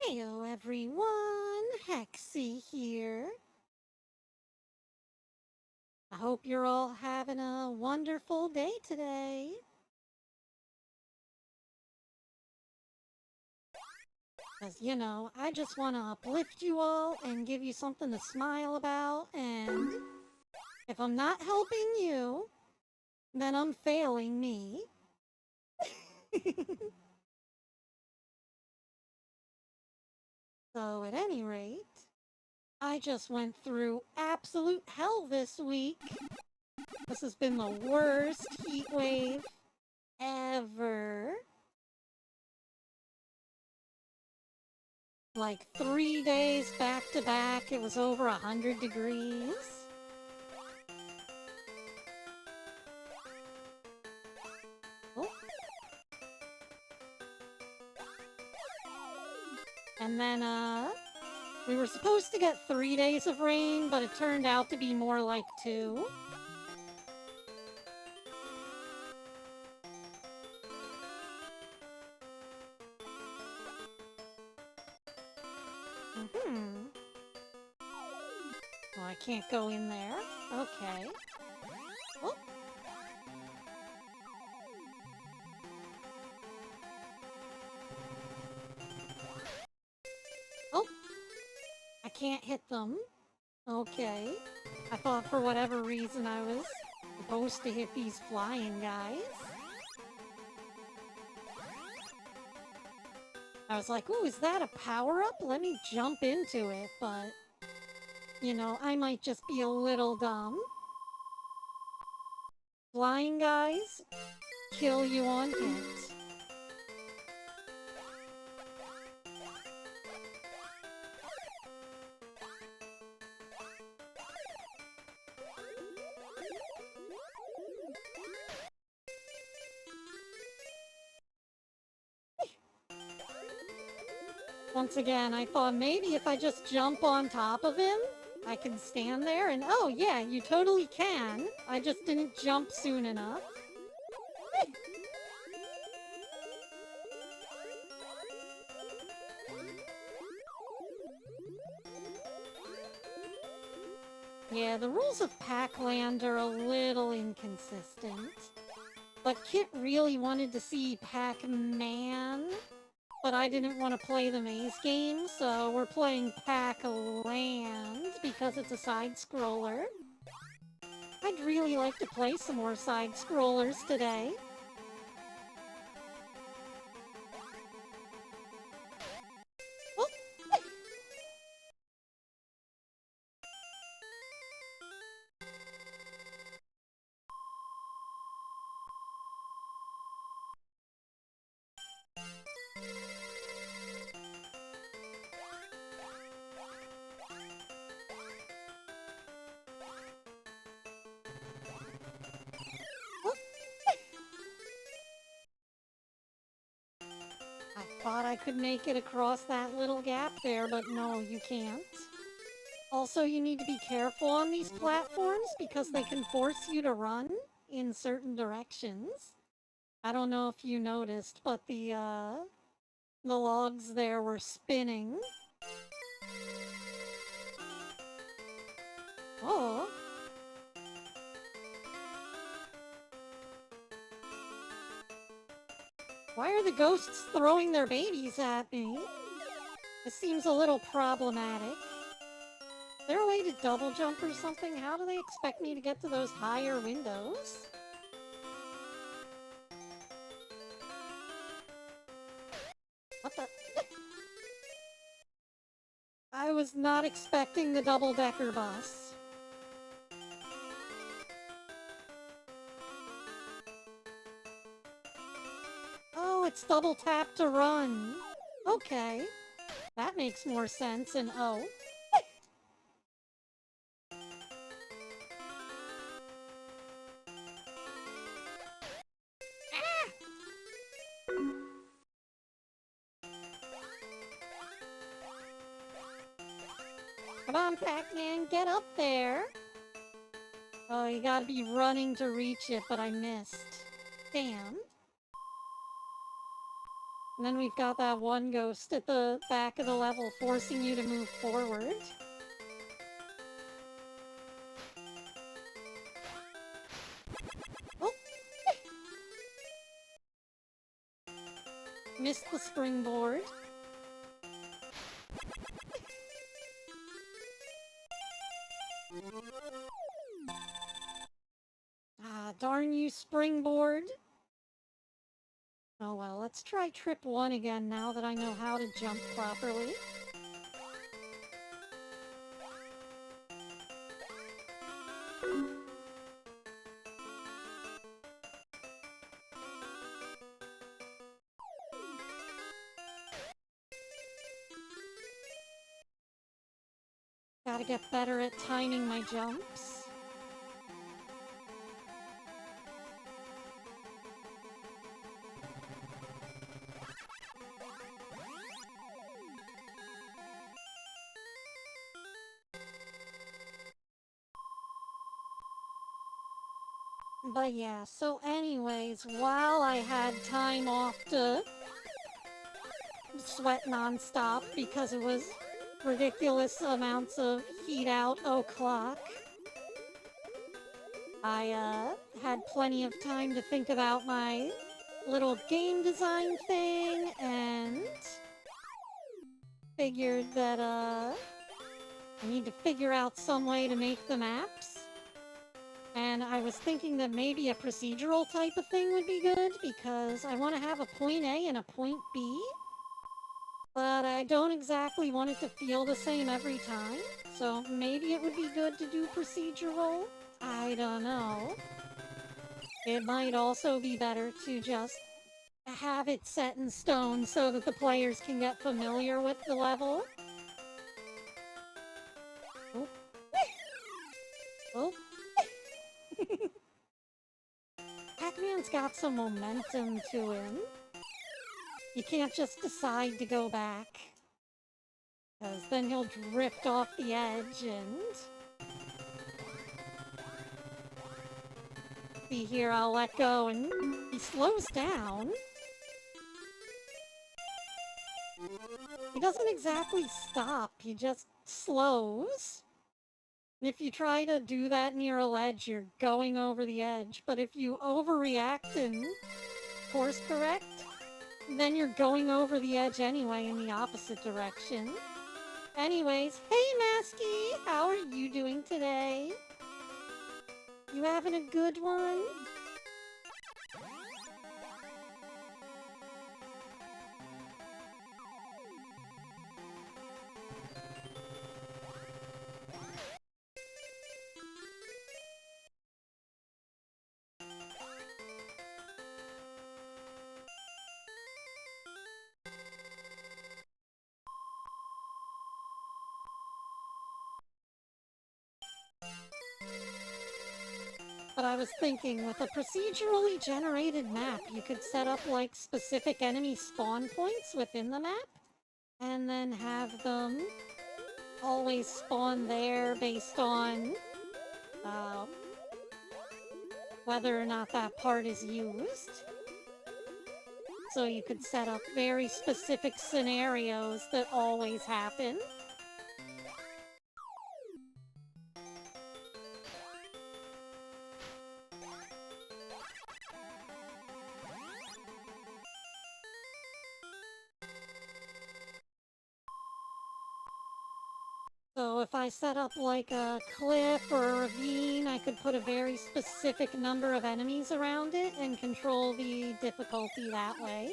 Heyo everyone, Hexi here. I hope you're all having a wonderful day today. Because, I just want to uplift you all and give you something to smile about, and if I'm not helping you, then I'm failing me. So, at any rate, I just went through absolute hell this week. This has been the worst heat wave ever. Like 3 days back to back, it was over 100 degrees. Oh. And then, we were supposed to get 3 days of rain, but it turned out to be more like 2. Oh, I can't go in there. Okay. Oh. Oh. I can't hit them. Okay. I thought for whatever reason I was supposed to hit these flying guys. I was like, ooh, is that a power-up? Let me jump into it, but... I might just be a little dumb. Flying guys kill you on hit. Once again, I thought maybe if I just jump on top of him, I can stand there and oh yeah, you totally can. I just didn't jump soon enough. Yeah, the rules of Pac-Land are a little inconsistent. But Kit really wanted to see Pac-Man, but I didn't want to play the maze game, so we're playing Pac-Land because it's a side-scroller. I'd really like to play some more side-scrollers today. Oh. I thought I could make it across that little gap there, but no, you can't. Also, you need to be careful on these platforms because they can force you to run in certain directions. I don't know if you noticed, but the logs there were spinning. Oh. Why are the ghosts throwing their babies at me? This seems a little problematic. Is there a way to double jump or something? How do they expect me to get to those higher windows? What the? I was not expecting the double-decker bus. Oh, it's double tap to run. Okay. That makes more sense, and oh. Come on, Pac-Man, get up there! Oh, you gotta be running to reach it, but I missed. Damn. And then we've got that one ghost at the back of the level forcing you to move forward. Oh! Missed the springboard. Ah, darn you, springboard. Oh well, let's try trip 1 again now that I know how to jump properly. Gotta get better at timing my jumps. But yeah, so anyways, while I had time off to sweat non-stop because it was ridiculous amounts of heat out o'clock, I had plenty of time to think about my little game design thing and figured that I need to figure out some way to make the maps. And I was thinking that maybe a procedural type of thing would be good, because I want to have a point A and a point B. But I don't exactly want it to feel the same every time. So maybe it would be good to do procedural. I don't know. It might also be better to just have it set in stone so that the players can get familiar with the level. Oh. Oh. Pac-Man's got some momentum to him. You can't just decide to go back, because then he'll drift off the edge and... See here, I'll let go and he slows down. He doesn't exactly stop, he just slows. If you try to do that near a ledge, you're going over the edge. But if you overreact and course correct, then you're going over the edge anyway in the opposite direction. Anyways, hey Masky! How are you doing today? You having a good one? But I was thinking, with a procedurally generated map, you could set up, like, specific enemy spawn points within the map, and then have them always spawn there based on whether or not that part is used. So you could set up very specific scenarios that always happen. So if I set up like a cliff or a ravine, I could put a very specific number of enemies around it and control the difficulty that way.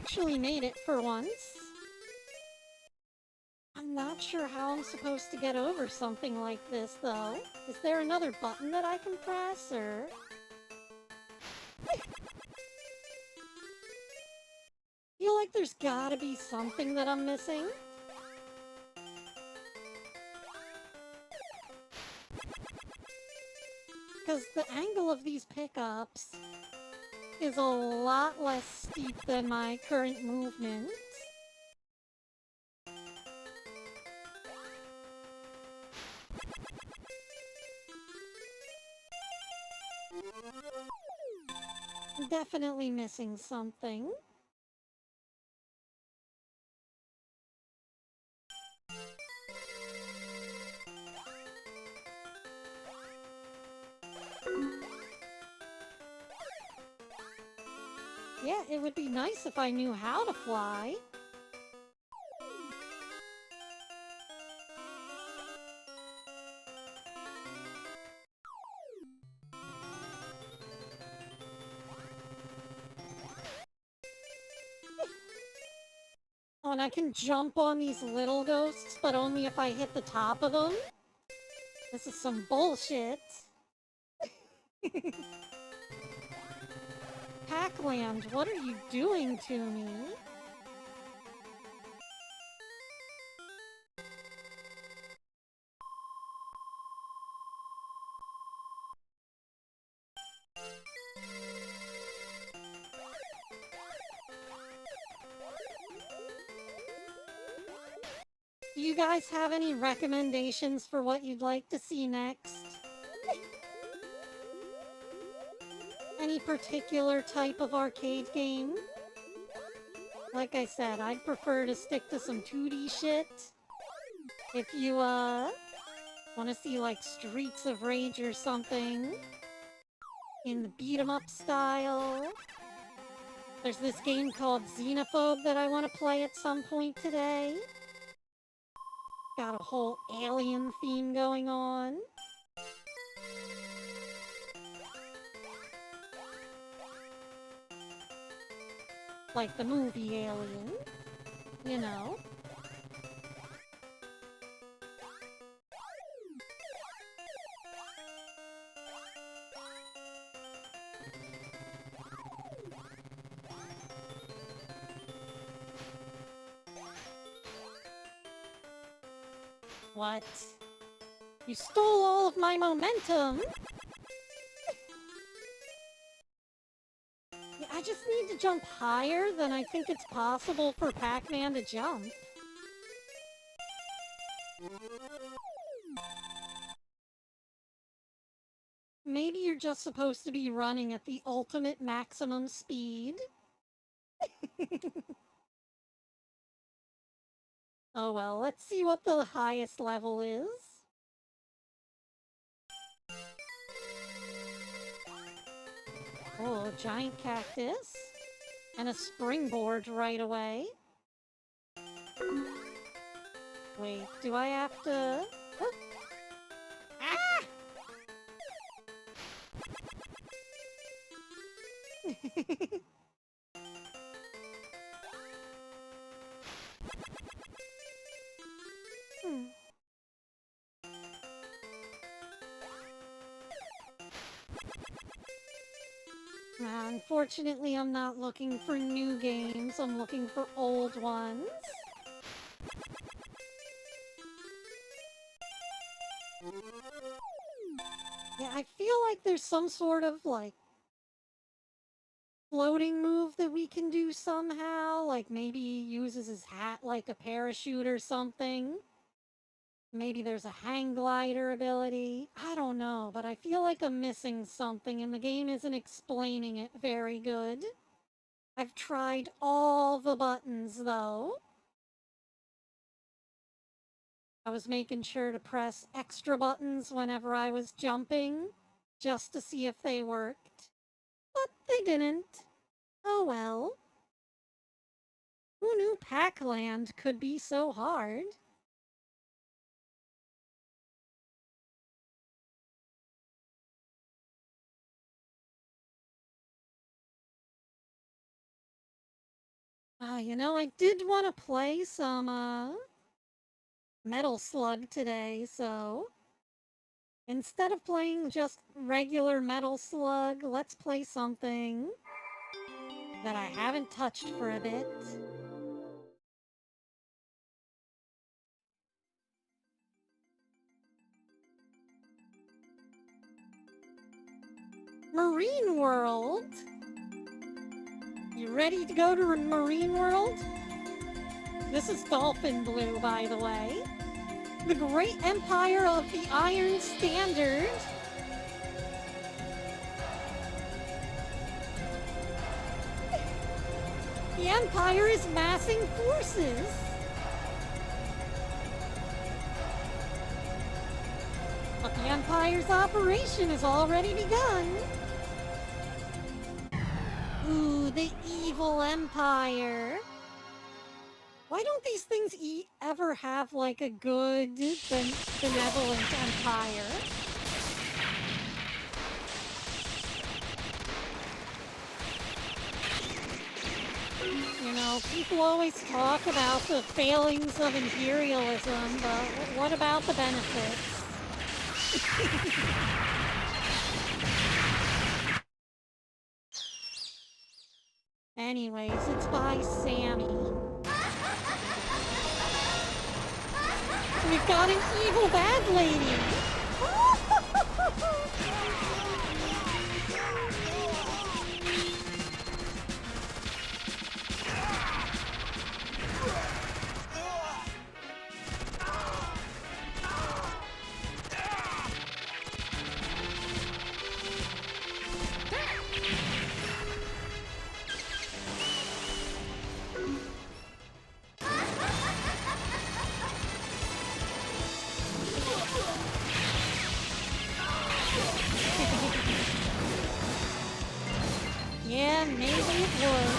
actually made it for once. I'm not sure how I'm supposed to get over something like this, though. Is there another button that I can press, or... I feel like there's gotta be something that I'm missing. Because the angle of these pickups is a lot less steep than my current movement. I'm definitely missing something. Yeah, it would be nice if I knew how to fly. Oh, and I can jump on these little ghosts, but only if I hit the top of them? This is some bullshit. Pac-Land, what are you doing to me? Do you guys have any recommendations for what you'd like to see next? Any particular type of arcade game? Like I said, I'd prefer to stick to some 2D shit. If you, want to see, like, Streets of Rage or something in the beat-em-up style. There's this game called Xenophobe that I want to play at some point today. Got a whole alien theme going on. Like the movie Alien, you know. What? You stole all of my momentum! Yeah, I just need to jump higher than I think it's possible for Pac-Man to jump. Maybe you're just supposed to be running at the ultimate maximum speed? Oh well, let's see what the highest level is. Oh, a giant cactus. And a springboard right away. Wait, do I have to... Huh? Ah! Unfortunately, I'm not looking for new games. I'm looking for old ones. Yeah, I feel like there's some sort of, like, floating move that we can do somehow. Like, maybe he uses his hat like a parachute or something. Maybe there's a hang glider ability. I don't know, but I feel like I'm missing something and the game isn't explaining it very good. I've tried all the buttons, though. I was making sure to press extra buttons whenever I was jumping, just to see if they worked. But they didn't. Oh well. Who knew Pac-Land could be so hard? You know, I did want to play some, Metal Slug today, so... Instead of playing just regular Metal Slug, let's play something that I haven't touched for a bit. Marine World? You ready to go to Marine World? This is Dolphin Blue, by the way. The great empire of the Iron Standard. The Empire is massing forces. But the Empire's operation has already begun. Ooh, the evil Empire. Why don't these things ever have, like, a good, benevolent empire? You know, people always talk about the failings of imperialism, but what about the benefits? Anyways, it's by Sammy. We've got an evil bad lady! Yeah, maybe it was.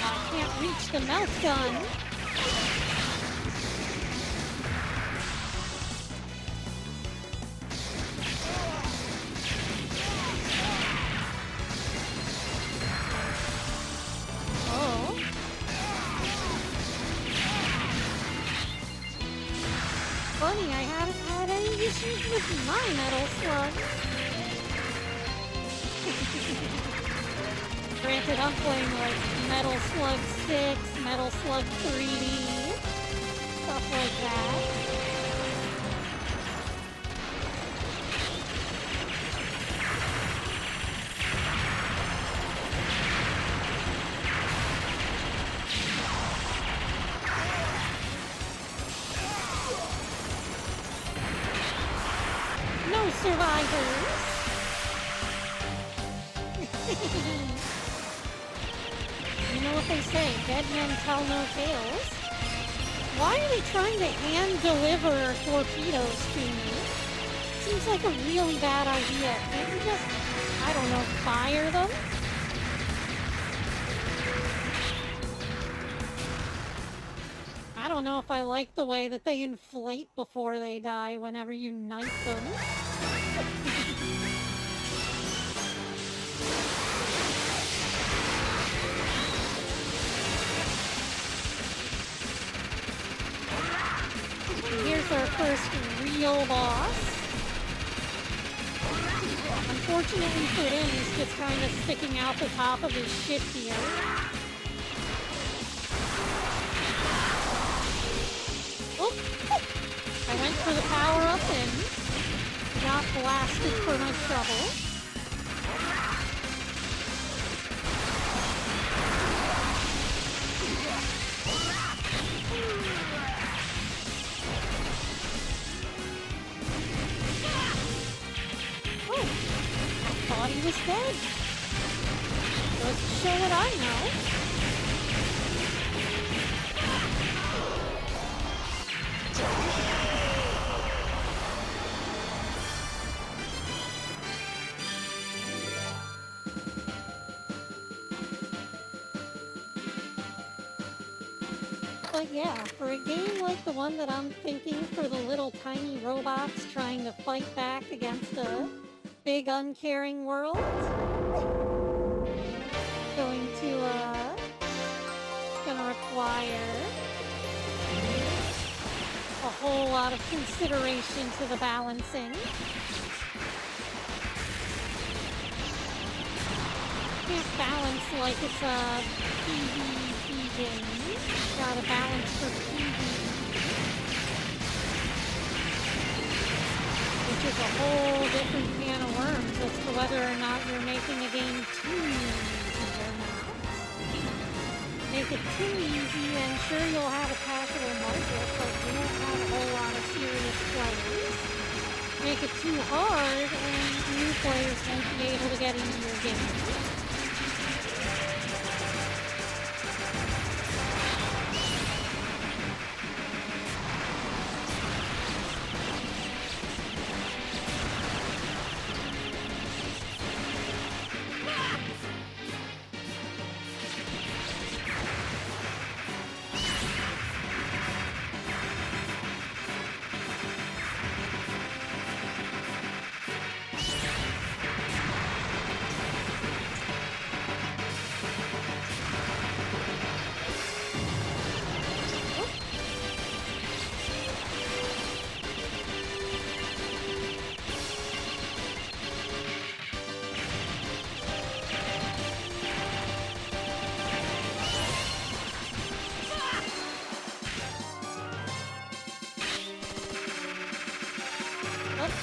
I can't reach the melt gun. Funny, I haven't had any issues with my Metal Slug. Granted, I'm playing like Metal Slug 6, Metal Slug 3D, stuff like that. No survivors! You know what they say, dead men tell no tales. Why are they trying to hand-deliver torpedoes to me? Seems like a really bad idea. Can't you just, I don't know, fire them? I don't know if I like the way that they inflate before they die whenever you knife them. Here's our first real boss. Unfortunately for him, he's just kind of sticking out the top of his ship here. Oh! I went for the power-up and got blasted for my trouble. Oh! I thought he was dead. Goes to show what I know. But yeah, for a game like the one that I'm thinking for the little tiny robots trying to fight back against a big uncaring world, going to, gonna require a whole lot of consideration to the balancing. Can't balance like it's a PvP game. Gotta balance for PvE. Which is a whole different can of worms as to whether or not you're making a game too easy or not. Make it too easy and sure you'll have a passable market, but you won't have a whole lot of serious players. Make it too hard and new players won't be able to get into your game.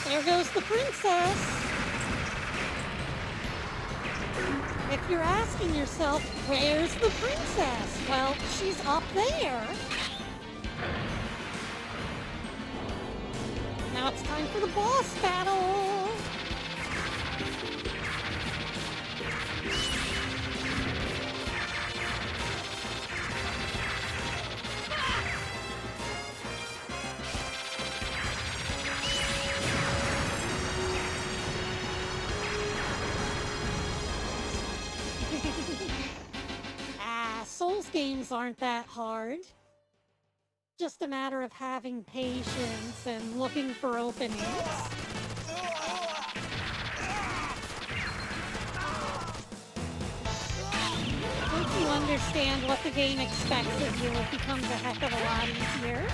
There goes the princess! If you're asking yourself, where's the princess? Well, she's up there! Now it's time for the boss battle! Souls games aren't that hard. Just a matter of having patience and looking for openings. Once you understand what the game expects of you, it becomes a heck of a lot easier.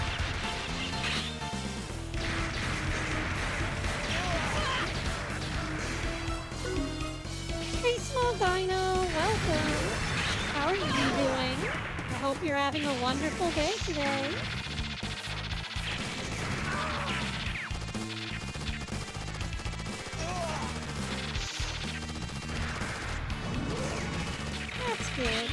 Hey, Small Dino, welcome! How are you doing? I hope you're having a wonderful day today. That's good.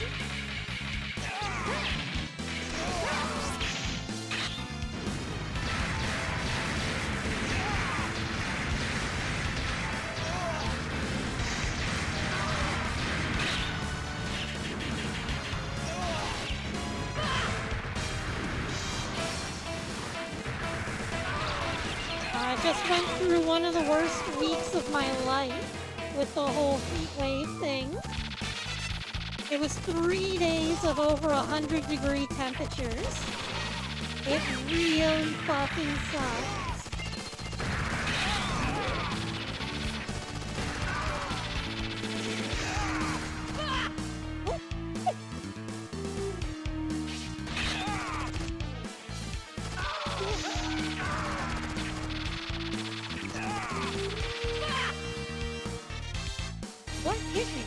I just went through one of the worst weeks of my life with the whole heat wave thing. It was 3 days of over 100-degree temperatures. It really fucking sucked. What hit me?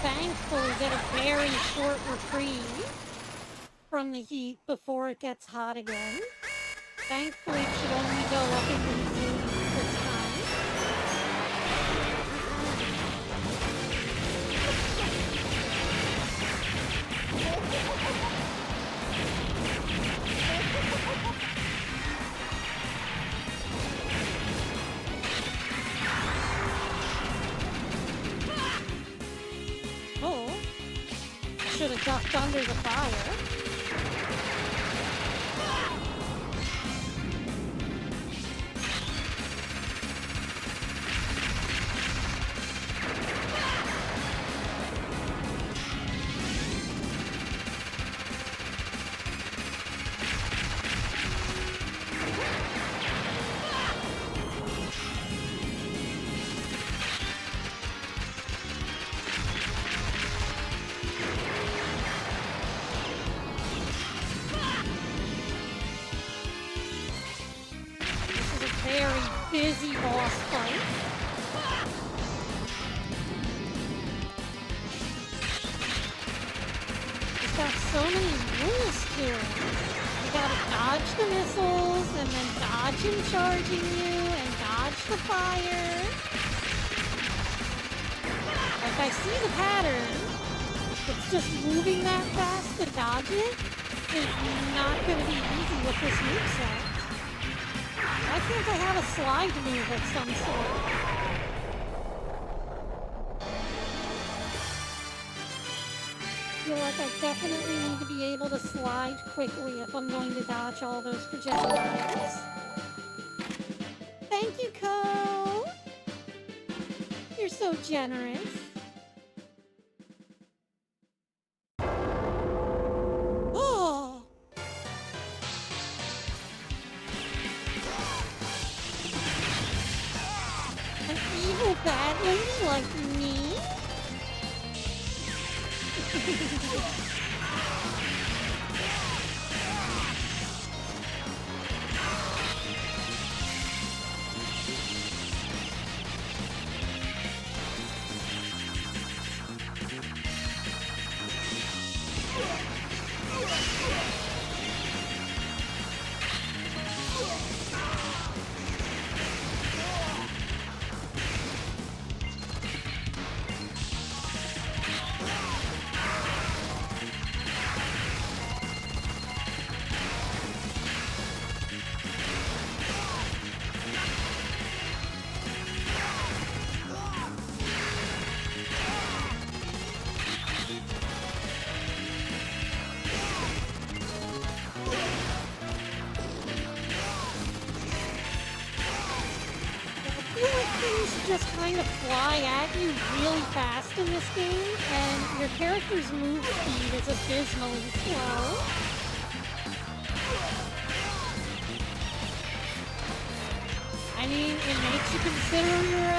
Thankfully get a very short reprieve. from the heat before it gets hot again. Thankfully, it should only go up into the 80s this time. Oh, should have ducked under the fire. Very busy boss fight. It's got so many rules to it. You gotta dodge the missiles, and then dodge him charging you, and dodge the fire. Like, I see the pattern. It's just moving that fast to dodge it is not gonna be easy with this moveset. Why can't I have a slide move of some sort? I feel like I definitely need to be able to slide quickly if I'm going to dodge all those projectiles. Thank you, Ko! You're so generous. Oh! An evil bad lady like me? Just kind of fly at you really fast in this game, and your character's move speed is abysmally slow. I mean, it makes you consider your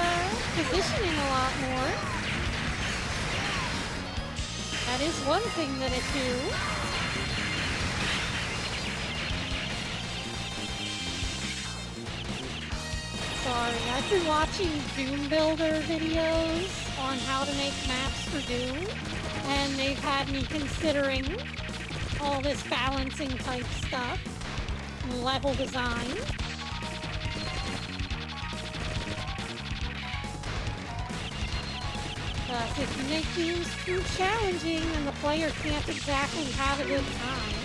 positioning a lot more. That is one thing that it do. Sorry, I've been watching Doom Builder videos on how to make maps for Doom, and they've had me considering all this balancing type stuff, level design. But if you make games too challenging, then the player can't exactly have a good time.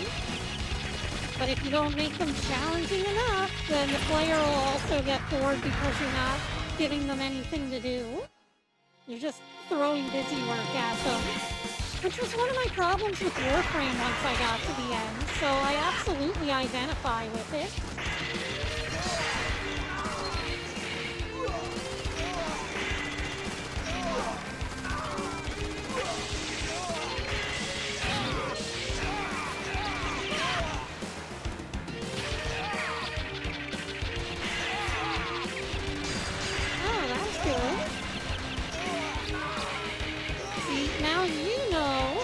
But if you don't make them challenging enough, then the player will also get bored because you're not giving them anything to do. You're just throwing busy work at them. Which was one of my problems with Warframe once I got to the end, so I absolutely identify with it.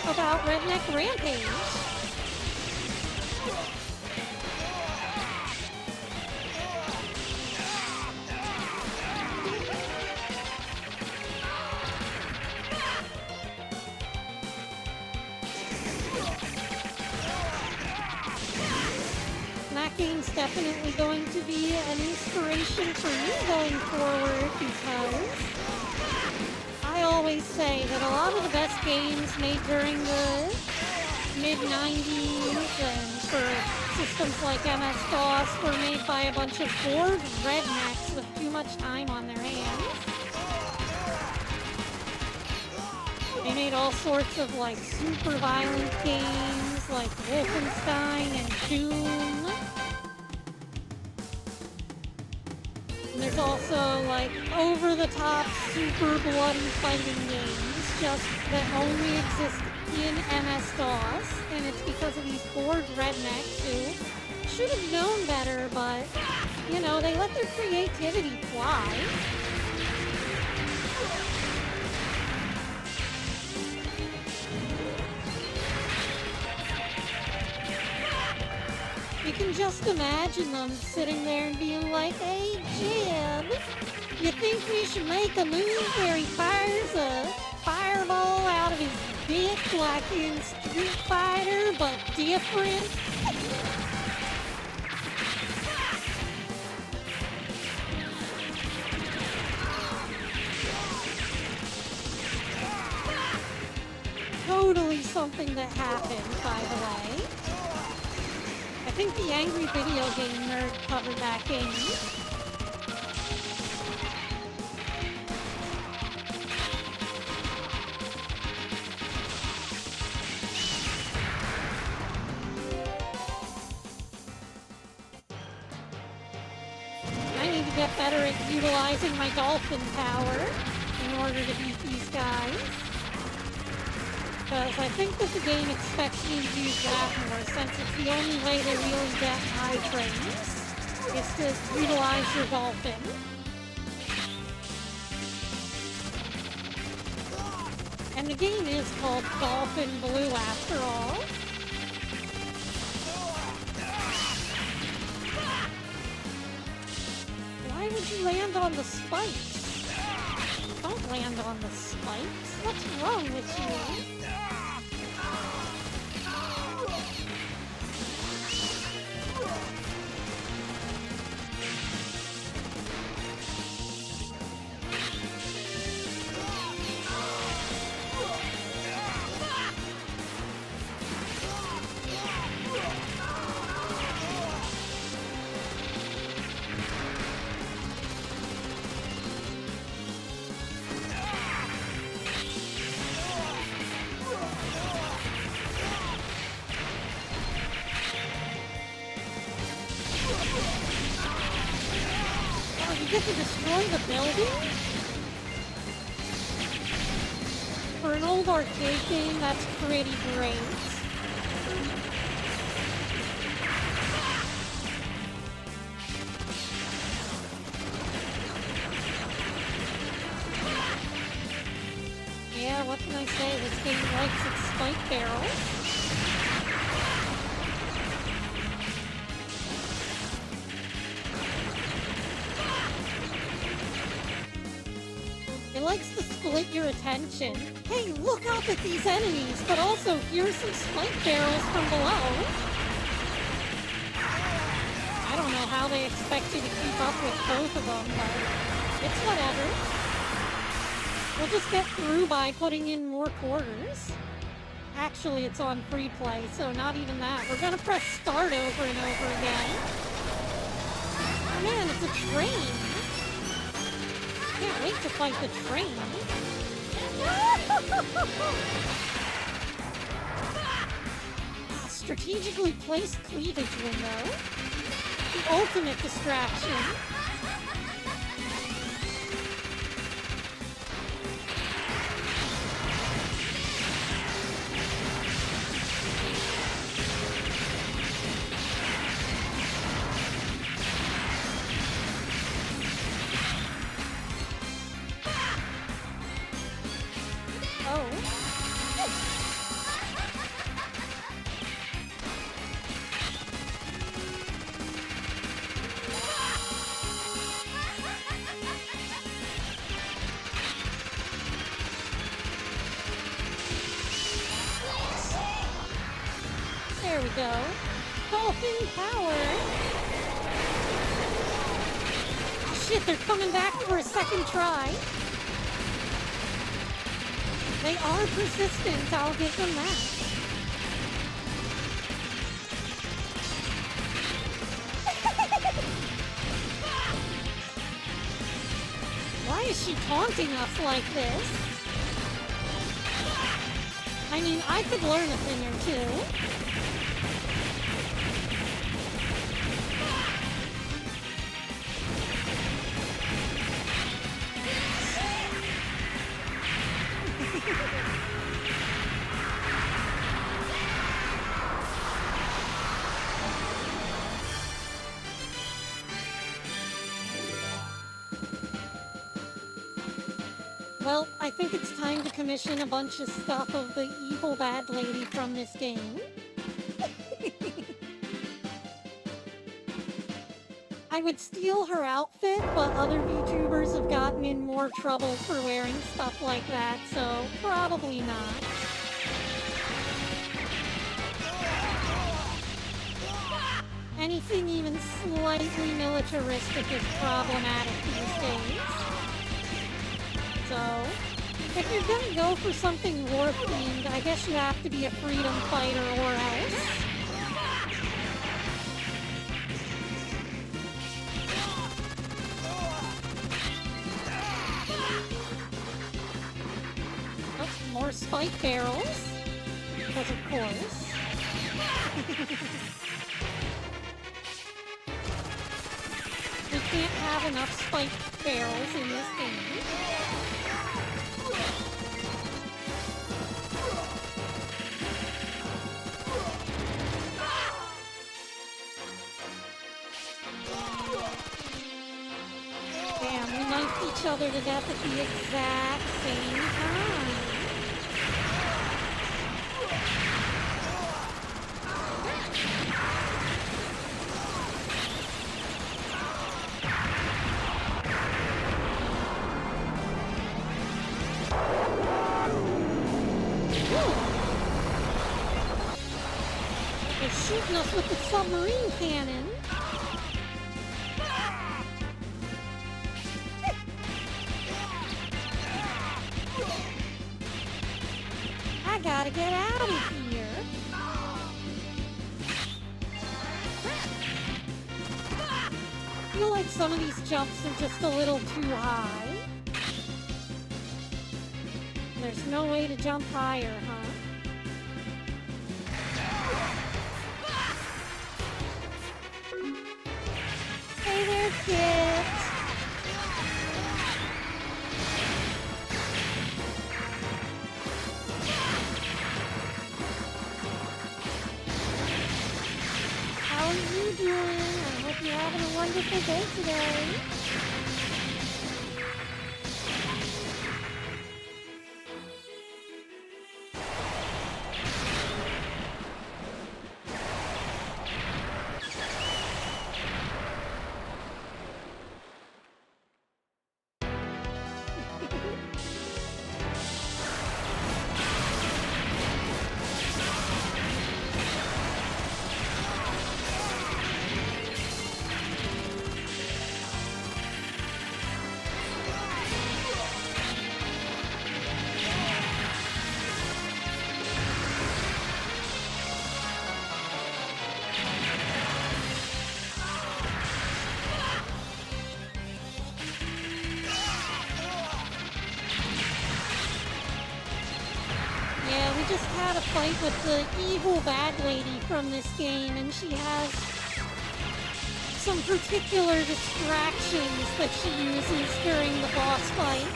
About Redneck Rampage. definitely going to be an inspiration for me going forward because I always say that a lot of the best games made during the mid-90s and for systems like MS-DOS were made by a bunch of bored rednecks with too much time on their hands. They made all sorts of like super violent games like Wolfenstein and Doom. And there's also like over-the-top super bloody fighting games just that only exist in MS-DOS, and it's because of these bored rednecks who should have known better, but, you know, they let their creativity fly. You can just imagine them sitting there and being like, "Hey, Jim, you think we should make a move where he fires a fireball out of his dick like in Street Fighter, but different?" Totally something that happened, by the way. I think the Angry Video Game Nerd covered that game. I need to get better at utilizing my dolphin power in order to beat these guys. Because I think that the game expects me to use that more, since it's the only way to really get high frames, is to utilize your dolphin. And the game is called Dolphin Blue after all. Why would you land on the spikes? Don't land on the spikes. What's wrong with you? You get to destroy the building? For an old arcade game, that's pretty great. Yeah, what can I say? This game likes its spike barrels. It likes to split your attention. Hey, look up at these enemies, but also here's some spike barrels from below. I don't know how they expect you to keep up with both of them, but it's whatever. We'll just get through by putting in more quarters. Actually, it's on free play, so not even that. We're gonna press start over and over again. Oh man, it's a train. Can't wait to fight the train. Strategically placed cleavage window. The ultimate distraction. There we go. Dolphin power! shit, they're coming back for a second try. They are persistent, I'll give them that. Why is she taunting us like this? I mean, I could learn a thing or two. Well, I think it's time to commission a bunch of stuff of the evil bad lady from this game. I would steal her outfit, but other VTubers have gotten in more trouble for wearing stuff like that, so probably not. Anything even slightly militaristic is problematic these days. So, if you're gonna go for something war-themed, I guess you have to be a freedom fighter or else. Oh, more spike barrels. Because of course. We can't have enough spike barrels in this game. Damn, we knifed each other to death at the exact same time. They're shooting us with the submarine cannon. I gotta get out of here. I feel like some of these jumps are just a little too high. There's no way to jump higher, huh? Hey there, kids! How are you doing? I hope you're having a wonderful day today. Just had a fight with the evil bad lady from this game, and she has some particular distractions that she uses during the boss fight.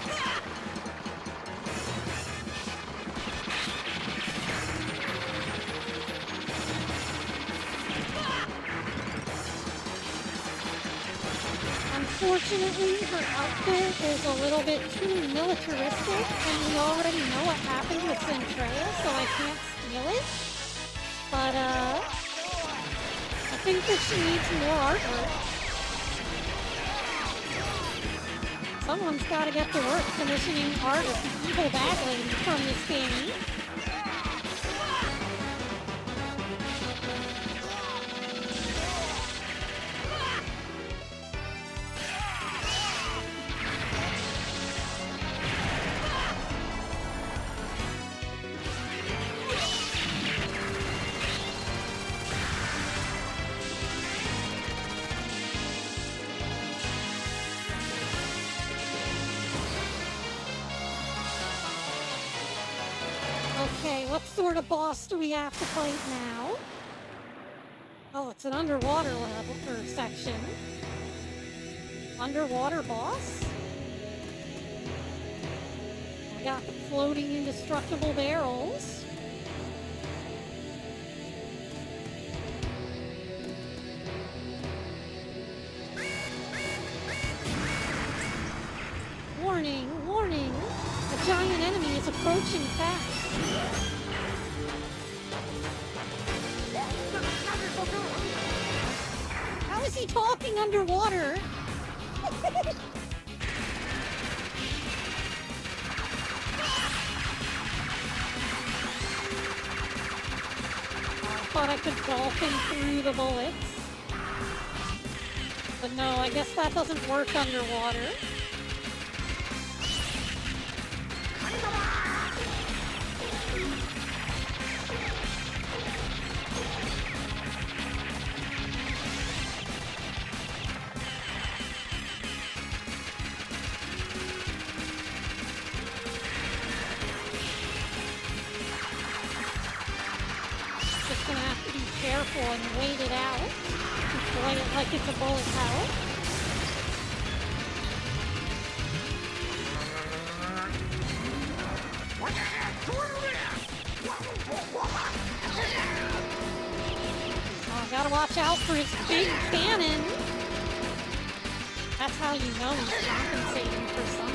Unfortunately, her outfit is a little bit too militaristic, and we already know what happened with Centrea, so I can't steal it. But, I think that she needs more artwork. Someone's gotta get to work commissioning art of the evil bad lady from this game. Okay, what sort of boss do we have to fight now? Oh, it's an underwater level or section. Underwater boss? We got the floating indestructible barrels. Warning, warning! A giant enemy is approaching fast. How is he talking underwater? I thought I could dolphin through the bullets. But no, I guess that doesn't work underwater. Just gonna have to be careful and wait it out. And play it like it's a bullet hell. Oh, gotta watch out for his big cannon. That's how you know he's compensating for something.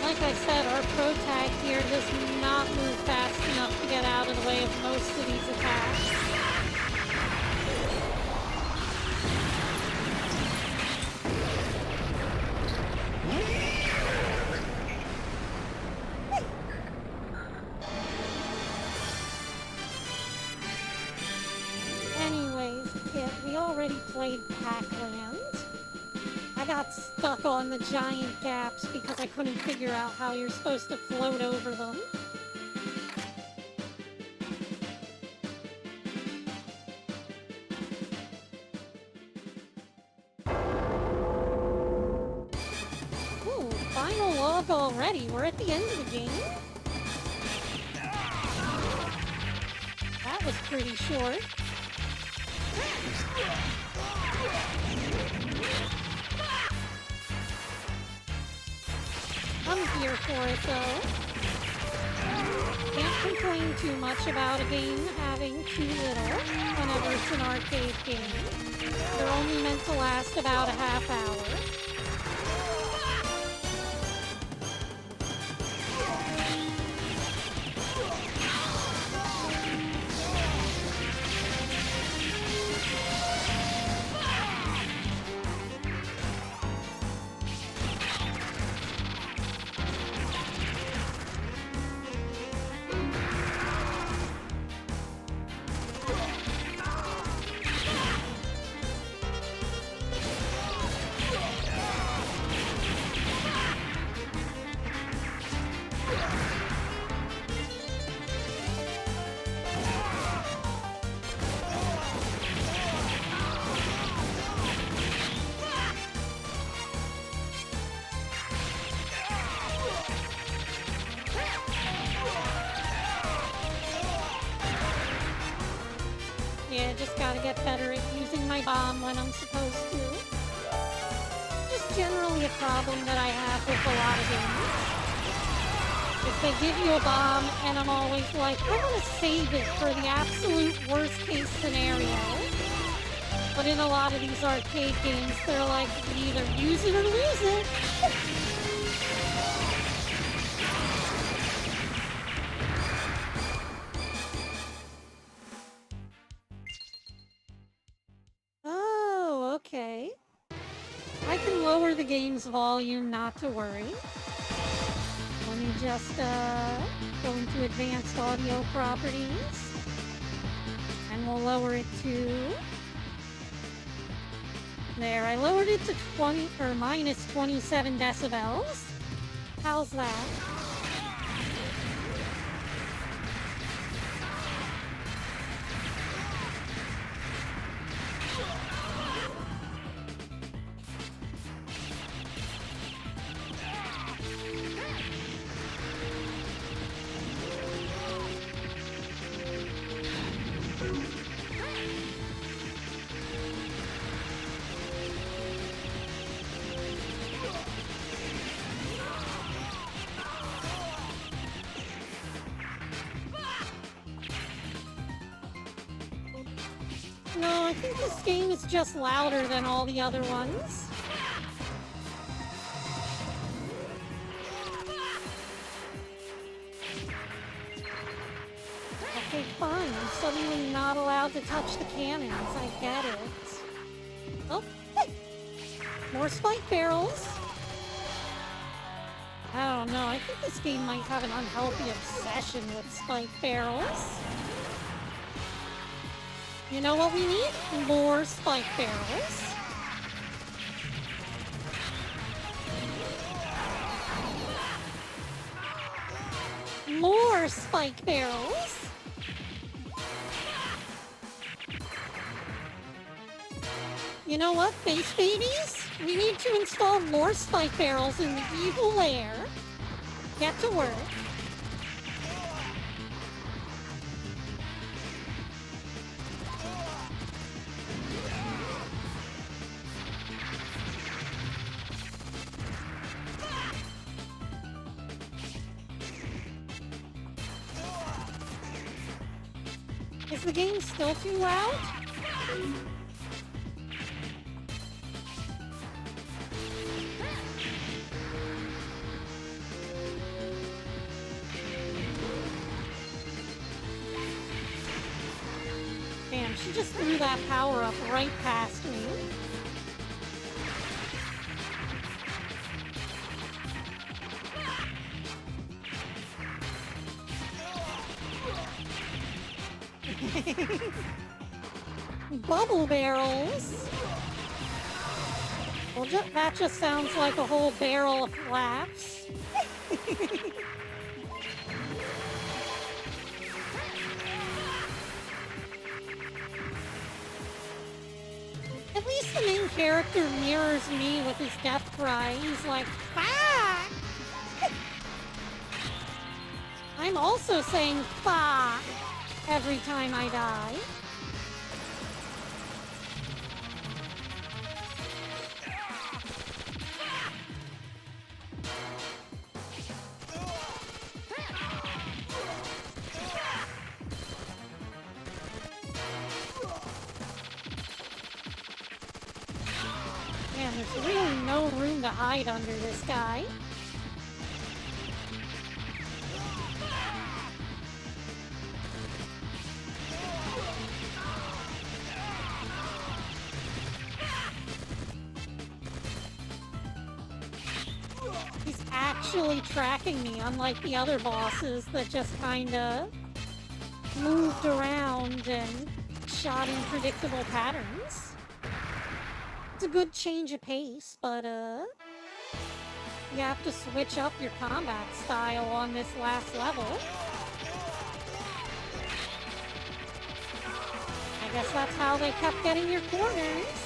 Like I said, our pro tag here does not move fast enough to get out of the way of most of these attacks. Anyways, kid, we already played Pac-Land. I got stuck on the giant gaps because I couldn't figure out how you're supposed to float over them. Ooh, final log already. We're at the end of the game. That was pretty short. I'm here for it, though. Can't complain too much about a game having too little whenever it's an arcade game. They're only meant to last about a half hour. Yeah, just gotta get better at using my bomb when I'm supposed to. Just generally a problem that I have with a lot of games. If they give you a bomb, and I'm always like, I want to save it for the absolute worst case scenario. But in a lot of these arcade games, they're like, you either use it or lose it. Oh, okay. I can lower the game's volume, not to worry. Let me just go into advanced audio properties. And we'll lower it to... There, I lowered it to minus 27 decibels. How's that? No, I think this game is just louder than all the other ones. Okay, fine. I'm suddenly not allowed to touch the cannons. I get it. Oh, hey! More spike barrels. I don't know. I think this game might have an unhealthy obsession with spike barrels. You know what we need? More spike barrels. More spike barrels. You know what, Face Babies? We need to install more spike barrels in the evil lair. Get to work. Is the game still too loud? Damn, she just threw that power up right past me. Bubble barrels? Well, that just sounds like a whole barrel of flaps. At least the main character mirrors me with his death cry. He's like, fuck! I'm also saying fuck every time I die. Man, there's really no room to hide under this guy. He's actually tracking me, unlike the other bosses that just kinda moved around and shot in predictable patterns. It's a good change of pace, but you have to switch up your combat style on this last level. I guess that's how they kept getting your corners.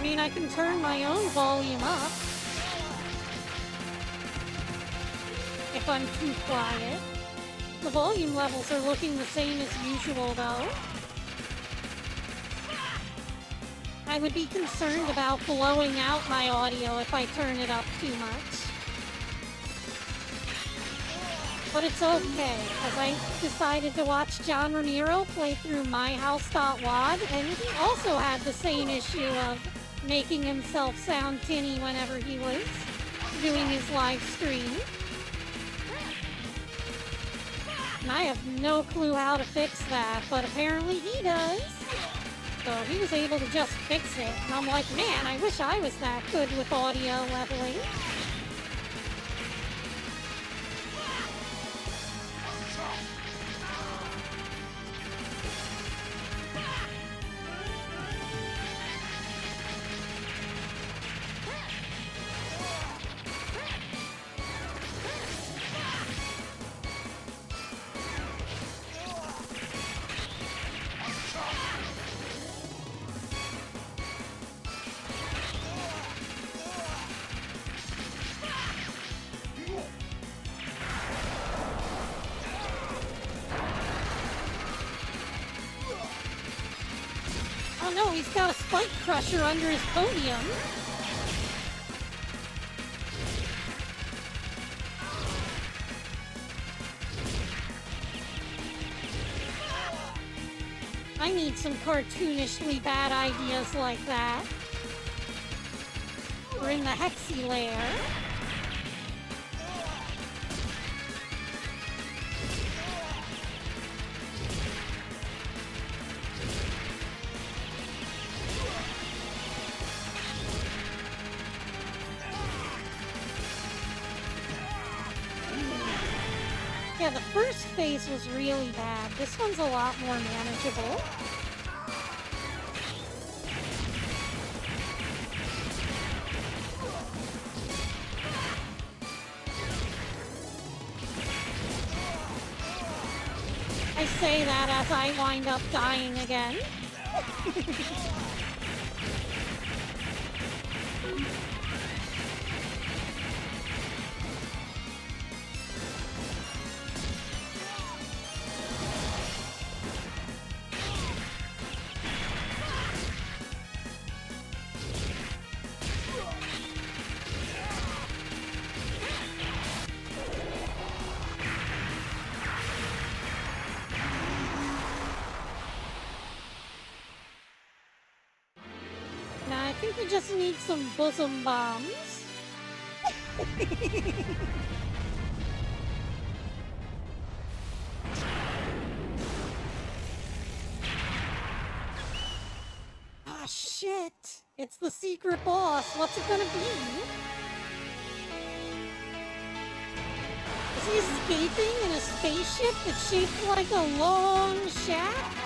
mean, I can turn my own volume up if I'm too quiet. The volume levels are looking the same as usual, though. I would be concerned about blowing out my audio if I turn it up too much. But it's okay, because I decided to watch John Ramiro play through myhouse.wad, and he also had the same issue of making himself sound tinny whenever he was doing his live stream. And I have no clue how to fix that, but apparently he does. So he was able to just fix it, and I'm like, man, I wish I was that good with audio leveling. Oh no, he's got a spike crusher under his podium. I need some cartoonishly bad ideas like that. We're in the Hexi lair. Yeah, the first phase was really bad. This one's a lot more manageable. I say that as I wind up dying again. I think we just need some bosom bombs. Ah, shit! It's the secret boss. What's it gonna be? Is he escaping in a spaceship that's shaped like a long shaft?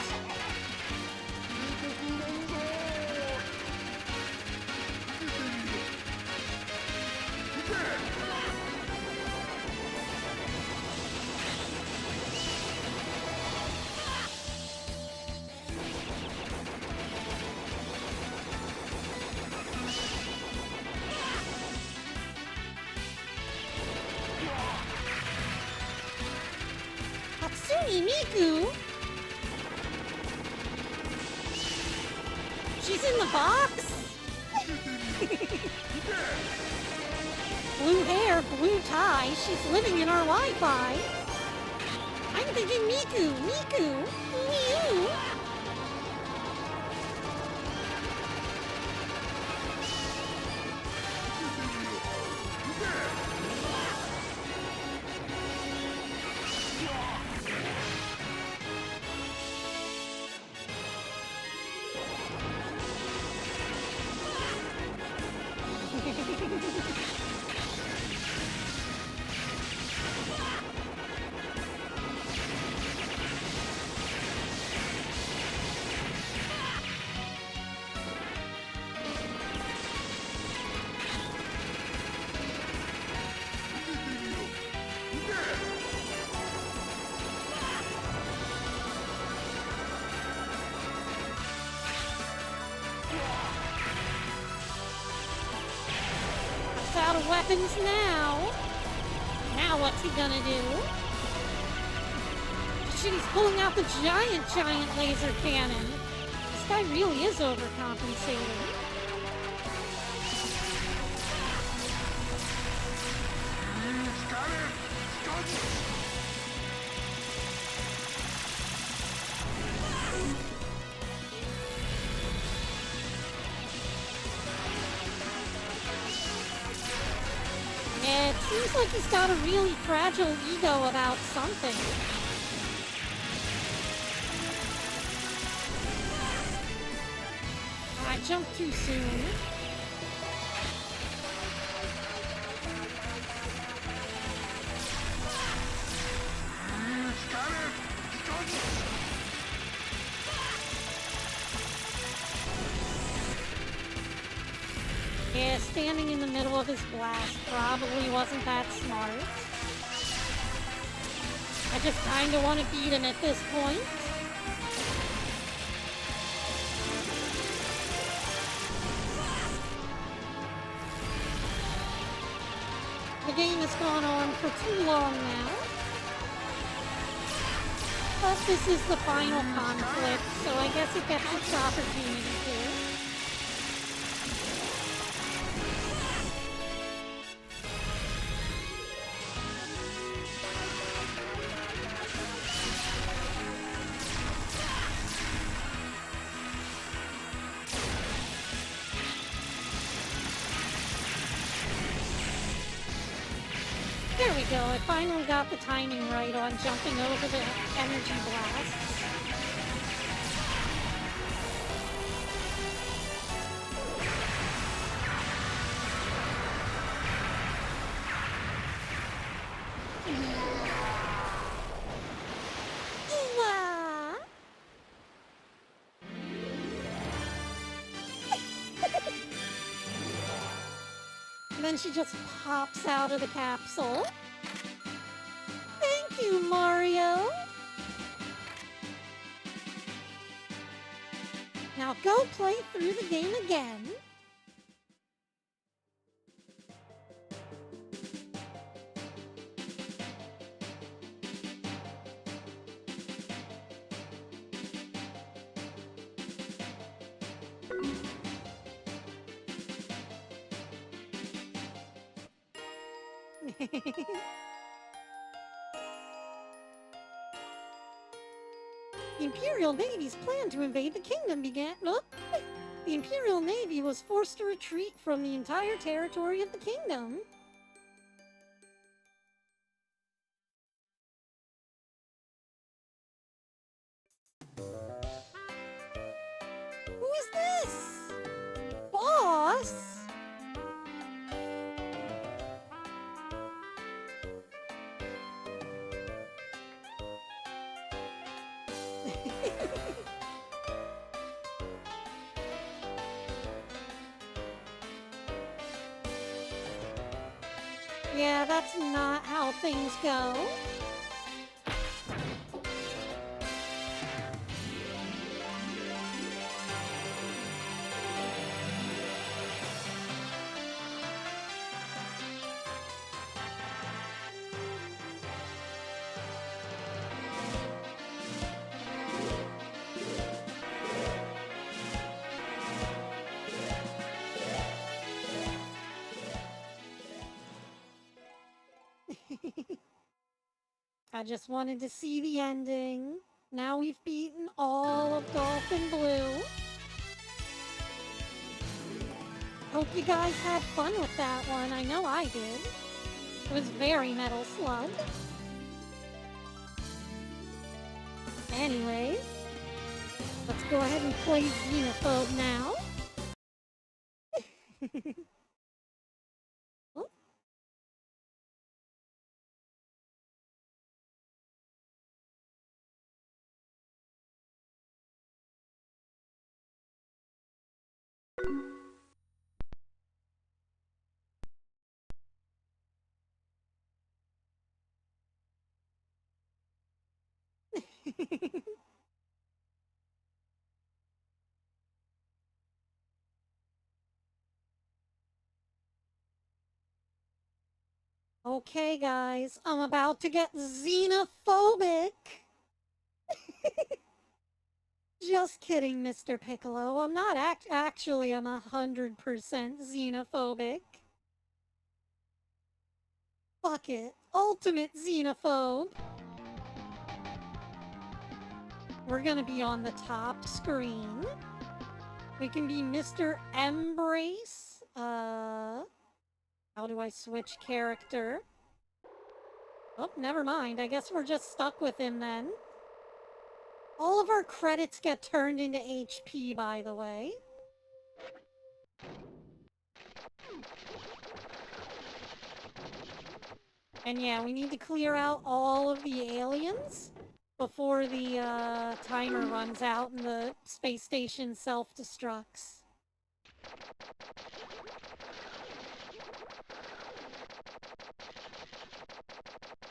Miku? She's in the box? Blue hair, blue tie, she's living in our Wi-Fi. I'm thinking Miku, Miu. He's out of weapons now. Now what's he gonna do? Shit, he's pulling out the giant laser cannon. This guy really is overcompensating. Yeah, it seems like he's got a really fragile ego about something. I jumped too soon. Yeah, standing in the middle of his blast probably wasn't that smart. I just kinda want to beat him at this point. The game has gone on for too long now. But this is the final conflict, so I guess it gets its opportunity here. There we go, I finally got the timing right on jumping over the energy blasts. And then she just pops out of the capsule. Thank you, Mario! Now go play through the game again. The Imperial Navy's plan to invade the kingdom began... Look! The Imperial Navy was forced to retreat from the entire territory of the kingdom. Who is this? Boss? Yeah, that's not how things go. I just wanted to see the ending. Now we've beaten all of Dolphin Blue. Hope you guys had fun with that one. I know I did. It was very Metal Slug. Anyways, let's go ahead and play Xenophobe now. Oh. Okay, guys, I'm about to get xenophobic. Just kidding, Mr. Piccolo. I'm not actually, I'm 100% xenophobic. Fuck it. Ultimate xenophobe. We're gonna be on the top screen. We can be Mr. Embrace. How do I switch character? Oh, never mind. I guess we're just stuck with him then. All of our credits get turned into HP, by the way. And yeah, we need to clear out all of the aliens before the timer runs out and the space station self-destructs.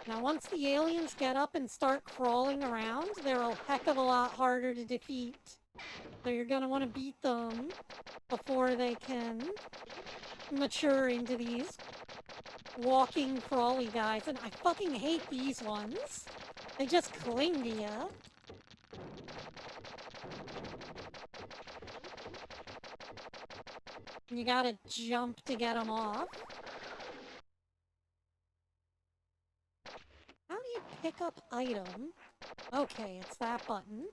Now, once the aliens get up and start crawling around, they're a heck of a lot harder to defeat. So you're gonna want to beat them before they can mature into these walking crawly guys. And I fucking hate these ones. They just cling to you. You gotta jump to get them off. How do you pick up item? Okay, it's that button.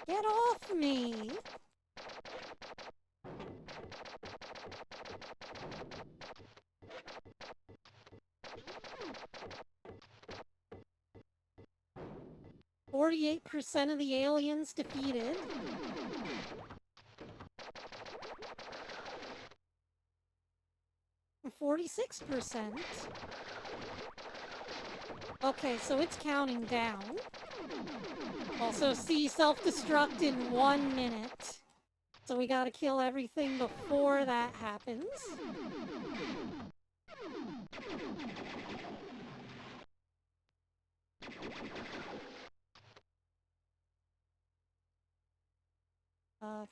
Get off me! 48% of the aliens defeated. And 46%. Okay, so it's counting down. Also, see self-destruct in 1 minute. So we gotta kill everything before that happens.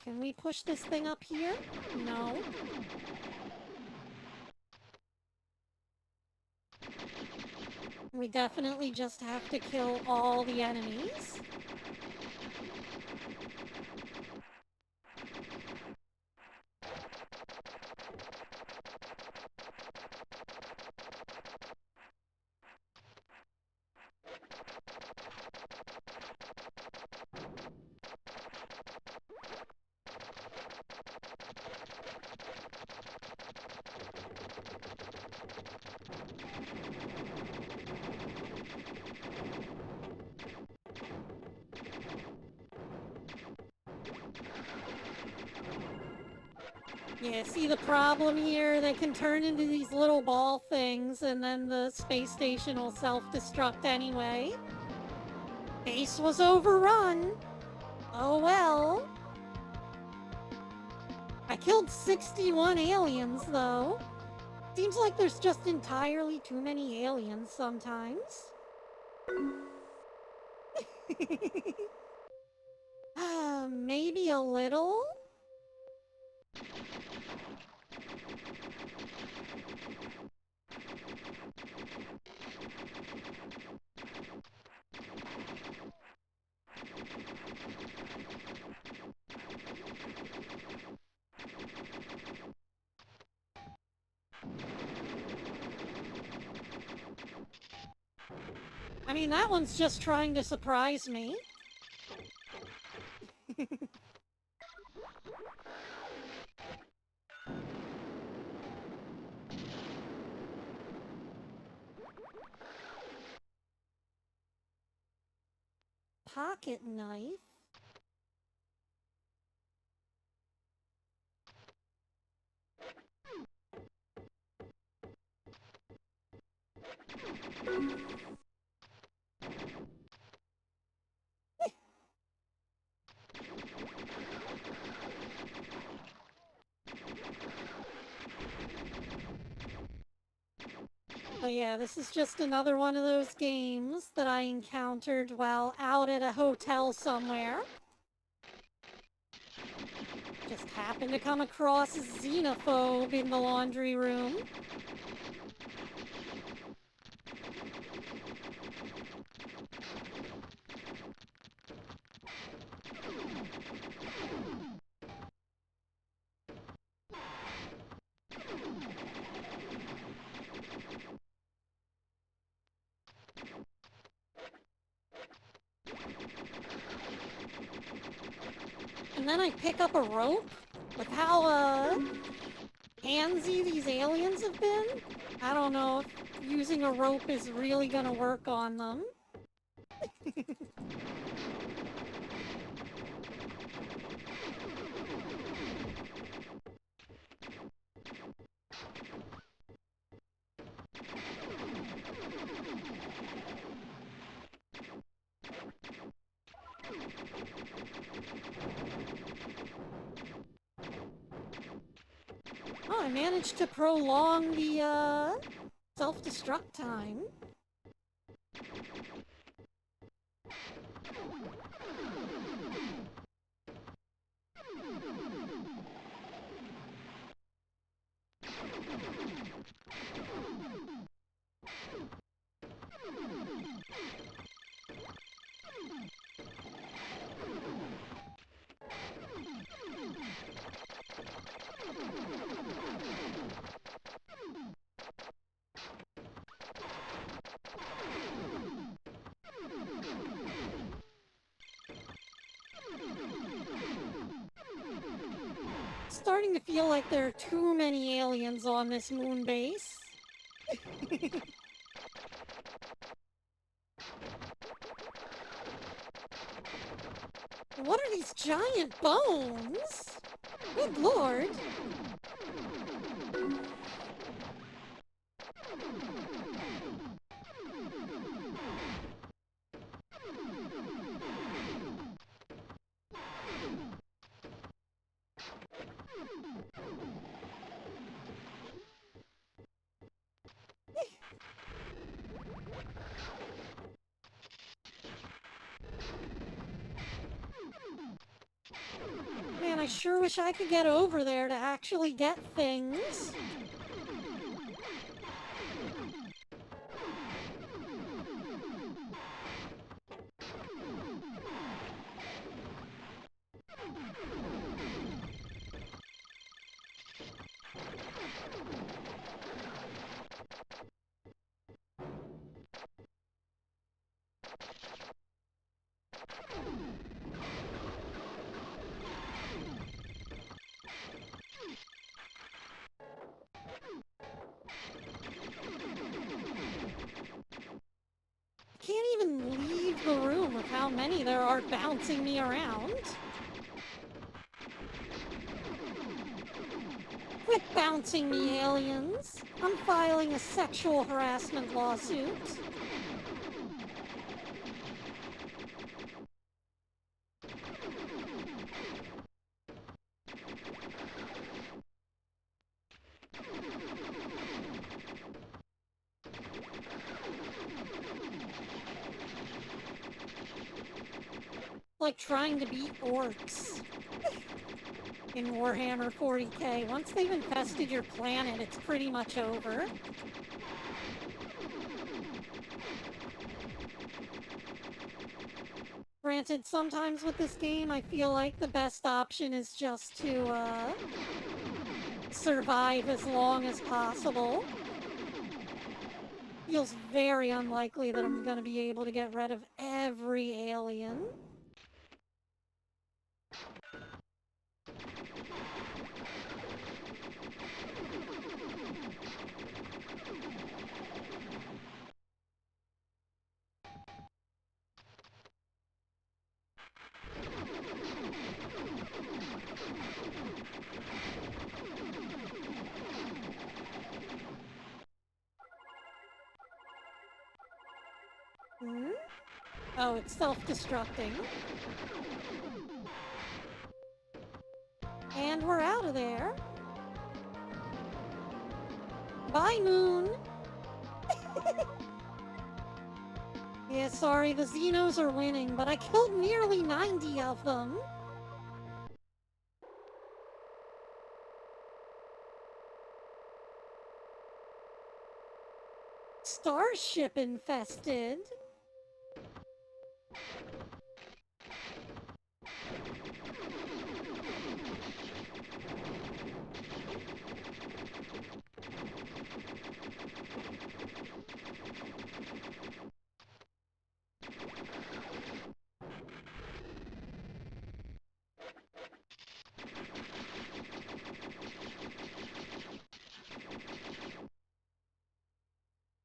Can we push this thing up here? No. We definitely just have to kill all the enemies. Yeah, see the problem here? They can turn into these little ball things, and then the space station will self-destruct anyway. Base was overrun. Oh well. I killed 61 aliens, though. Seems like there's just entirely too many aliens sometimes. Maybe a little? I mean, that one's just trying to surprise me. Pocket knife? But yeah, this is just another one of those games that I encountered while out at a hotel somewhere. Just happened to come across Xenophobe in the laundry room. And then I pick up a rope. With how, handsy these aliens have been, I don't know if using a rope is really gonna work on them. Oh, I managed to prolong the, self-destruct time. Starting to feel like there are too many aliens on this moon base. What are these giant bones? Good lord. Man, I sure wish I could get over there to actually get things. Can't even leave the room with how many there are bouncing me around. Quit bouncing me, aliens. I'm filing a sexual harassment lawsuit. Like trying to beat orcs in Warhammer 40k. Once they've infested your planet, it's pretty much over. Granted, sometimes with this game, I feel like the best option is just to, survive as long as possible. Feels very unlikely that I'm gonna be able to get rid of every alien. Hmm? Oh, it's self-destructing. And we're out of there. Bye, Moon! Yeah, sorry, the Xenos are winning, but I killed nearly 90 of them. Starship infested.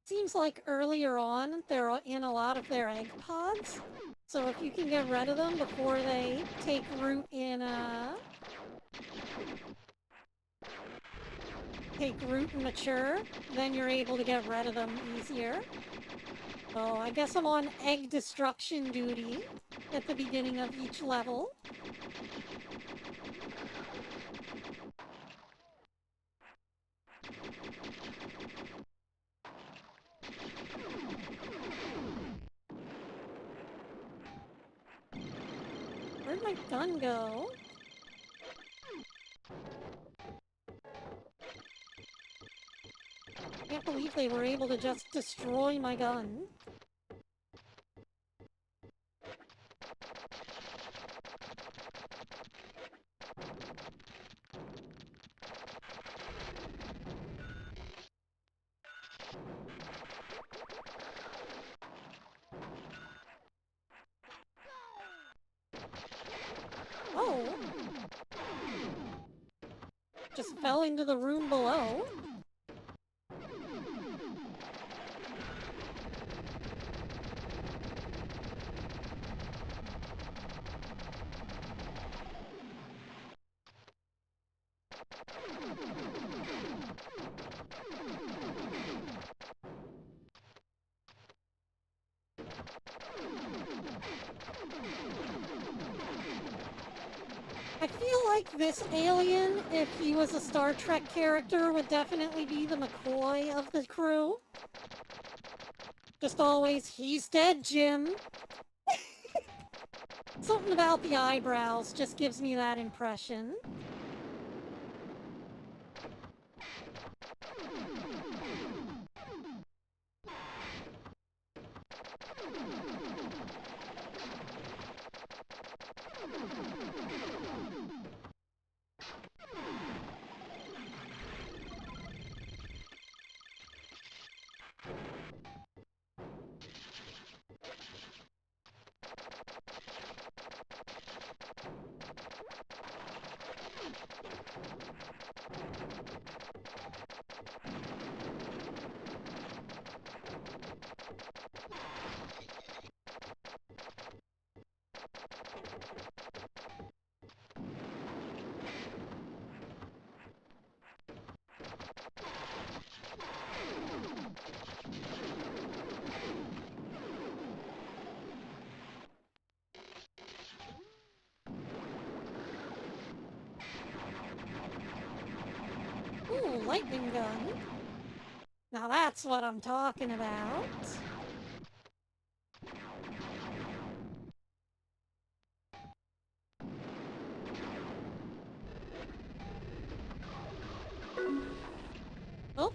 Seems like earlier on, they're in a lot of their egg pods. So if you can get rid of them before they take root in, take root and mature, then you're able to get rid of them easier. So I guess I'm on egg destruction duty at the beginning of each level. Where'd my gun go? I can't believe they were able to just destroy my gun. Oh! Just fell into the room below. I feel like this alien, if he was a Star Trek character, would definitely be the McCoy of the crew. Just always, he's dead, Jim. Something about the eyebrows just gives me that impression. Ooh, lightning gun. Now that's what I'm talking about. Oh.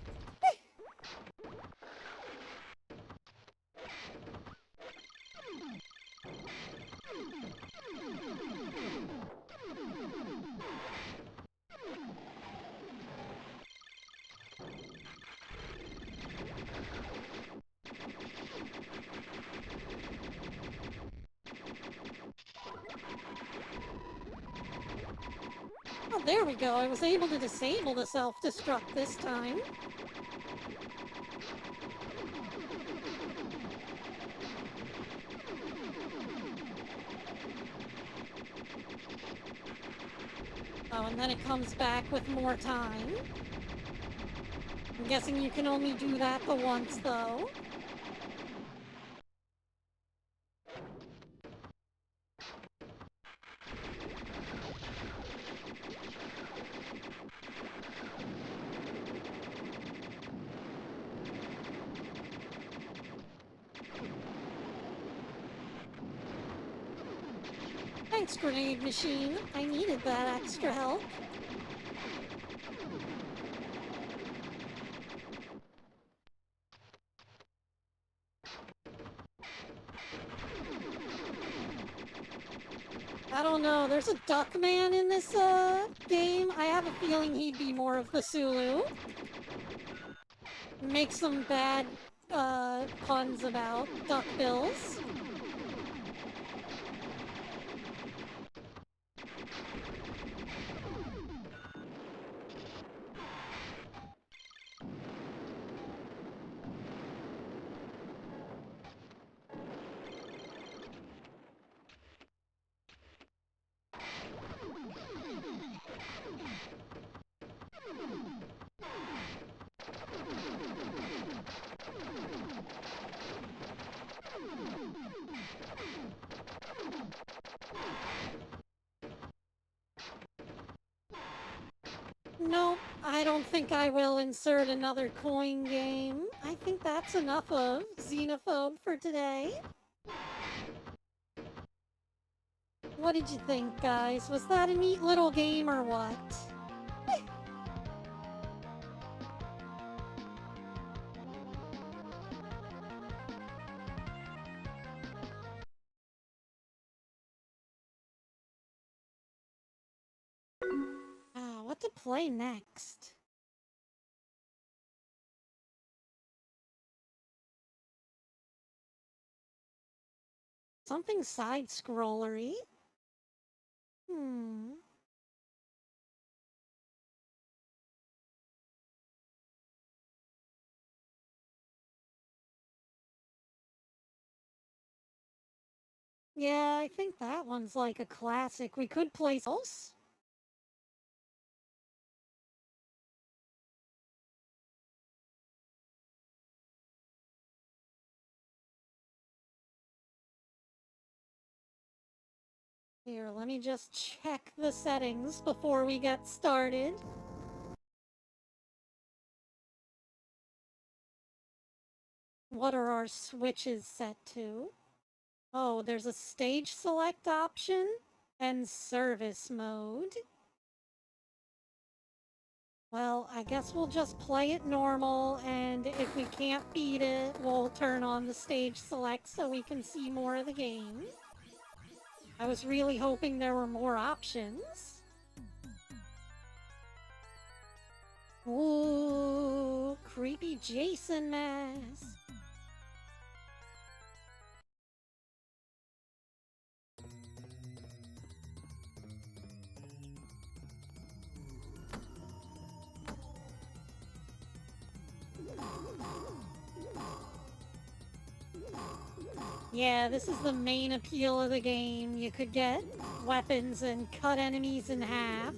Oh, there we go. I was able to disable the self-destruct this time. Oh, and then it comes back with more time. I'm guessing you can only do that the once, though. Thanks, grenade machine. I needed that extra help. I don't know, there's a duck man in this, game. I have a feeling he'd be more of the Sulu. Make some bad, puns about duckbills. Nope, I don't think I will insert another coin game. I think that's enough of Xenophobe for today. What did you think, guys? Was that a neat little game or what? What to play next? Something side-scrollery? Yeah, I think that one's like a classic. We could play Souls. Here, let me just check the settings before we get started. What are our switches set to? Oh, there's a stage select option and service mode. Well, I guess we'll just play it normal, and if we can't beat it, we'll turn on the stage select so we can see more of the game. I was really hoping there were more options. Ooh, creepy Jason mask. Yeah, this is the main appeal of the game. You could get weapons and cut enemies in half.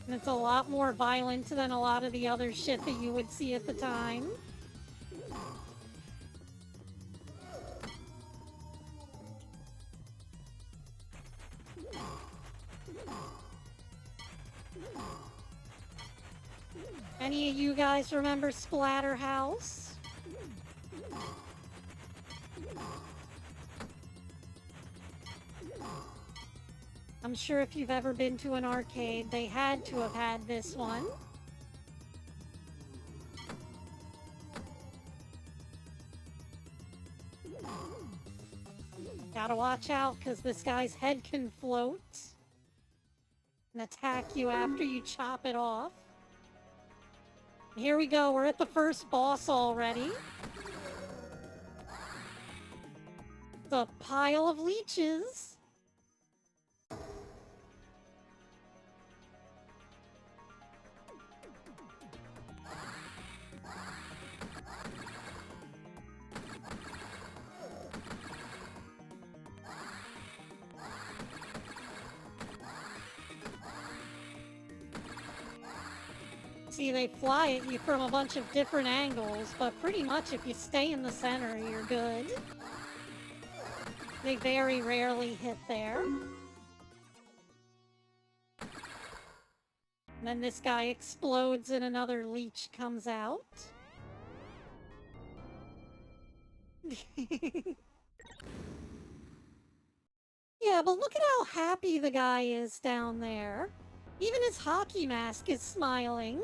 And it's a lot more violent than a lot of the other shit that you would see at the time. Any of you guys remember Splatterhouse? I'm sure if you've ever been to an arcade, they had to have had this one. Gotta watch out, because this guy's head can float and attack you after you chop it off. Here we go, we're at the first boss already. The pile of leeches. See, they fly at you from a bunch of different angles, but pretty much if you stay in the center, you're good. They very rarely hit there. And then this guy explodes and another leech comes out. Yeah, Yeah, but look at how happy the guy is down there. Even his hockey mask is smiling.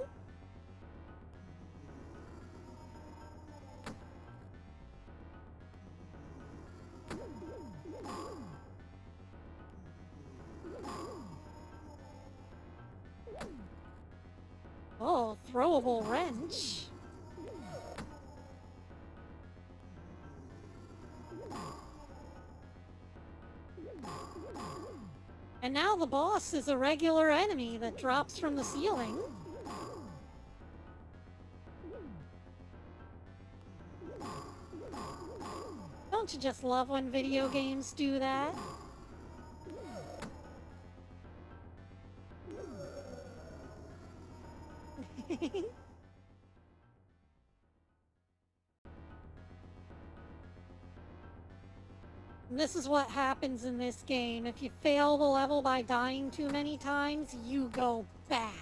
Oh, throwable wrench. And now the boss is a regular enemy that drops from the ceiling. Don't you just love when video games do that? This is what happens in this game. If you fail the level by dying too many times, you go back.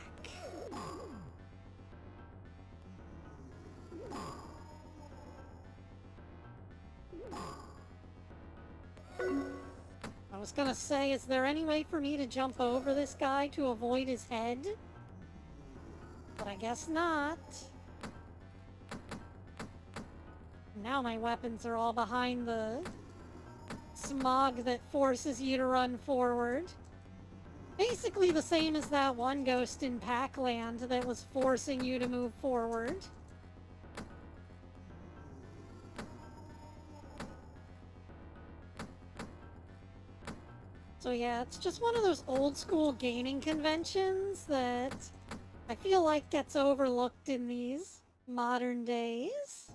I was gonna say, is there any way for me to jump over this guy to avoid his head? But I guess not. Now my weapons are all behind the smog that forces you to run forward. Basically the same as that one ghost in Pac-Land that was forcing you to move forward. So yeah, it's just one of those old school gaming conventions that I feel like gets overlooked in these modern days.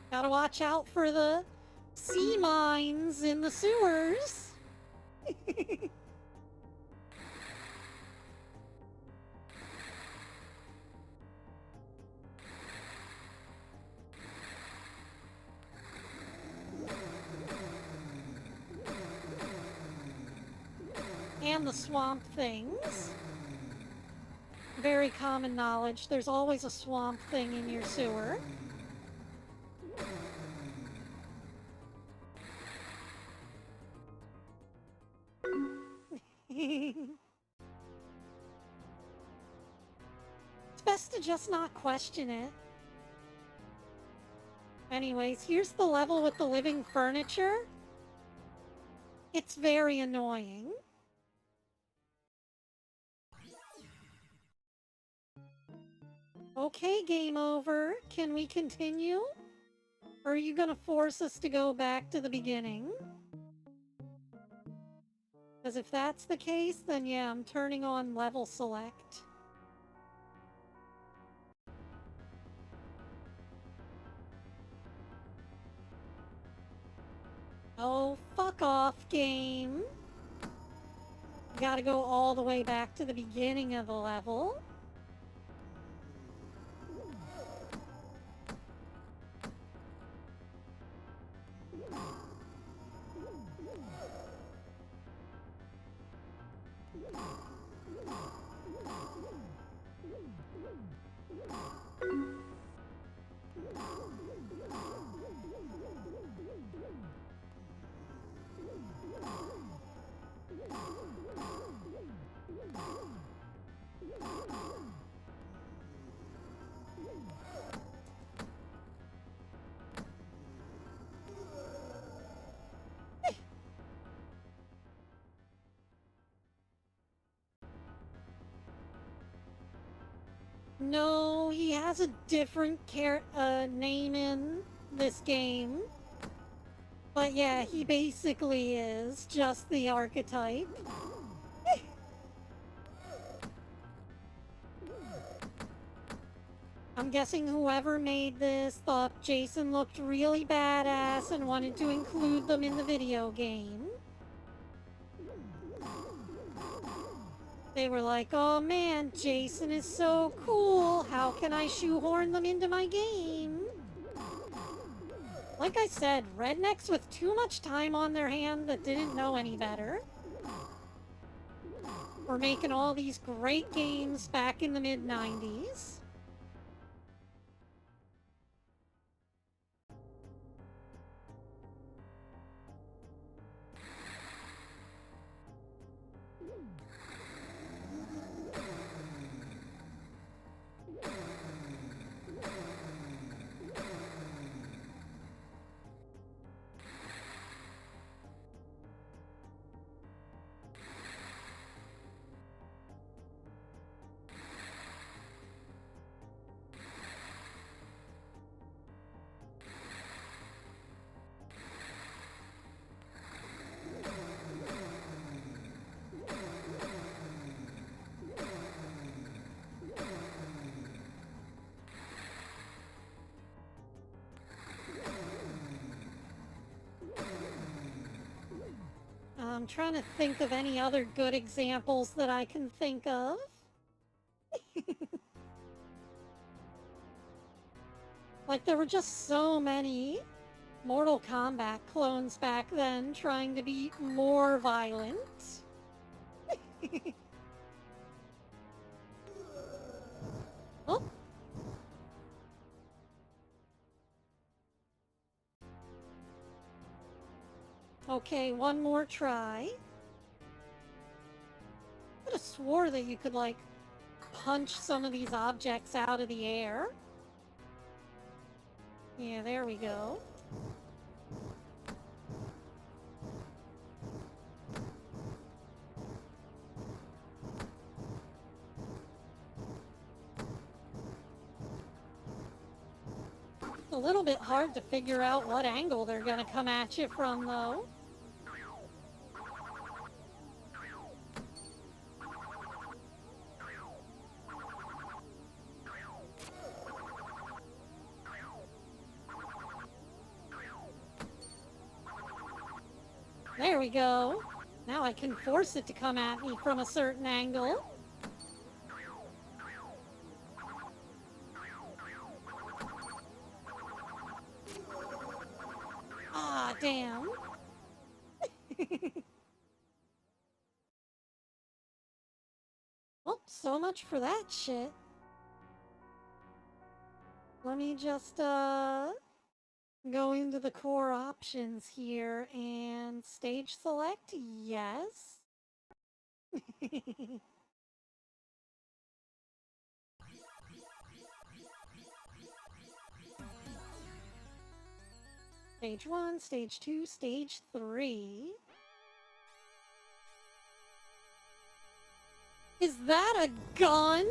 Gotta watch out for the sea mines in the sewers. And the swamp things. Very common knowledge. There's always a swamp thing in your sewer. It's best to just not question it. Anyways, here's the level with the living furniture. It's very annoying. Okay, game over. Can we continue? Or are you gonna force us to go back to the beginning? Because if that's the case, then yeah, I'm turning on level select. Oh, fuck off, game. Gotta go all the way back to the beginning of the level. No, he has a different name in this game. But yeah, he basically is just the archetype. I'm guessing whoever made this thought Jason looked really badass and wanted to include them in the video game. They were like, oh man, Jason is so cool. How can I shoehorn them into my game? Like I said, rednecks with too much time on their hand that didn't know any better were making all these great games back in the mid-90s. I'm trying to think of any other good examples that I can think of. Like, there were just so many Mortal Kombat clones back then trying to be more violent. Oh. Okay, one more try. I could have swore that you could, like, punch some of these objects out of the air. Yeah, there we go. It's a little bit hard to figure out what angle they're gonna come at you from, though. There we go. Now I can force it to come at me from a certain angle. Ah, damn. Well, so much for that shit. Let me just, go into the core options here and stage select, yes. Stage 1, Stage 2, Stage 3. Is that a gun?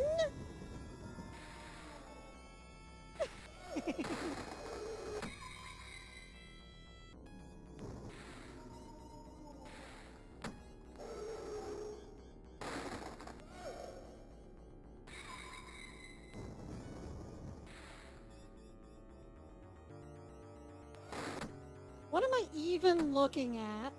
What am I even looking at?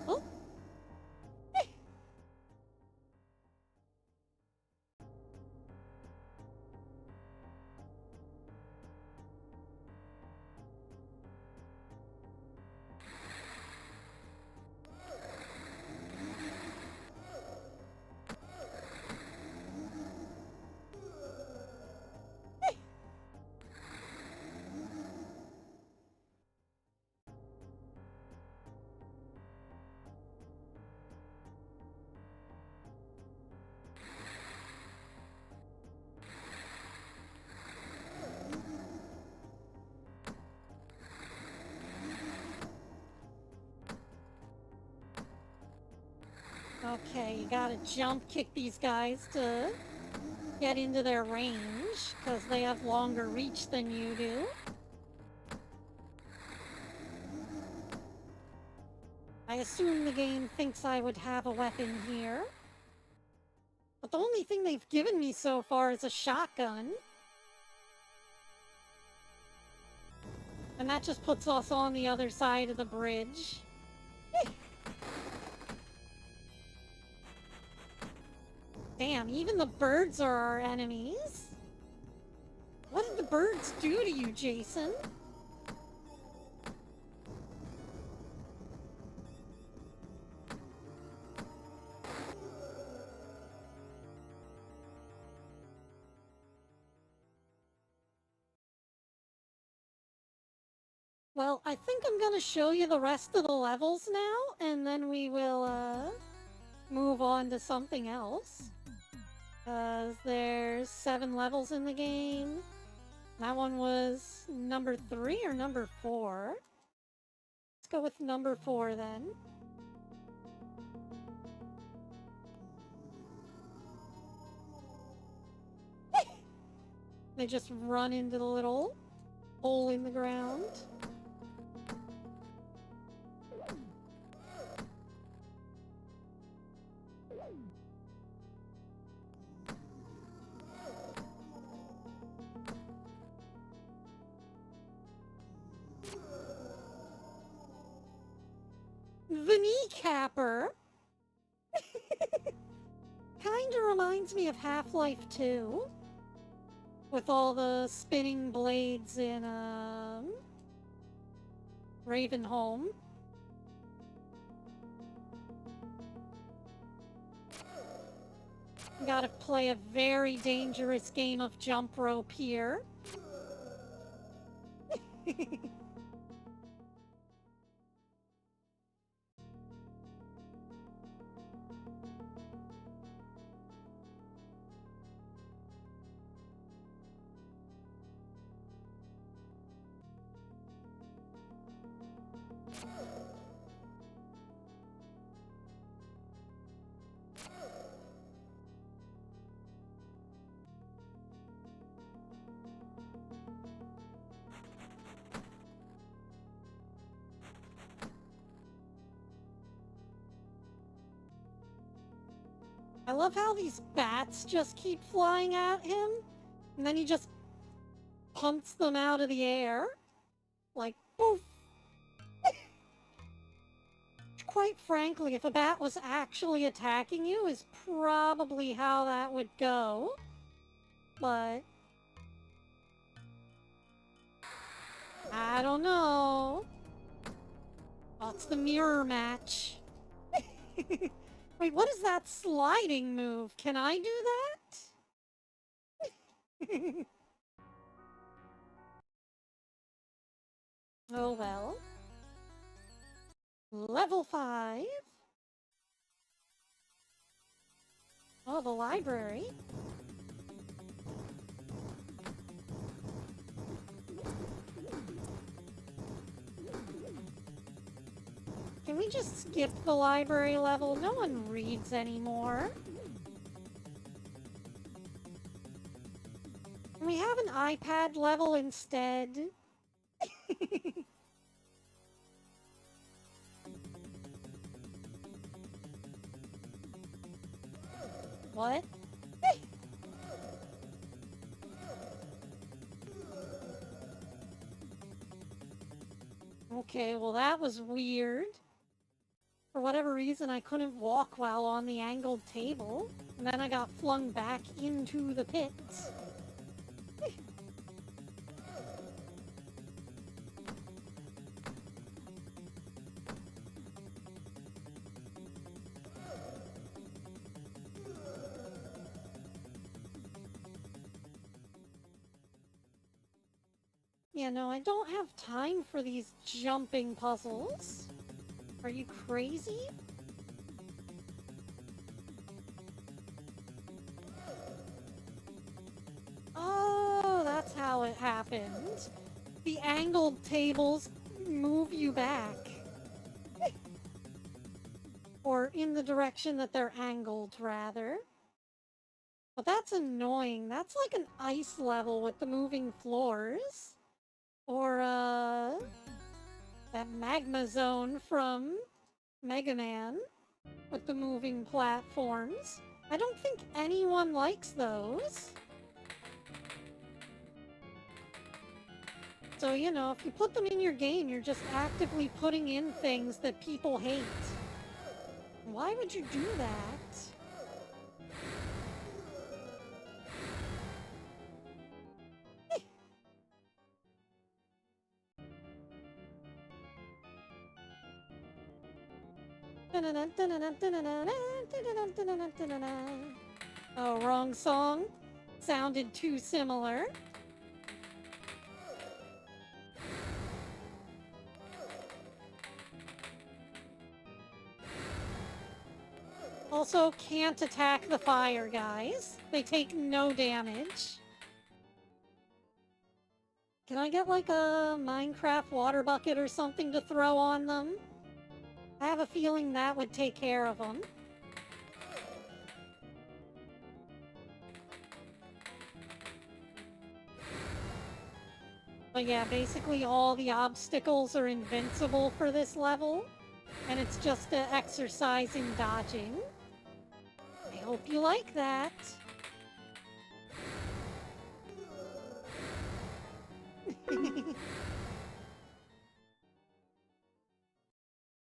Oh. Okay, you gotta jump kick these guys to get into their range, because they have longer reach than you do. I assume the game thinks I would have a weapon here. But the only thing they've given me so far is a shotgun. And that just puts us on the other side of the bridge. Damn, even the birds are our enemies. What did the birds do to you, Jason? Well, I think I'm gonna show you the rest of the levels now, and then we will, move on to something else. Because there's 7 levels in the game. That one was number 3 or number 4? Let's go with number 4 then. They just run into the little hole in the ground. The kneecapper! Kinda reminds me of Half-Life 2. With all the spinning blades in, Ravenholm. Gotta play a very dangerous game of jump rope here. I love how these bats just keep flying at him, and then he just punts them out of the air. Like, poof! Quite frankly, if a bat was actually attacking you, is probably how that would go. But I don't know. Oh, it's the mirror match. Wait, what is that sliding move? Can I do that? Oh well. Level 5. Oh, the library. Can we just skip the library level? No one reads anymore. Can we have an iPad level instead? What? Okay, well that was weird. For whatever reason, I couldn't walk while on the angled table. And then I got flung back into the pit. Yeah, no, I don't have time for these jumping puzzles. Are you crazy? Oh, that's how it happened. The angled tables move you back. Or in the direction that they're angled, rather. But that's annoying. That's like an ice level with the moving floors. Or, that magma zone from Mega Man with the moving platforms. I don't think anyone likes those. So, you know, if you put them in your game, you're just actively putting in things that people hate. Why would you do that? Oh, wrong song. Sounded too similar. Also, can't attack the fire guys. They take no damage. Can I get like a Minecraft water bucket or something to throw on them? I have a feeling that would take care of them. But yeah, basically all the obstacles are invincible for this level, and it's just an exercise in dodging. I hope you like that.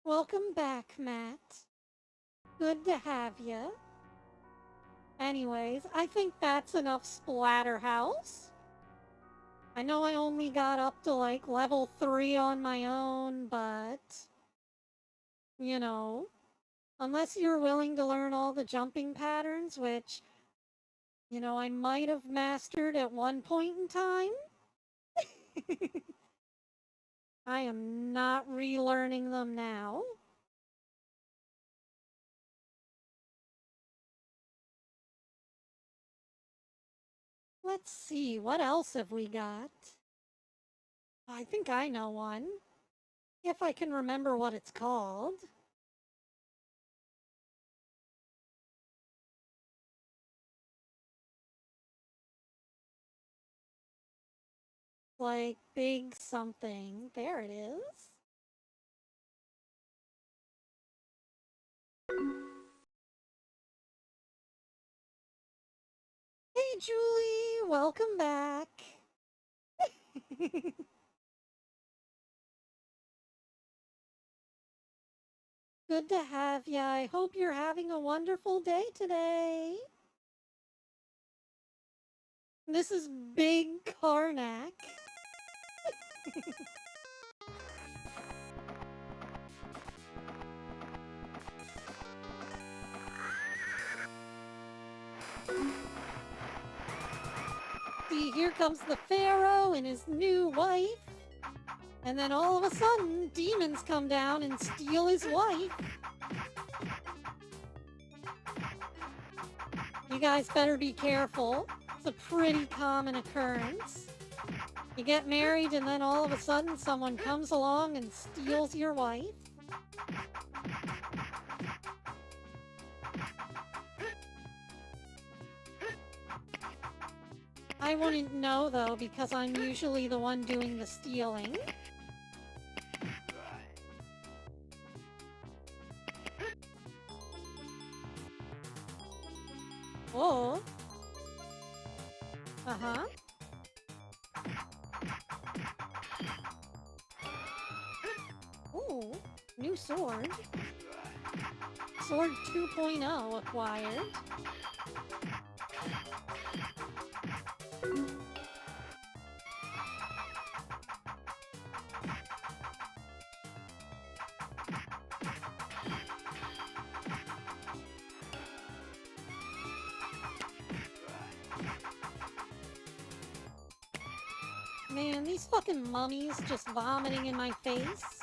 Welcome back, Matt. Good to have you. Anyways, I think that's enough Splatterhouse. I know I only got up to like level 3 on my own, but you know, unless you're willing to learn all the jumping patterns, which, you know, I might have mastered at one point in time. I am not relearning them now. Let's see, what else have we got? I think I know one. If I can remember what it's called. Like big something. There it is. Hey Julie, welcome back. Good to have ya. I hope you're having a wonderful day today. This is Big Karnak. See, here comes the Pharaoh and his new wife. And then all of a sudden, demons come down and steal his wife. You guys better be careful. It's a pretty common occurrence. You get married and then all of a sudden someone comes along and steals your wife. I wouldn't know though because I'm usually the one doing the stealing. Oh. Uh-huh. Ooh, new sword. Sword 2.0 acquired. Man, these fucking mummies just vomiting in my face.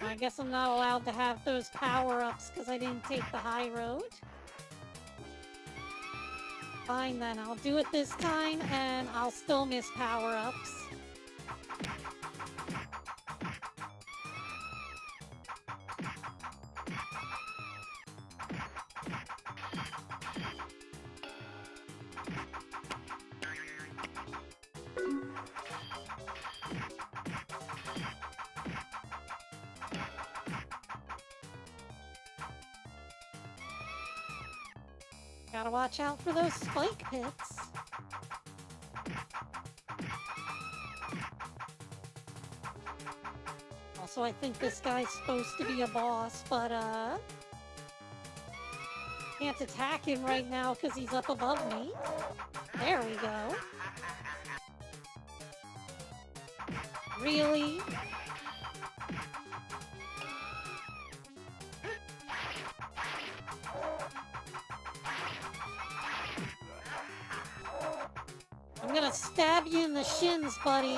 I guess I'm not allowed to have those power-ups because I didn't take the high road. Fine then, I'll do it this time and I'll still miss power-ups. Gotta watch out for those spike pits. Also, I think this guy's supposed to be a boss, but, can't attack him right now because he's up above me. There we go. Really? I'm gonna stab you in the shins, buddy.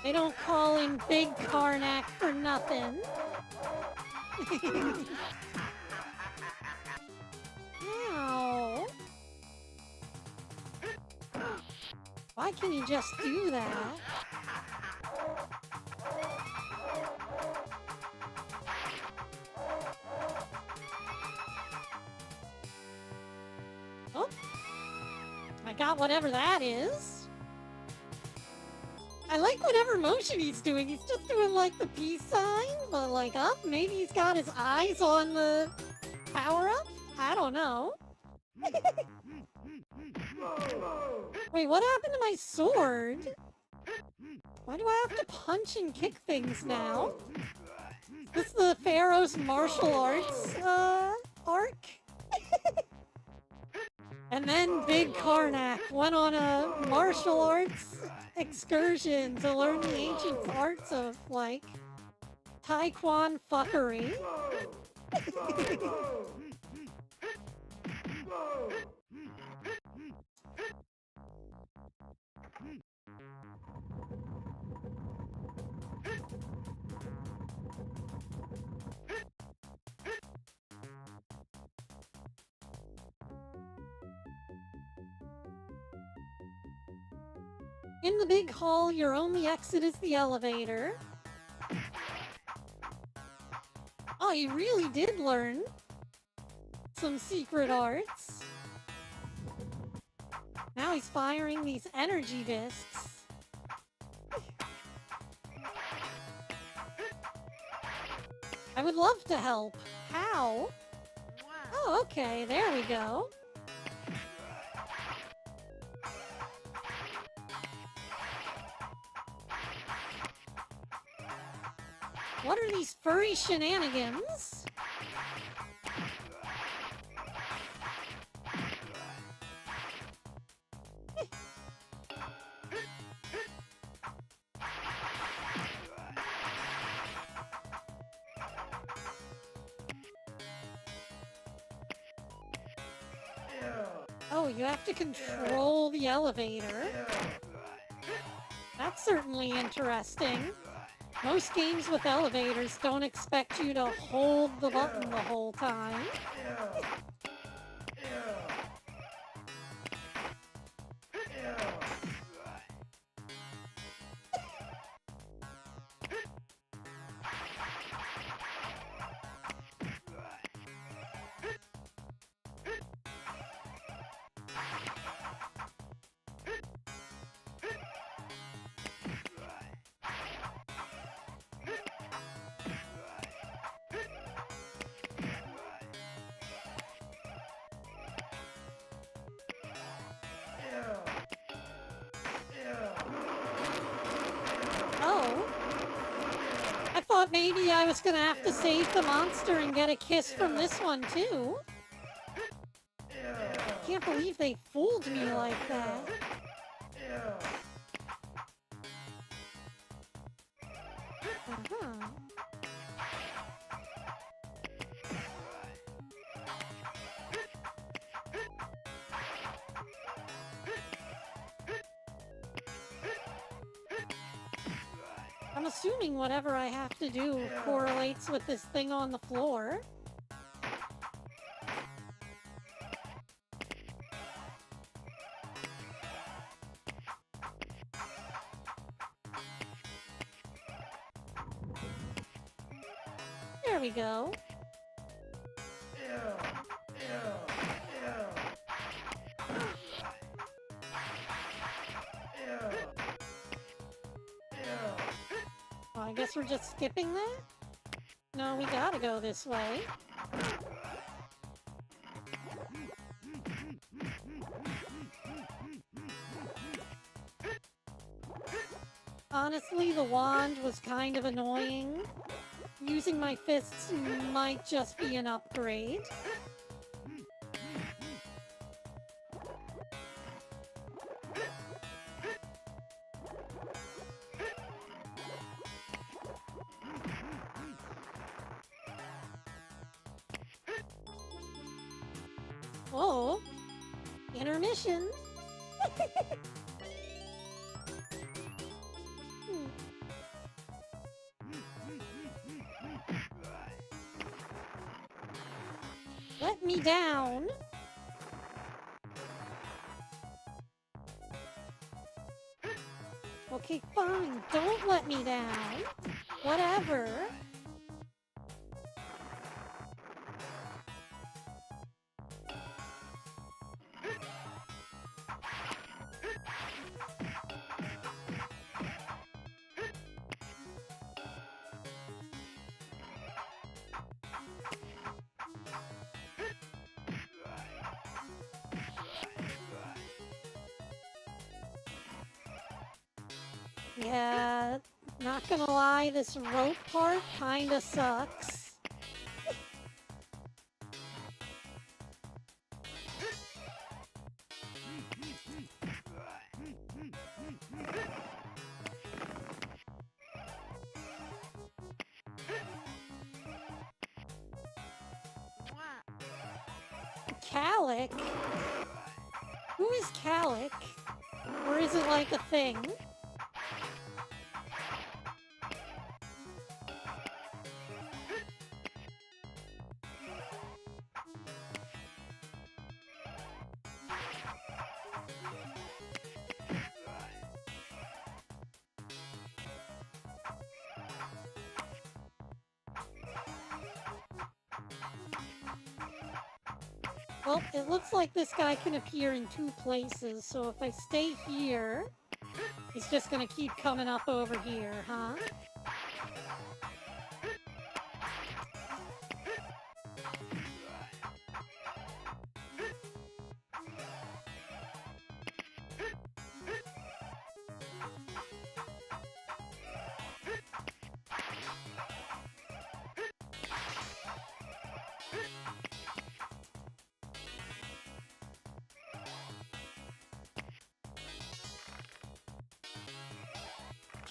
They don't call him Big Karnak for nothing. Ow. Why can you just do that? Oh. I got whatever that is. I like whatever motion he's doing. He's just doing like the peace sign, but like up. Maybe he's got his eyes on the power-up? I don't know. Wait, what happened to my sword? Why do I have to punch and kick things now? Is this the Pharaoh's martial arts, arc? And then Big Karnak went on a martial arts excursion to learn the ancient arts of, like, Taekwondo fuckery. In the big hall, your only exit is the elevator. Oh, you really did learn some secret arts. Now he's firing these energy discs. I would love to help. How? Oh, okay, there we go. What are these furry shenanigans? Oh, you have to control the elevator. That's certainly interesting. Most games with elevators don't expect you to hold the button the whole time. Maybe I was gonna have to save the monster and get a kiss from this one too. I can't believe they fooled me like that. I'm assuming whatever I have to do correlates with this thing on the floor. There we go. I guess we're just skipping that? No, we gotta go this way. Honestly, the wand was kind of annoying. Using my fists might just be an upgrade. Whoa! Intermission! Let me down! Okay, fine, don't let me down! Whatever! Yeah, not gonna lie, this rope part kinda sucks. Calic? Who is Calic? Or is it like a thing? Well, it looks like this guy can appear in 2 places, so if I stay here, he's just gonna keep coming up over here, huh?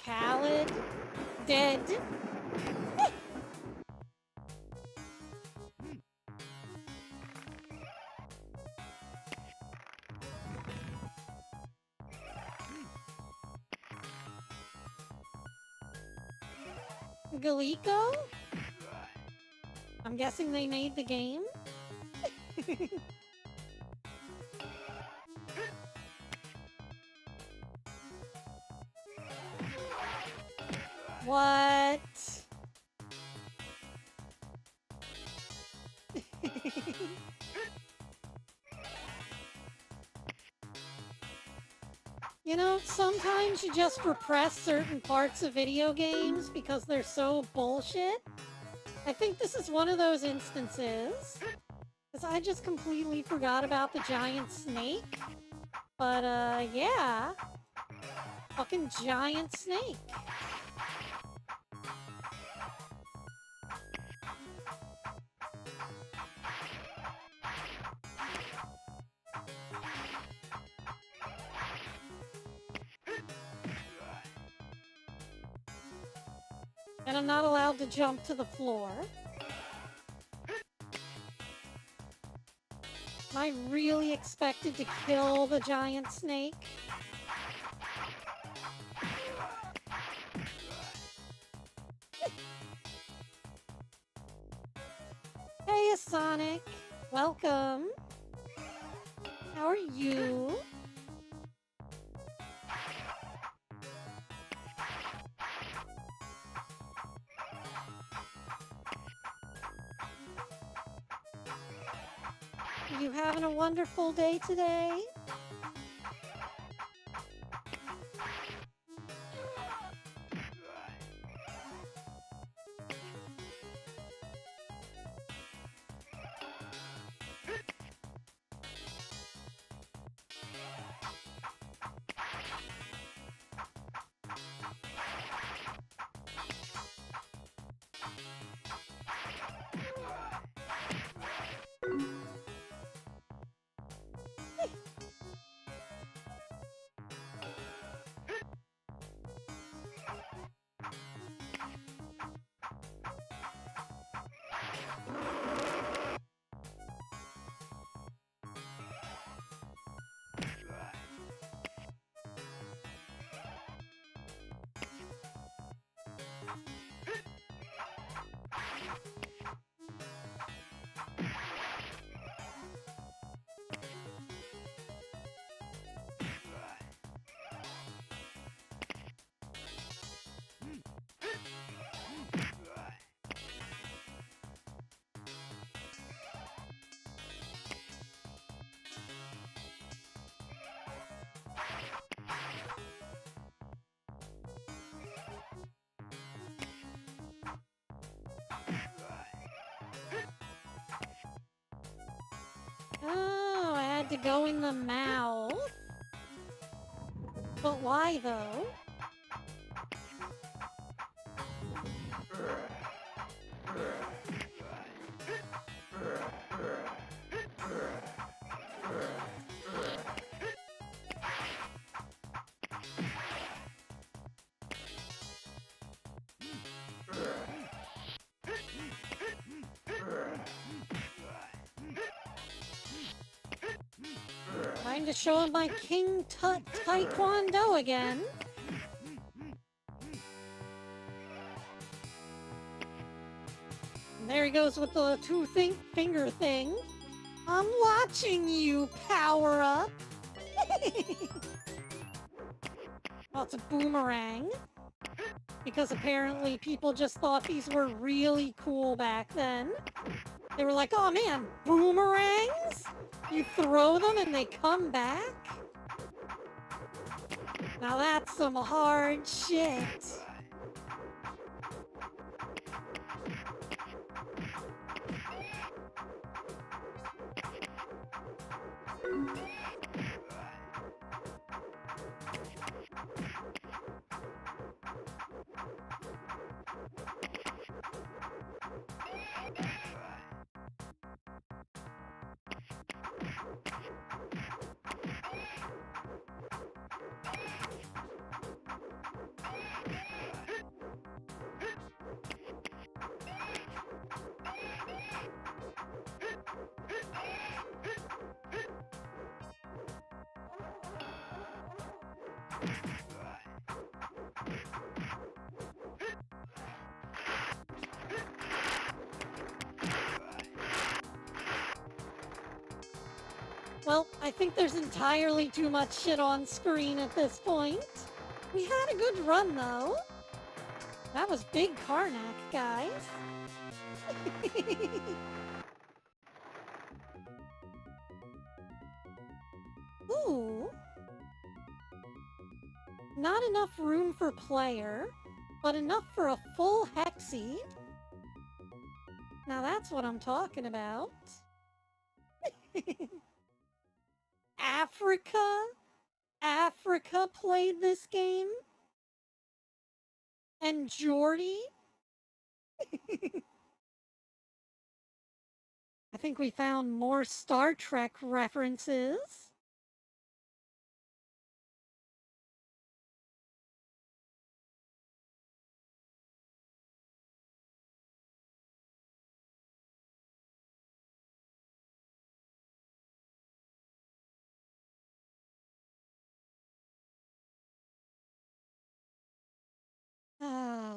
Khaled, dead. Galiko? I'm guessing they made the game? What? You know, sometimes you just repress certain parts of video games because they're so bullshit. I think this is one of those instances. Because I just completely forgot about the giant snake. But, yeah. Fucking giant snake. And I'm not allowed to jump to the floor. Am I really expected to kill the giant snake? Hey, Sonic. Welcome. How are you? You having a wonderful day today? Oh, I had to go in the mouth. But why, though? Time to show him my King Tut Taekwondo again. And there he goes with the finger thing. I'm watching you, power up. Well, it's a boomerang. Because apparently people just thought these were really cool back then. They were like, oh man, boomerangs? You throw them and they come back? Now that's some hard shit. Well, I think there's entirely too much shit on screen at this point. We had a good run, though. That was big Karnak, guys. Ooh. Not enough room for player, but enough for a full Hexi. Now that's what I'm talking about. Africa played this game? And Jordy? I think we found more Star Trek references.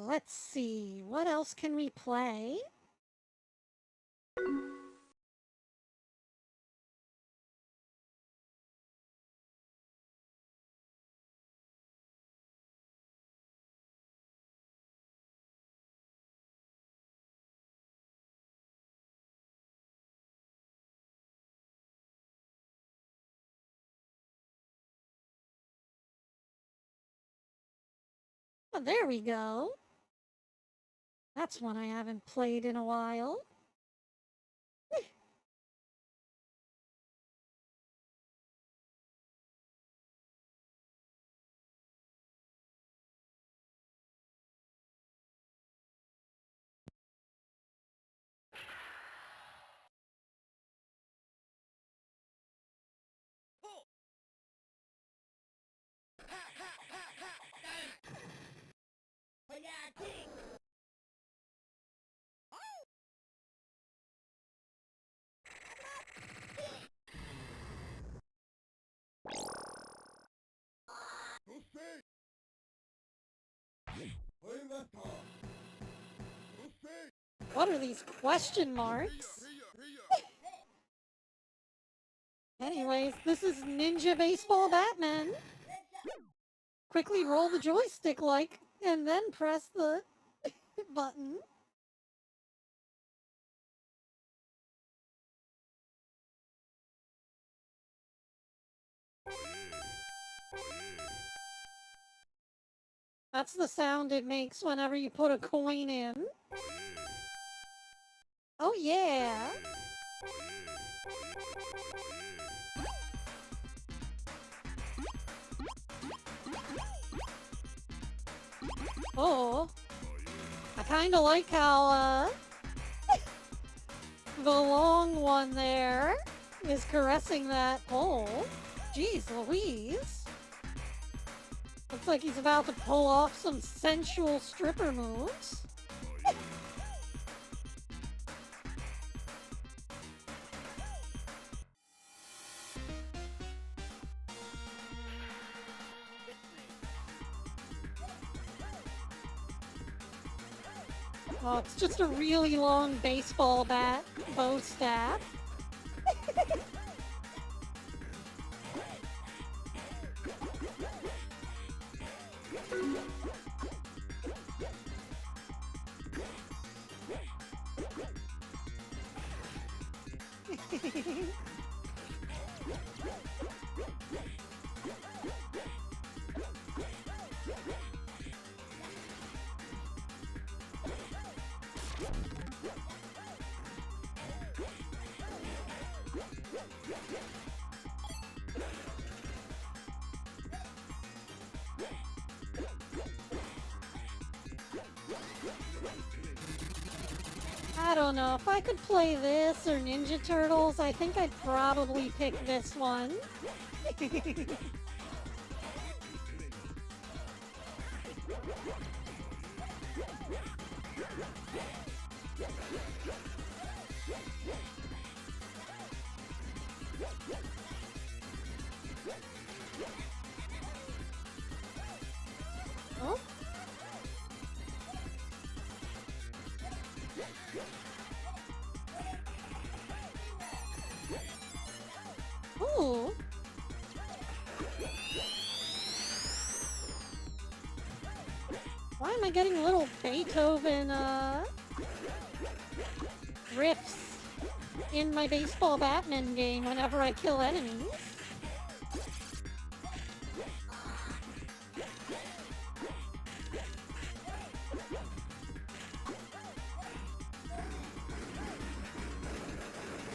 Let's see. What else can we play? Oh, there we go. That's one I haven't played in a while. What are these question marks? Anyways, this is Ninja Baseball Batman. Quickly roll the joystick and then press the button. That's the sound it makes whenever you put a coin in. Oh yeah! Oh, I kinda like how, the long one there is caressing that pole. Jeez Louise. Looks like he's about to pull off some sensual stripper moves. Oh, it's just a really long baseball bat bow staff. I don't know, if I could play this or Ninja Turtles, I think I'd probably pick this one. Oh? Ooh. Why am I getting little Beethoven, riffs in my baseball Batman game whenever I kill enemies?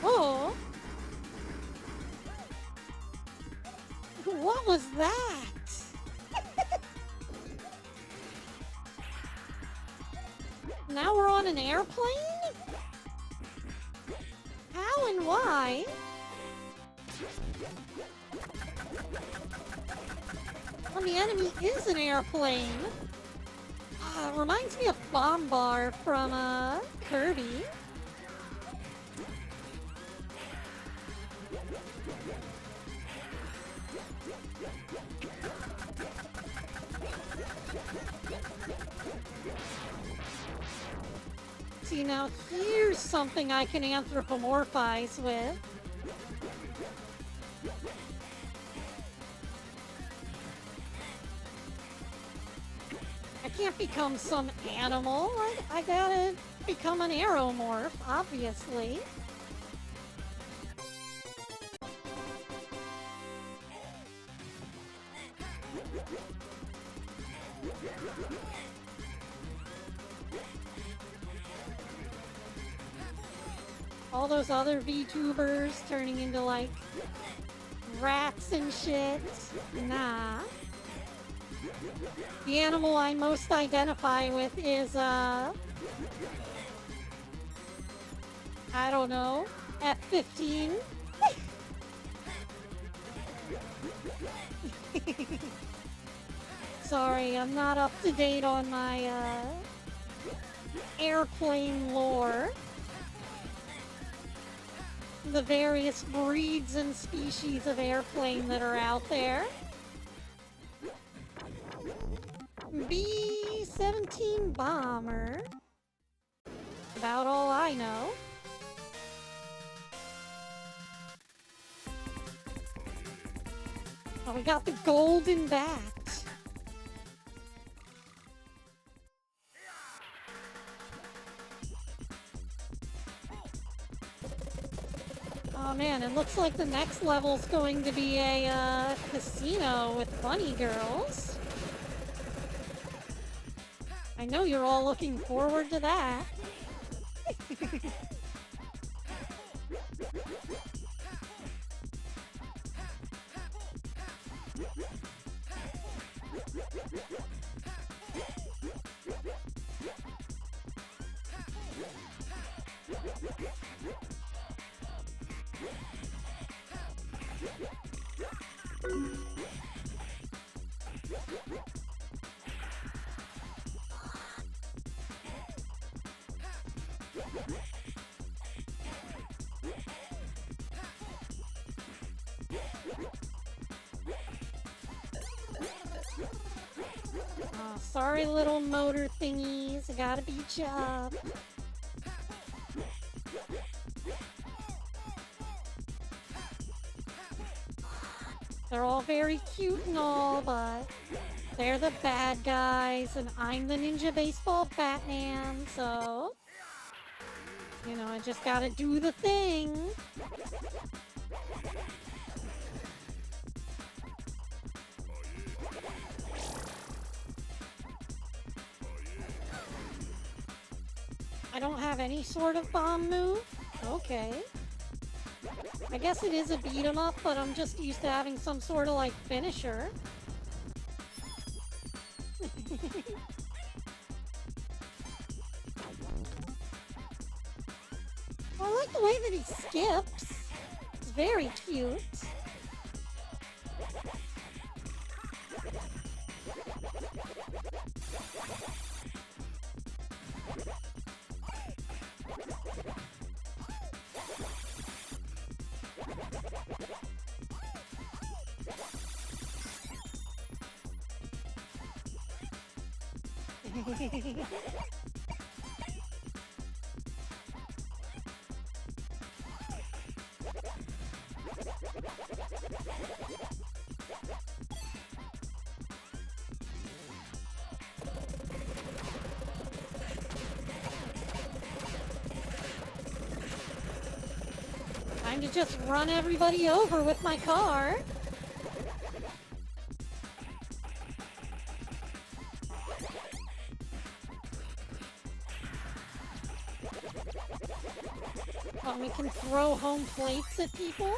Oh! What was that? Now we're on an airplane? How and why? Well, the enemy is an airplane. It reminds me of Bombar from, Kirby. See, now here's something I can anthropomorphize with. I can't become some animal. I gotta become an aeromorph, obviously. All those other VTubers turning into, like, rats and shit. Nah. The animal I most identify with is, I don't know, F-15. Sorry, I'm not up to date on my, airplane lore. The various breeds and species of airplane that are out there. B-17 bomber. About all I know. Oh, we got the golden bat. Oh man, it looks like the next level's going to be a casino with bunny girls. I know you're all looking forward to that. Oh, sorry, little motor thingies. I gotta beat you up. They're all very cute and all, but they're the bad guys, and I'm the Ninja Baseball Batman, so... You know, I just gotta do the thing. I don't have any sort of bomb move? Okay. I guess it is a beat 'em up, but I'm just used to having some sort of, like, finisher. I like the way that he skips. It's very cute. Time to just run everybody over with my car. Oh, we can throw home plates at people?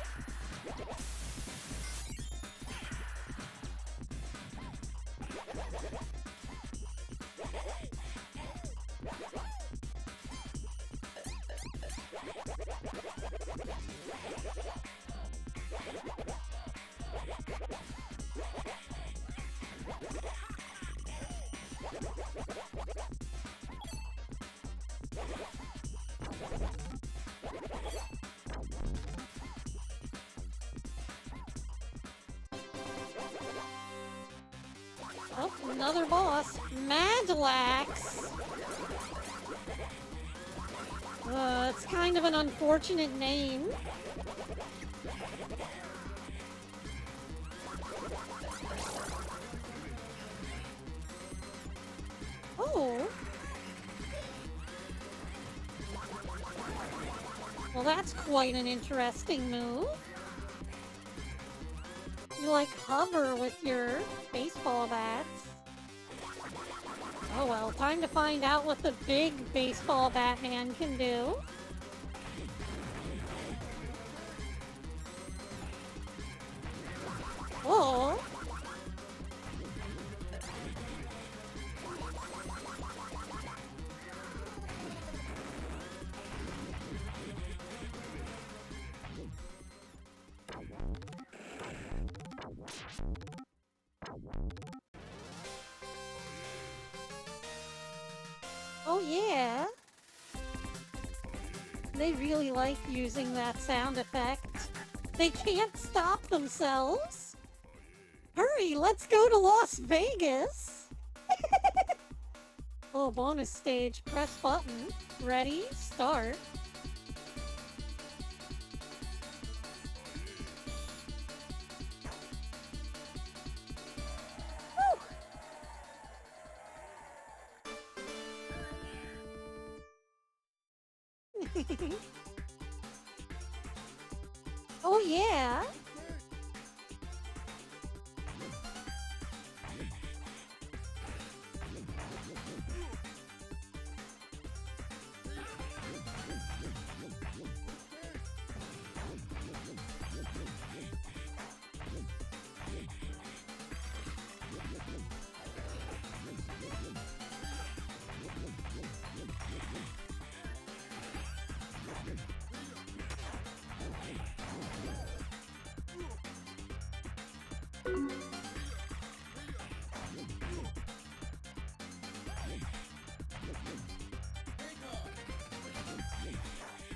Oh, another boss. Madlax! It's kind of an unfortunate name. Oh. Well, that's quite an interesting move. You, like, hover with your baseball bats. Oh well, time to find out what the big baseball Batman can do. Oh! Oh yeah! They really like using that sound effect. They can't stop themselves! Hurry, let's go to Las Vegas! Oh, bonus stage. Press button. Ready? Start. Oh yeah!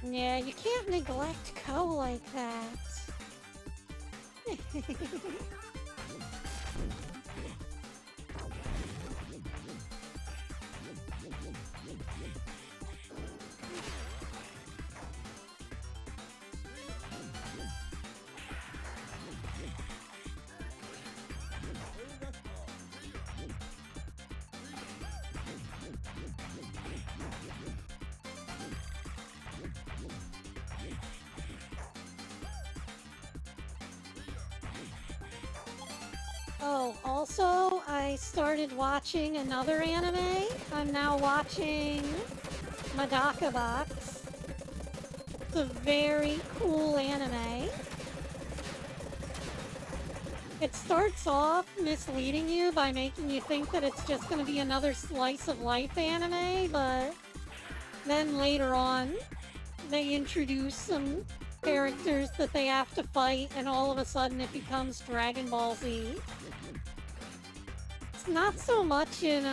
Yeah, you can't neglect Ko like that. Oh, also, I started watching another anime. I'm now watching Madaka Box. It's a very cool anime. It starts off misleading you by making you think that it's just going to be another slice of life anime, but then later on, they introduce some characters that they have to fight, and all of a sudden it becomes Dragon Ball Z. It's not so much in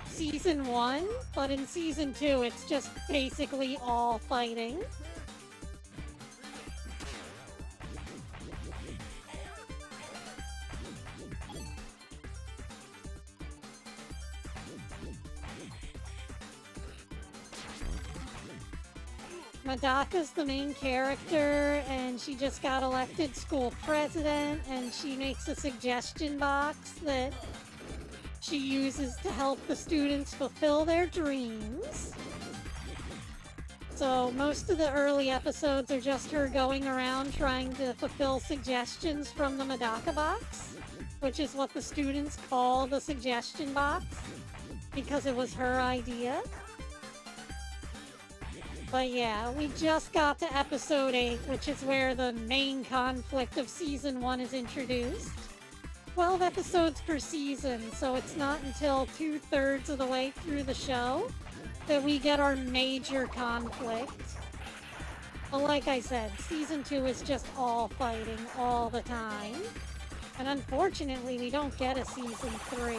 Season 1, but in Season 2 it's just basically all fighting. Madaka's the main character, and she just got elected school president, and she makes a suggestion box that she uses to help the students fulfill their dreams. So most of the early episodes are just her going around trying to fulfill suggestions from the Madaka box, which is what the students call the suggestion box, because it was her idea. But yeah, we just got to episode 8, which is where the main conflict of season 1 is introduced. 12 episodes per season, so it's not until 2/3 of the way through the show that we get our major conflict. But like I said, season 2 is just all fighting all the time. And unfortunately, we don't get a season 3.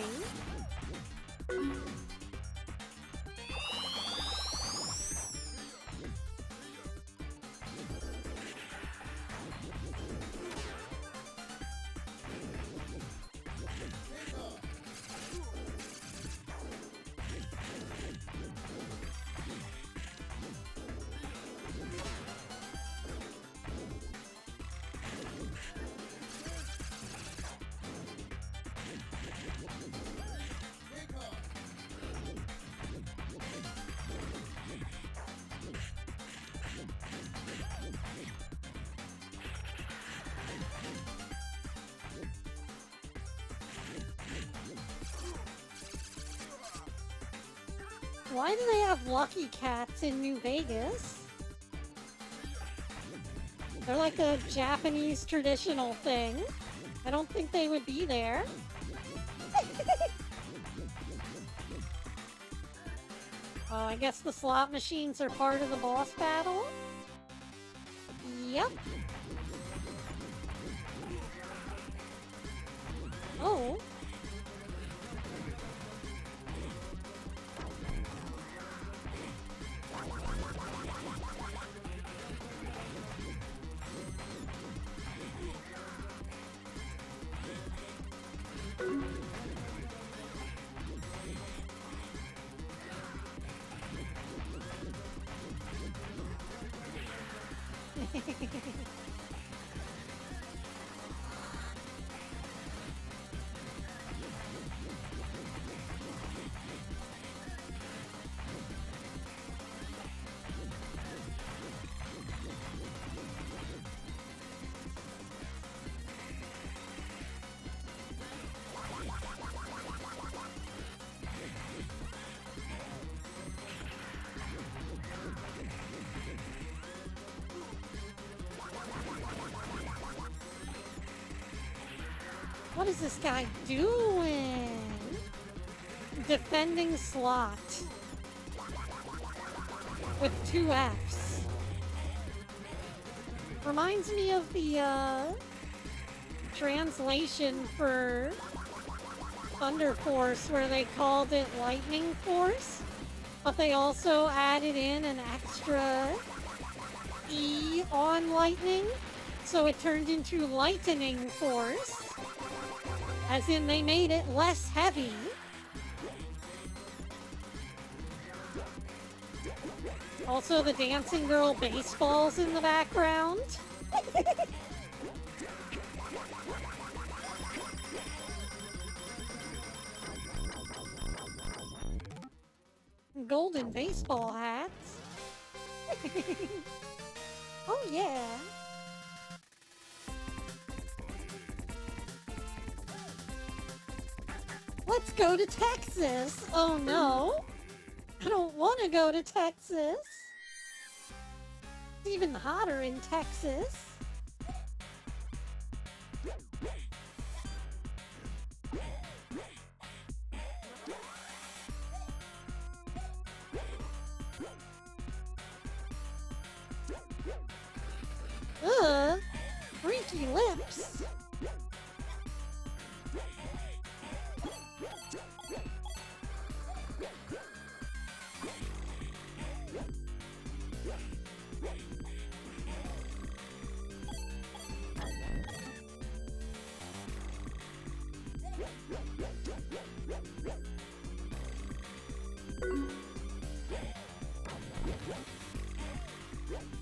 Why do they have lucky cats in New Vegas? They're like a Japanese traditional thing. I don't think they would be there. Oh, I guess the slot machines are part of the boss battle? Yep. Oh. What is this guy doing? Defending slot. With 2 Fs. Reminds me of the, translation for Thunder Force, where they called it Lightning Force, but they also added in an extra E on lightning, so it turned into lightning force. As in, they made it less heavy. Also, the dancing girl baseballs in the background. Golden baseball hats. Oh yeah. Let's go to Texas. Oh no. I don't want to go to Texas. It's even hotter in Texas. Ugh, freaky lips.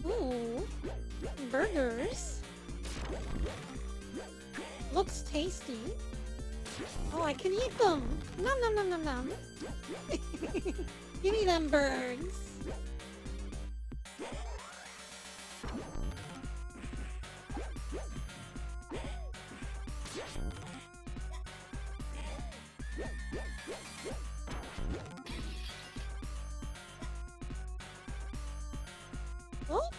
Ooh, burgers. Looks tasty. Oh, I can eat them. Nom nom nom nom nom. Give me them birds. Oh.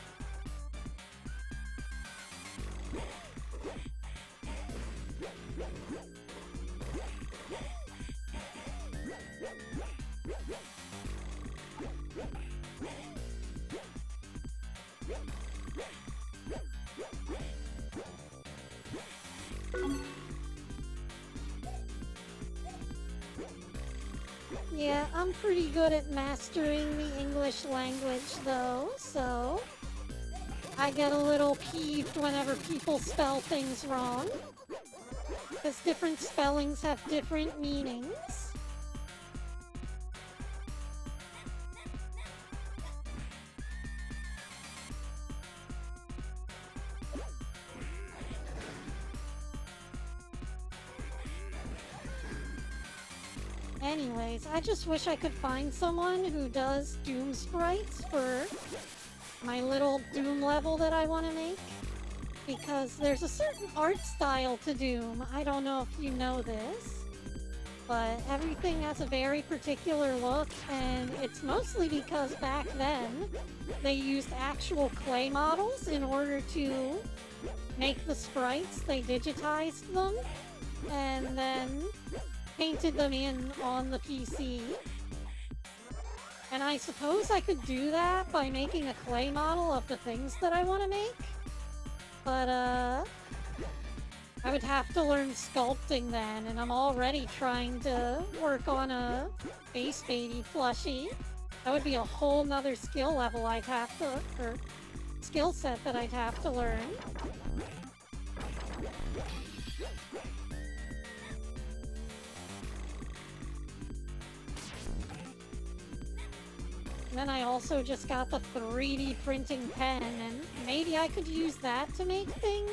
Yeah, I'm pretty good at mastering the English language though, so I get a little peeved whenever people spell things wrong, because different spellings have different meanings. Anyways, I just wish I could find someone who does Doom sprites for my little Doom level that I want to make. Because there's a certain art style to Doom. I don't know if you know this, but everything has a very particular look, and it's mostly because back then they used actual clay models in order to make the sprites. They digitized them and then painted them in on the PC. And I suppose I could do that by making a clay model of the things that I want to make. But, I would have to learn sculpting then, and I'm already trying to work on a Space Baby plushie. That would be a whole nother skill level I'd have to, or skill set that I'd have to learn. Then I also just got the 3D printing pen, and maybe I could use that to make things?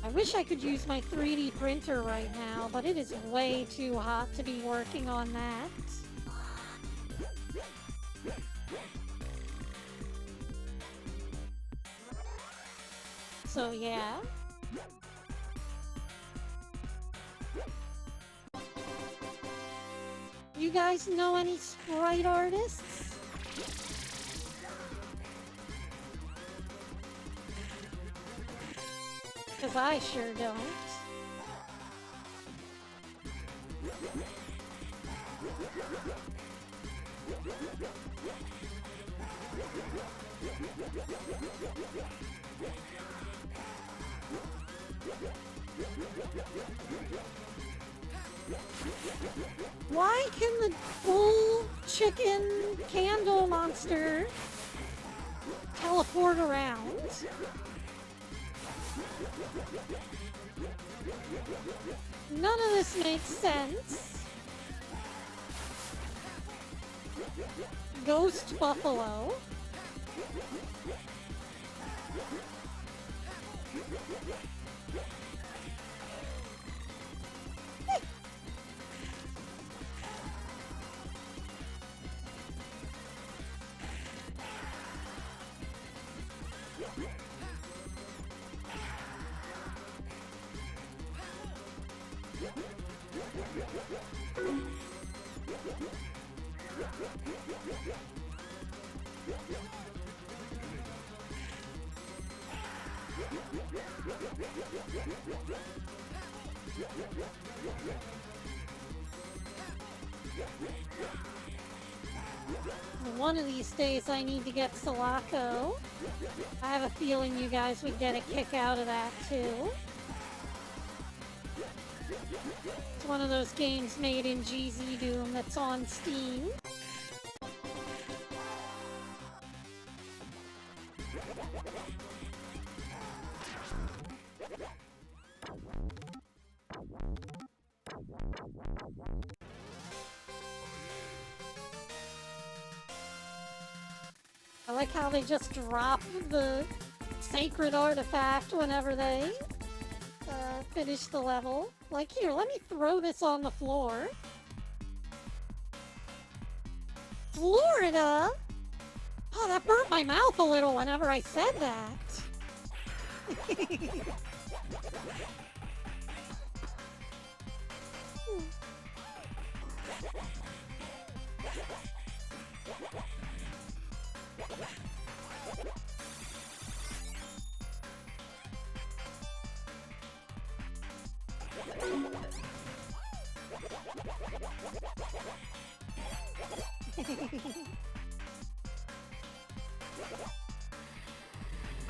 I wish I could use my 3D printer right now, but it is way too hot to be working on that. So yeah. You guys know any sprite artists? Because I sure don't. Why can the bull chicken candle monster teleport around. None of this makes sense. Ghost Buffalo. One of these days I need to get Sulaco. I have a feeling you guys would get a kick out of that too. It's one of those games made in GZ Doom that's on Steam. I like how they just drop the sacred artifact whenever they finish the level. Like, here, let me throw this on the floor. Florida? Oh, that burnt my mouth a little whenever I said that.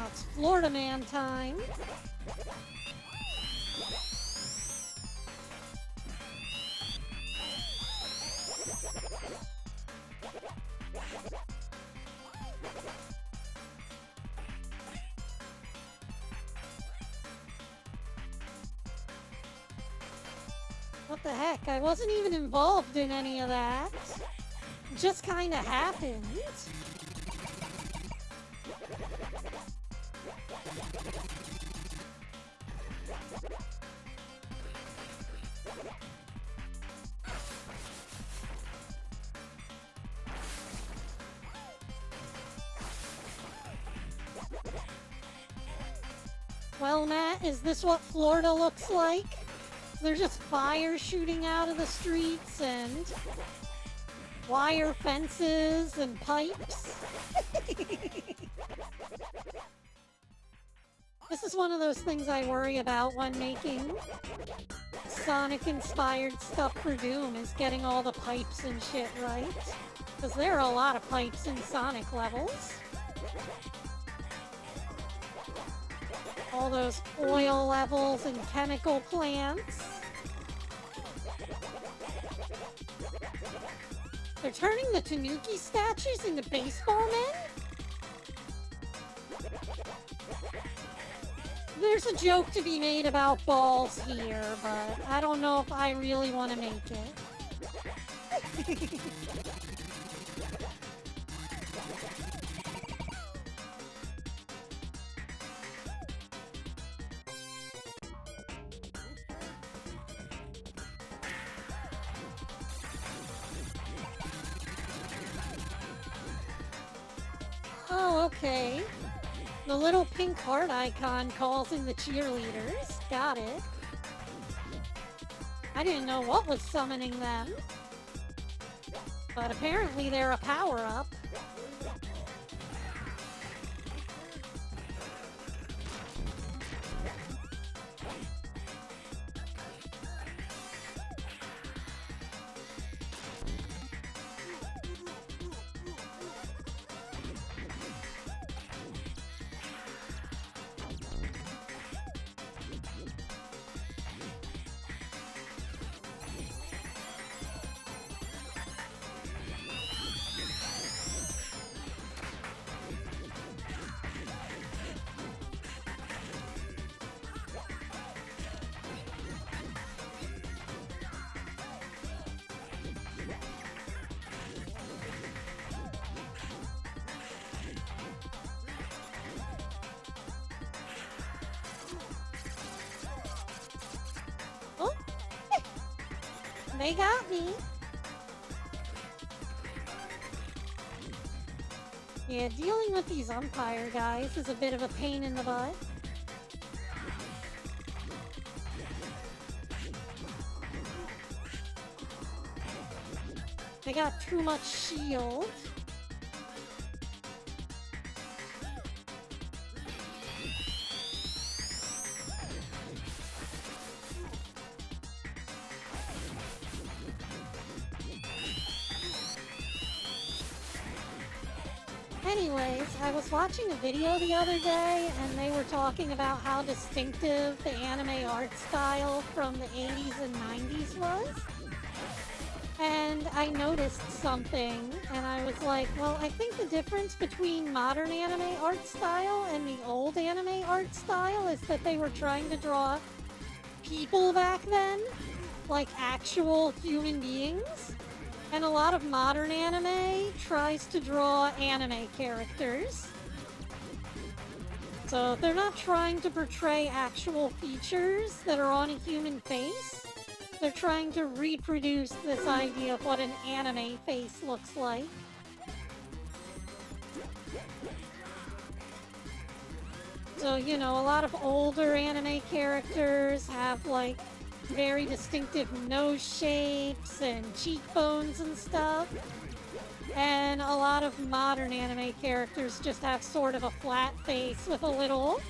It's Florida Man time. What the heck? I wasn't even involved in any of that. It just kinda happened. Well, Matt, is this what Florida looks like? There's just fire shooting out of the streets and wire fences and pipes. This is one of those things I worry about when making Sonic-inspired stuff for Doom, is getting all the pipes and shit right. Because there are a lot of pipes in Sonic levels. All those oil levels and chemical plants. They're turning the Tanuki statues into baseball men? There's a joke to be made about balls here, but I don't know if I really want to make it. Oh, okay. The little pink heart icon calls in the cheerleaders. Got it. I didn't know what was summoning them. But apparently they're a power-up. They got me. Yeah, dealing with these umpire guys is a bit of a pain in the butt. They got too much shield. Anyways, I was watching a video the other day, and they were talking about how distinctive the anime art style from the 80s and 90s was. And I noticed something, and I was like, well, I think the difference between modern anime art style and the old anime art style is that they were trying to draw people back then, like actual human beings. And a lot of modern anime tries to draw anime characters. So they're not trying to portray actual features that are on a human face. They're trying to reproduce this idea of what an anime face looks like. So, you know, a lot of older anime characters have, like, very distinctive nose shapes and cheekbones and stuff. And a lot of modern anime characters just have sort of a flat face with a little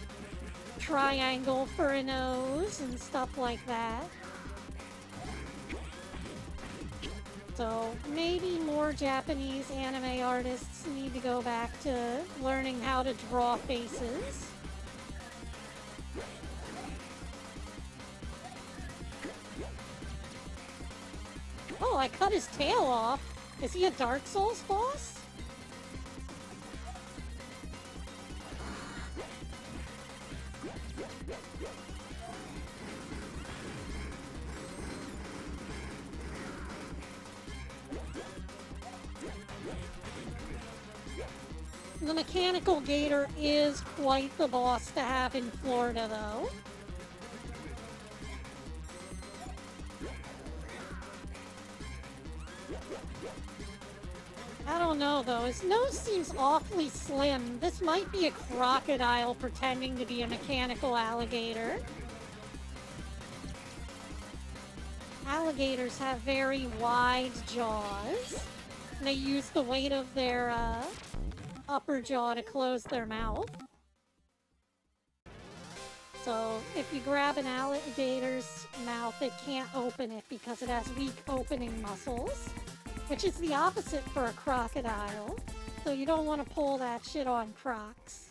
triangle for a nose and stuff like that. So maybe more Japanese anime artists need to go back to learning how to draw faces. Oh, I cut his tail off. Is he a Dark Souls boss? The mechanical gator is quite the boss to have in Florida, though. I don't know, though. His nose seems awfully slim. This might be a crocodile pretending to be a mechanical alligator. Alligators have very wide jaws. And they use the weight of their upper jaw to close their mouth. So if you grab an alligator's mouth, it can't open it because it has weak opening muscles. Which is the opposite for a crocodile. So you don't want to pull that shit on crocs.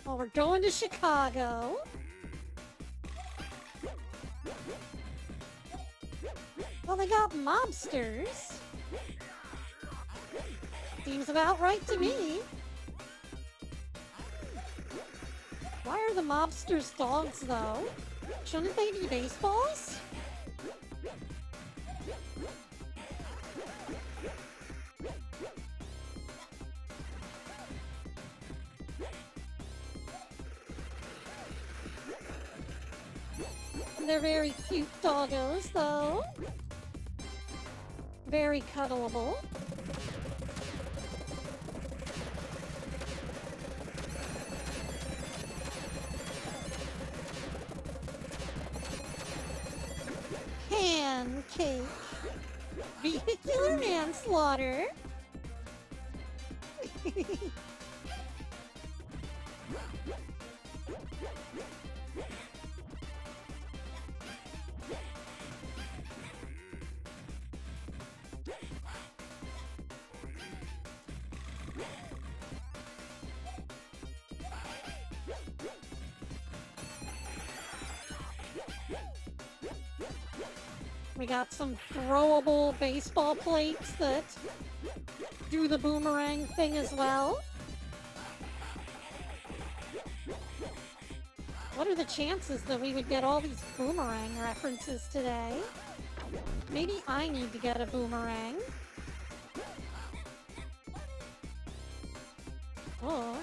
Well, we're going to Chicago. Well, they got mobsters. Seems about right to me. Why are the mobsters dogs, though? Shouldn't they be baseballs? They're very cute doggos, though. Very cuddleable. Pancake. Vehicular manslaughter. We got some throwable baseball plates that do the boomerang thing as well. What are the chances that we would get all these boomerang references today? Maybe I need to get a boomerang. Oh.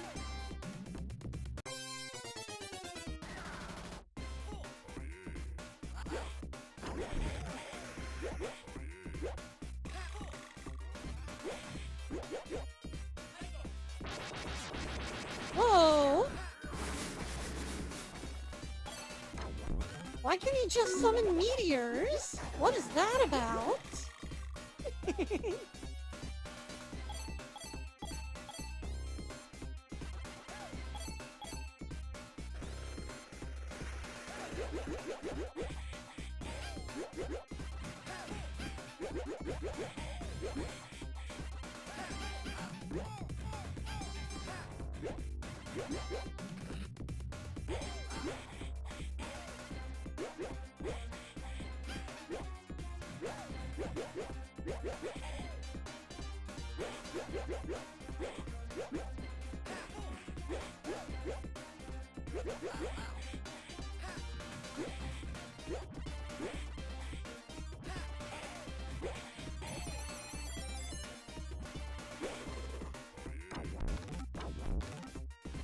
Whoa! Why can't he just summon meteors? What is that about?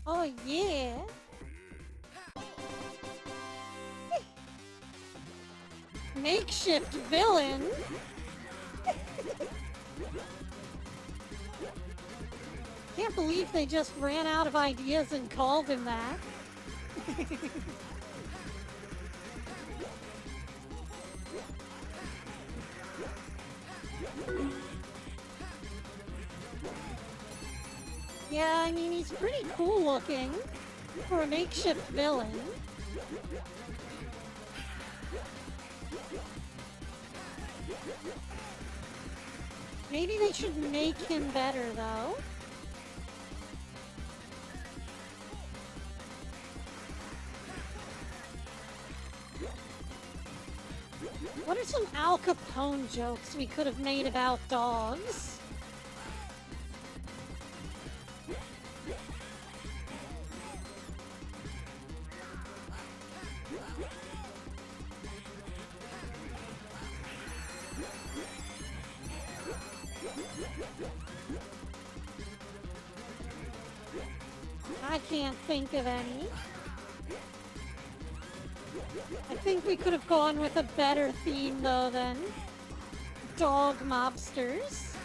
Oh yeah! Makeshift villain! Can't believe they just ran out of ideas and called him that. Yeah, I mean, he's pretty cool looking for a makeshift villain. Maybe they should make him better, though. What are some Al Capone jokes we could have made about dogs? I can't think of any. I think we could have gone with a better theme, though, than dog mobsters.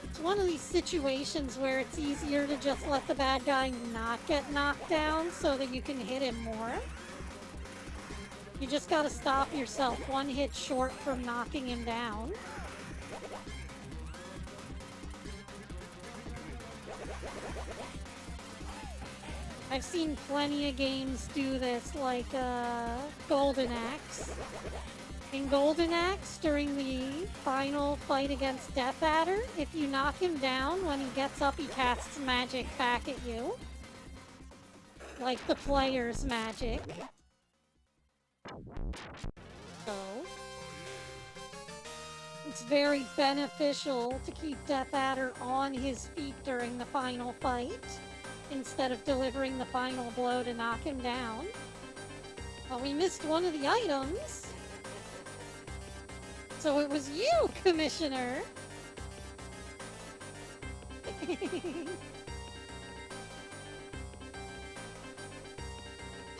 It's one of these situations where it's easier to just let the bad guy not get knocked down so that you can hit him more. You just gotta stop yourself one hit short from knocking him down. I've seen plenty of games do this, like Golden Axe. In Golden Axe, during the final fight against Death Adder, if you knock him down, when he gets up, he casts magic back at you. Like the player's magic. So, it's very beneficial to keep Death Adder on his feet during the final fight, instead of delivering the final blow to knock him down. Well, we missed one of the items. So it was you, Commissioner!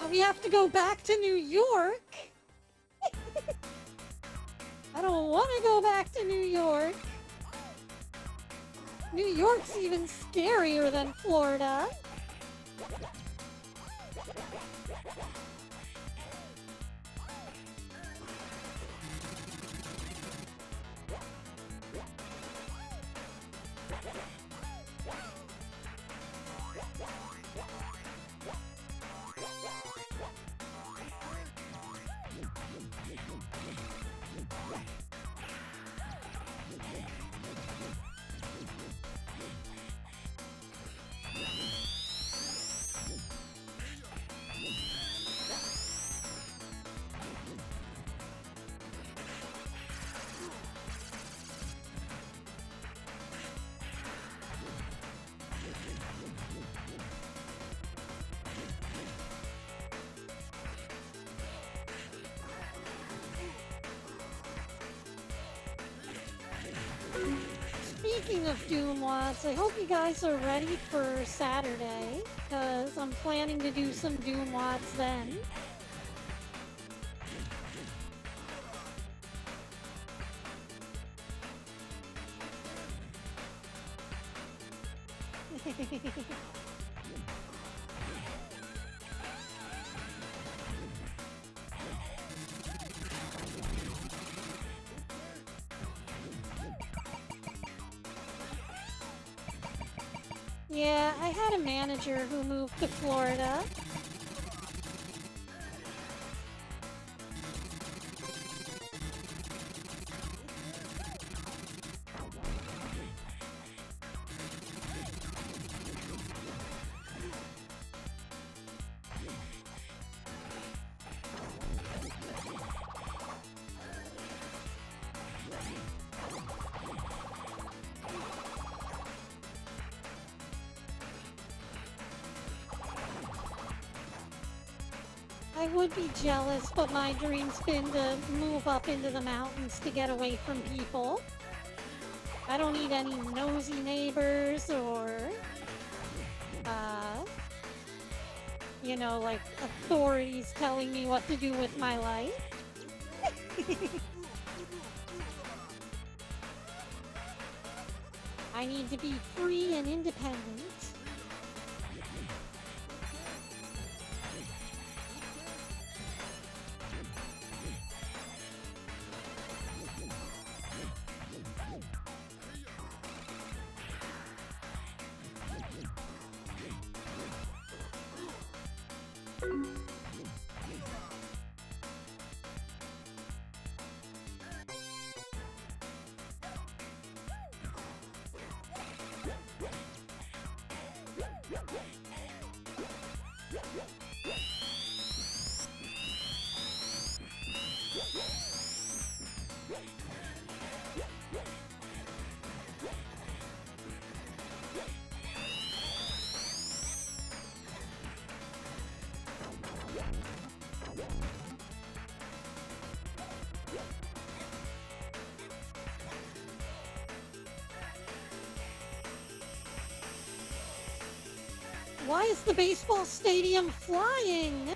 Oh, we have to go back to New York? I don't want to go back to New York. New York's even scarier than Florida. Speaking of Doomwads, I hope you guys are ready for Saturday, because I'm planning to do some Doomwads then. Yeah, I had a manager who moved to Florida. I would be jealous, but my dream's been to move up into the mountains to get away from people. I don't need any nosy neighbors or, you know, like authorities telling me what to do with my life. I need to be free and independent. Why is the baseball stadium flying?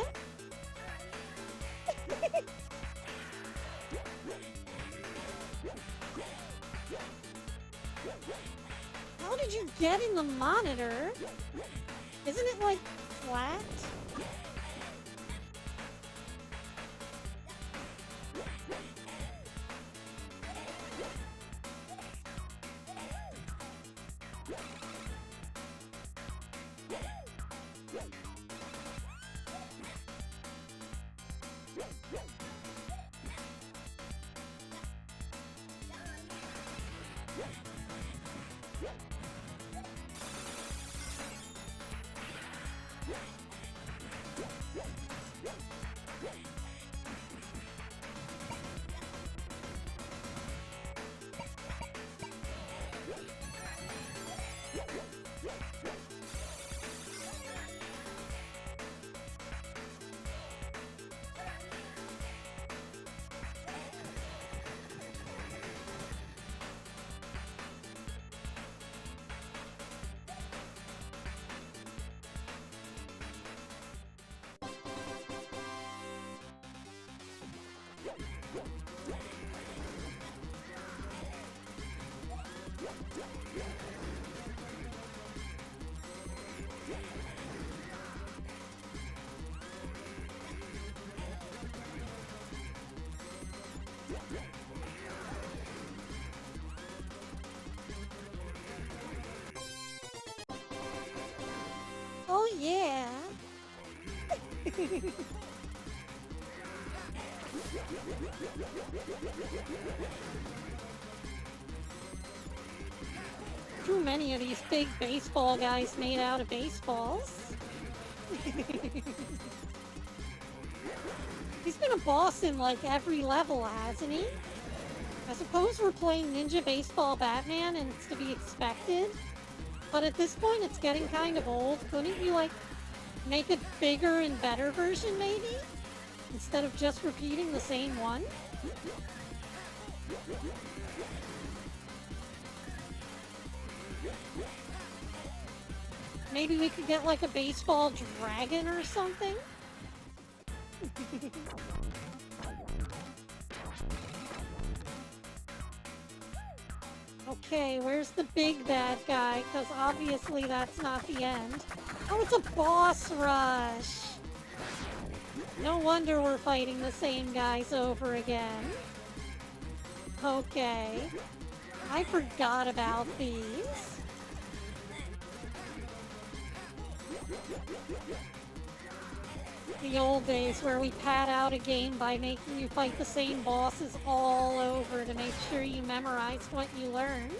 How did you get in the monitor? Isn't it like flat? Yeah. Too many of these big baseball guys made out of baseballs. He's been a boss in like every level, hasn't he? I suppose we're playing Ninja Baseball Batman and it's to be expected. But at this point, it's getting kind of old. Couldn't you, like, make a bigger and better version, maybe? Instead of just repeating the same one? Maybe we could get, like, a baseball dragon or something? Okay, where's the big bad guy? Because obviously that's not the end. Oh, it's a boss rush! No wonder we're fighting the same guys over again. Okay. I forgot about these. The old days where we pad out a game by making you fight the same bosses all over to make sure you memorize what you learned.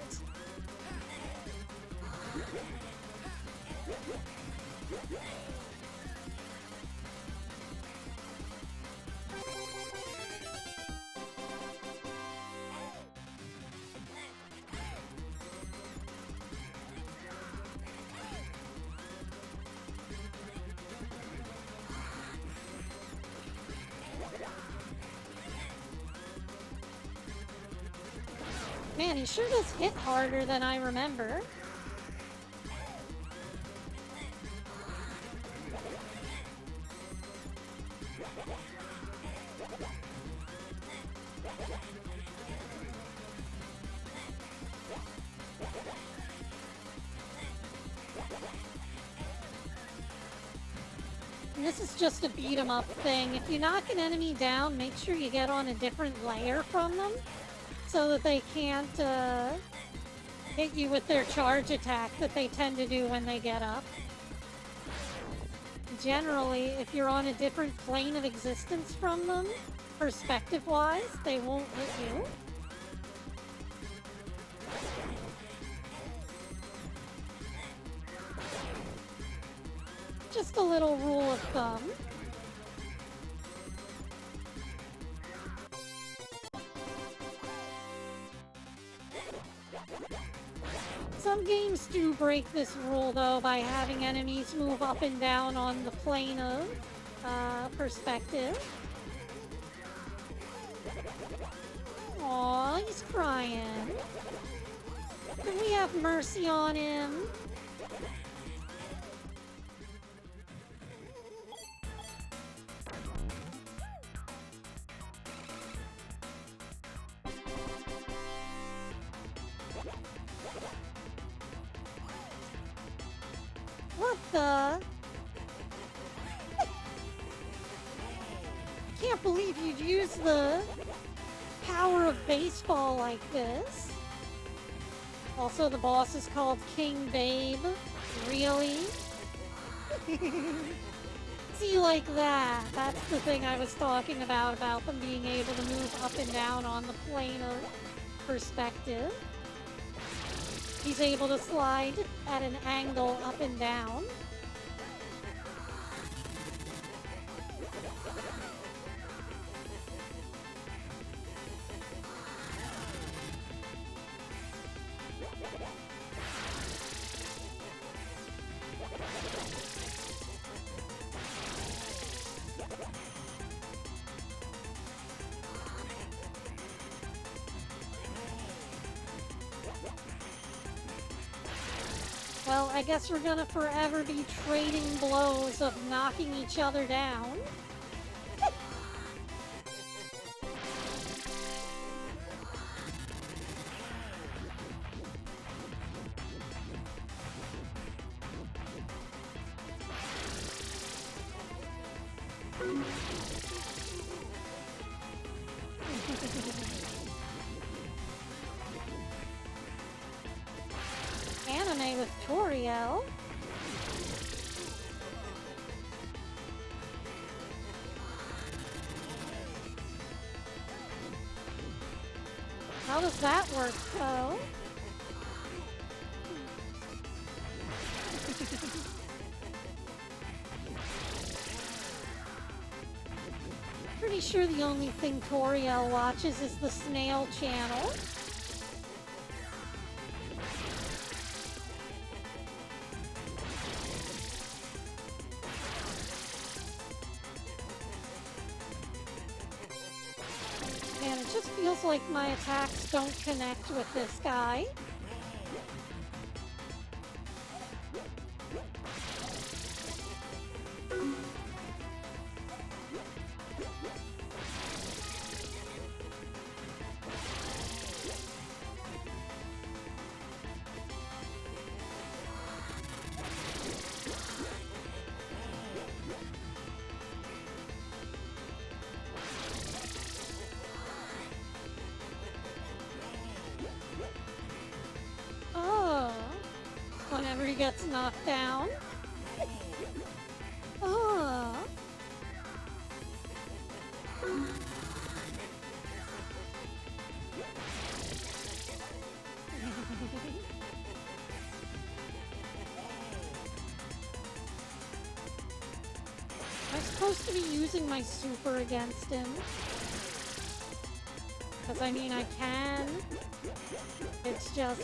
Man, he sure does hit harder than I remember. And this is just a beat 'em up thing. If you knock an enemy down, make sure you get on a different layer from them, so that they can't hit you with their charge attack that they tend to do when they get up. Generally, if you're on a different plane of existence from them, perspective-wise, they won't hit you. Just a little rule of thumb. Some games do break this rule, though, by having enemies move up and down on the plane of perspective. Aw, he's crying. Can we have mercy on him? What the? Can't believe you'd use the power of baseball like this. Also, the boss is called King Babe. Really? See, like that. That's the thing I was talking about them being able to move up and down on the plane of perspective. He's able to slide at an angle up and down. Well, I guess we're gonna forever be trading blows of knocking each other down. Anime with Toriel. How does that work, though? Pretty sure the only thing Toriel watches is the snail channel. Man, it just feels like my attacks don't connect with this guy. Whenever he gets knocked down. Oh. I'm supposed to be using my super against him. Because, I mean, I can. It's just...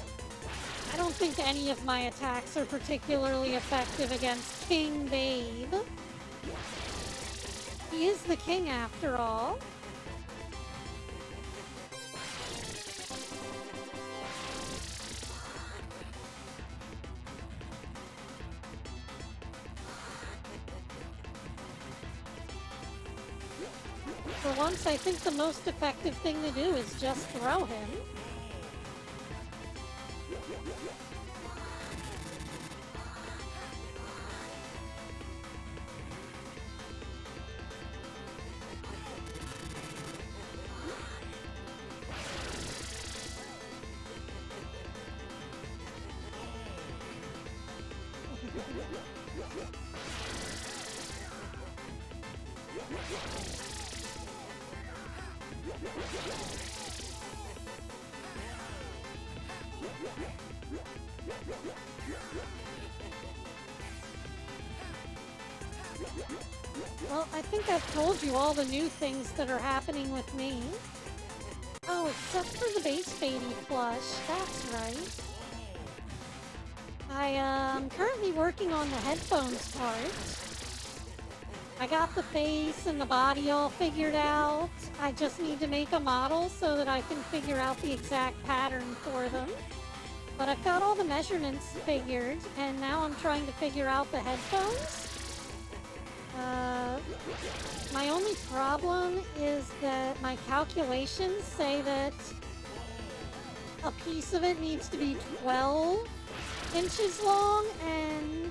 I don't think any of my attacks are particularly effective against King Babe. He is the king after all. For once, I think the most effective thing to do is just throw him. Well, I think I've told you all the new things that are happening with me. Oh, except for the base Fady plush. That's right. I'm currently working on the headphones part. I got the face and the body all figured out. I just need to make a model so that I can figure out the exact pattern for them. But I've got all the measurements figured, and now I'm trying to figure out the headphones. My only problem is that my calculations say that a piece of it needs to be 12 inches long, and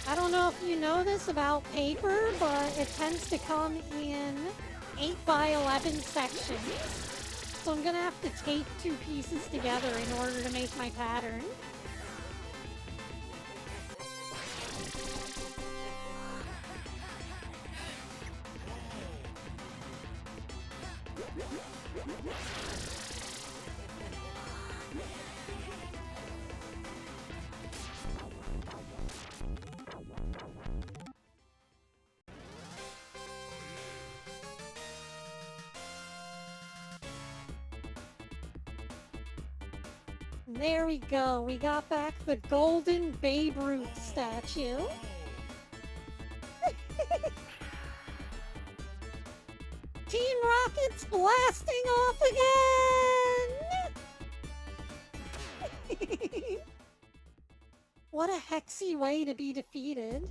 I don't know if you know this about paper, but it tends to come in 8 by 11 sections. So I'm gonna have to tape 2 pieces together in order to make my pattern. There we go. We got back the golden Babe Ruth statue. Team Rocket's blasting off again! What a Hexi way to be defeated.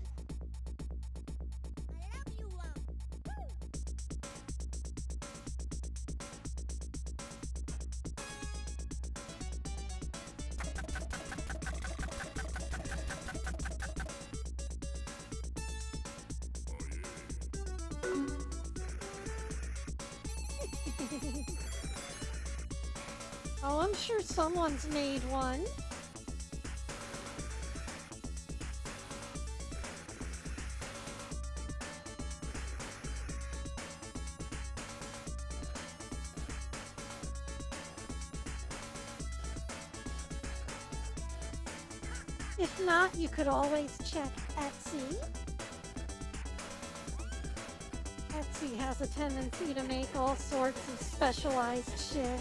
Oh, I'm sure someone's made one. If not, you could always check Etsy. Etsy has a tendency to make all sorts of specialized shit.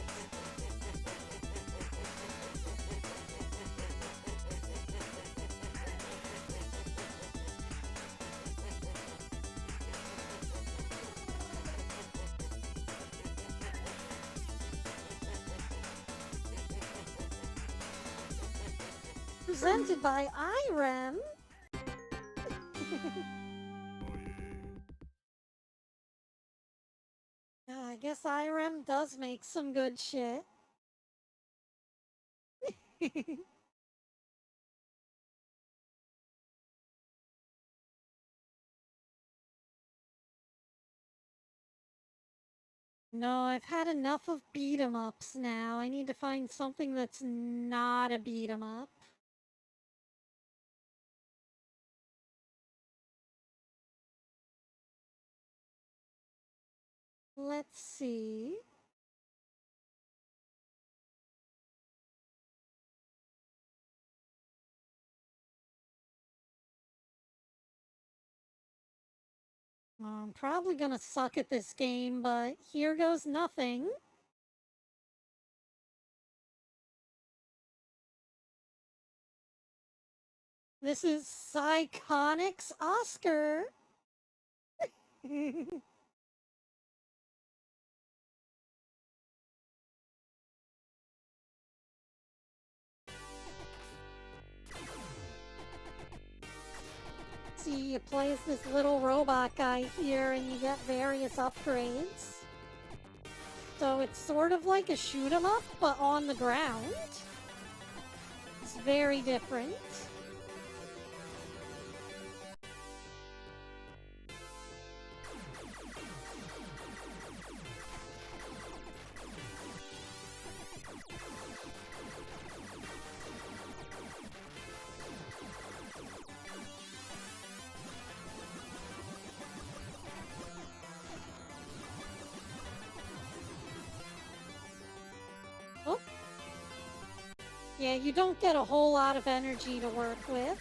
Presented by Irem. I guess Irem does make some good shit. No, I've had enough of beat 'em ups now. I need to find something that's not a beat 'em up. Let's see. I'm probably gonna suck at this game, but here goes nothing. This is Psychonic's Oscar. See, you play as this little robot guy here and you get various upgrades. So it's sort of like a shoot 'em up, but on the ground. It's very different. Oh. Yeah, you don't get a whole lot of energy to work with.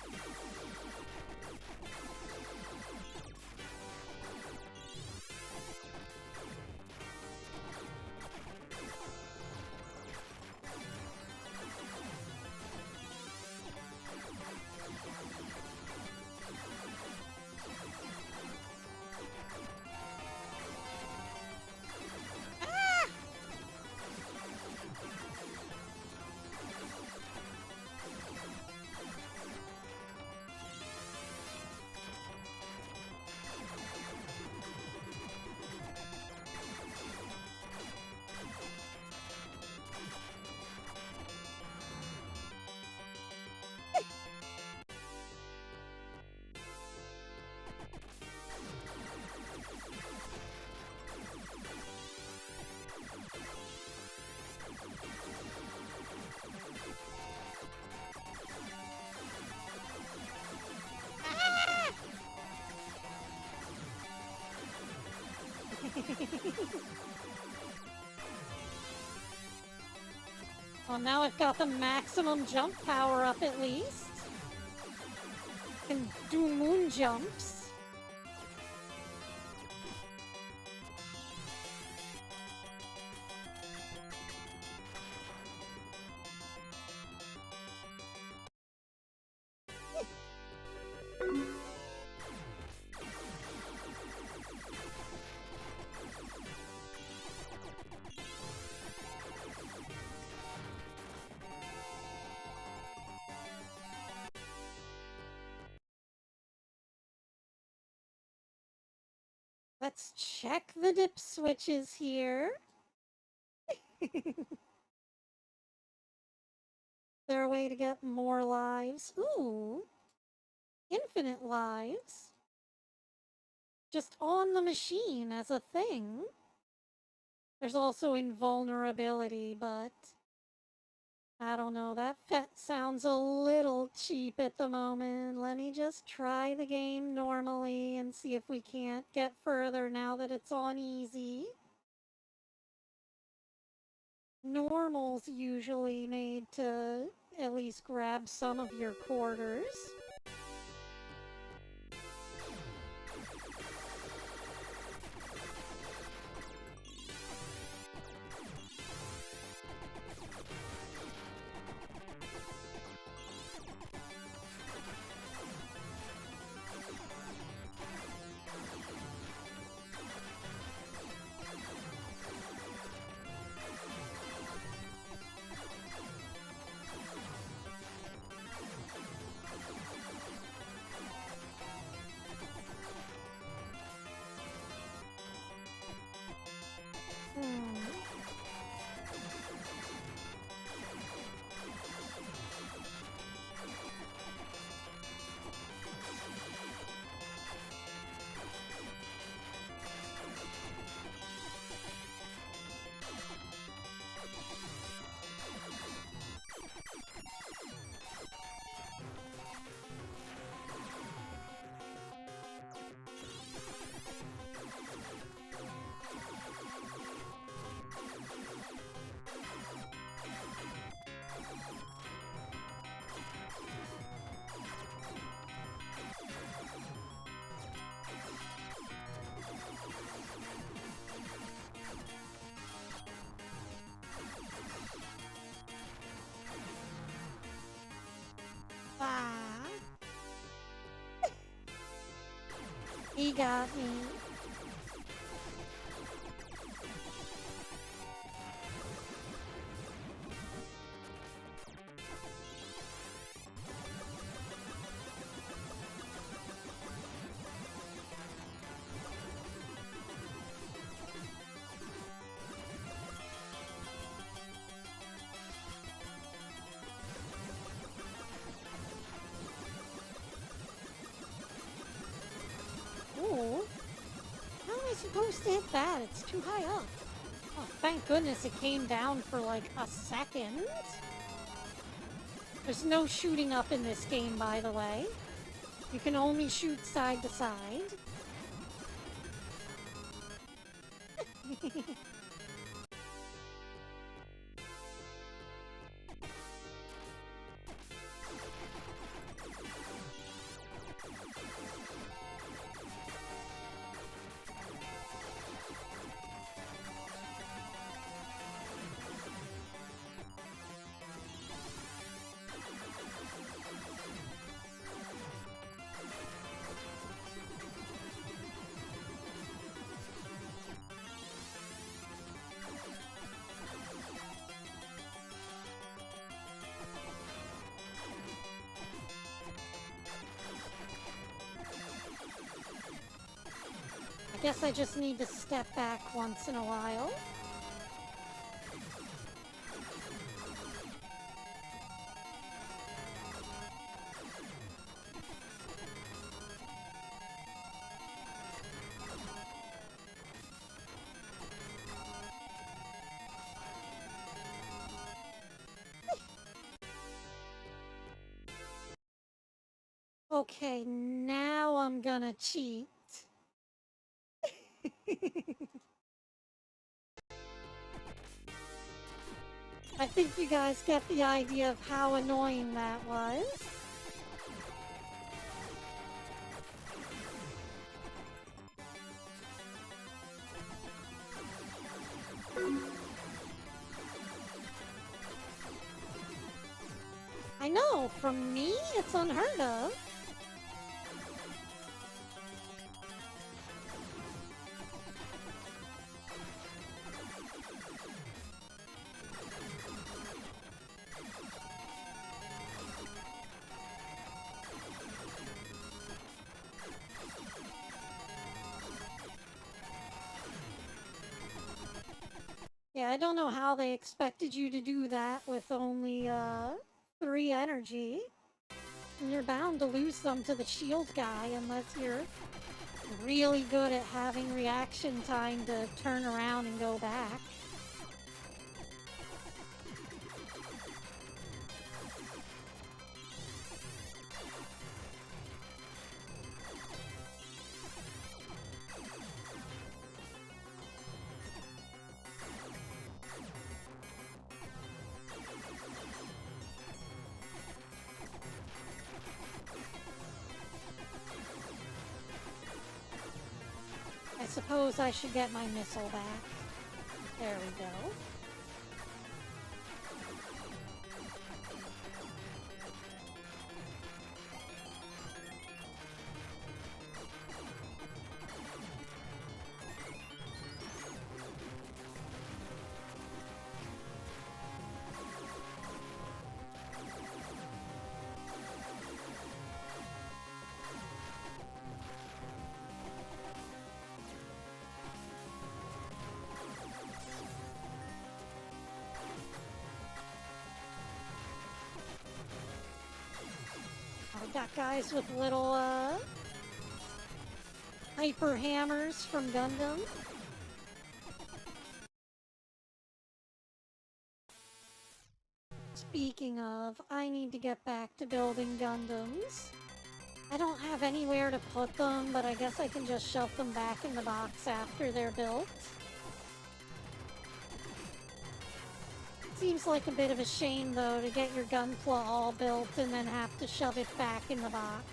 Well, now I've got the maximum jump power up at least. Can do moon jumps. Let's check the dip switches here. There a way to get more lives? Ooh, infinite lives. Just on the machine as a thing. There's also invulnerability, but I don't know, that sounds a little cheap at the moment. Let me just try the game normally and see if we can't get further now that it's on easy. Normal's usually made to at least grab some of your quarters. He got me. Ooh. How am I supposed to hit that? It's too high up. Oh, thank goodness it came down for like a second. There's no shooting up in this game, by the way. You can only shoot side to side. Guess I just need to step back once in a while. Okay, now I'm gonna cheat. I think you guys get the idea of how annoying that was. I know, from me, it's unheard of. Yeah, I don't know how they expected you to do that with only, 3 energy. And you're bound to lose some to the shield guy unless you're really good at having reaction time to turn around and go back. suppose I should get my missile back. There we go. Got guys with little, hyper hammers from Gundam. Speaking of, I need to get back to building Gundams. I don't have anywhere to put them, but I guess I can just shove them back in the box after they're built. Seems like a bit of a shame, though, to get your Gunpla all built and then have to shove it back in the box.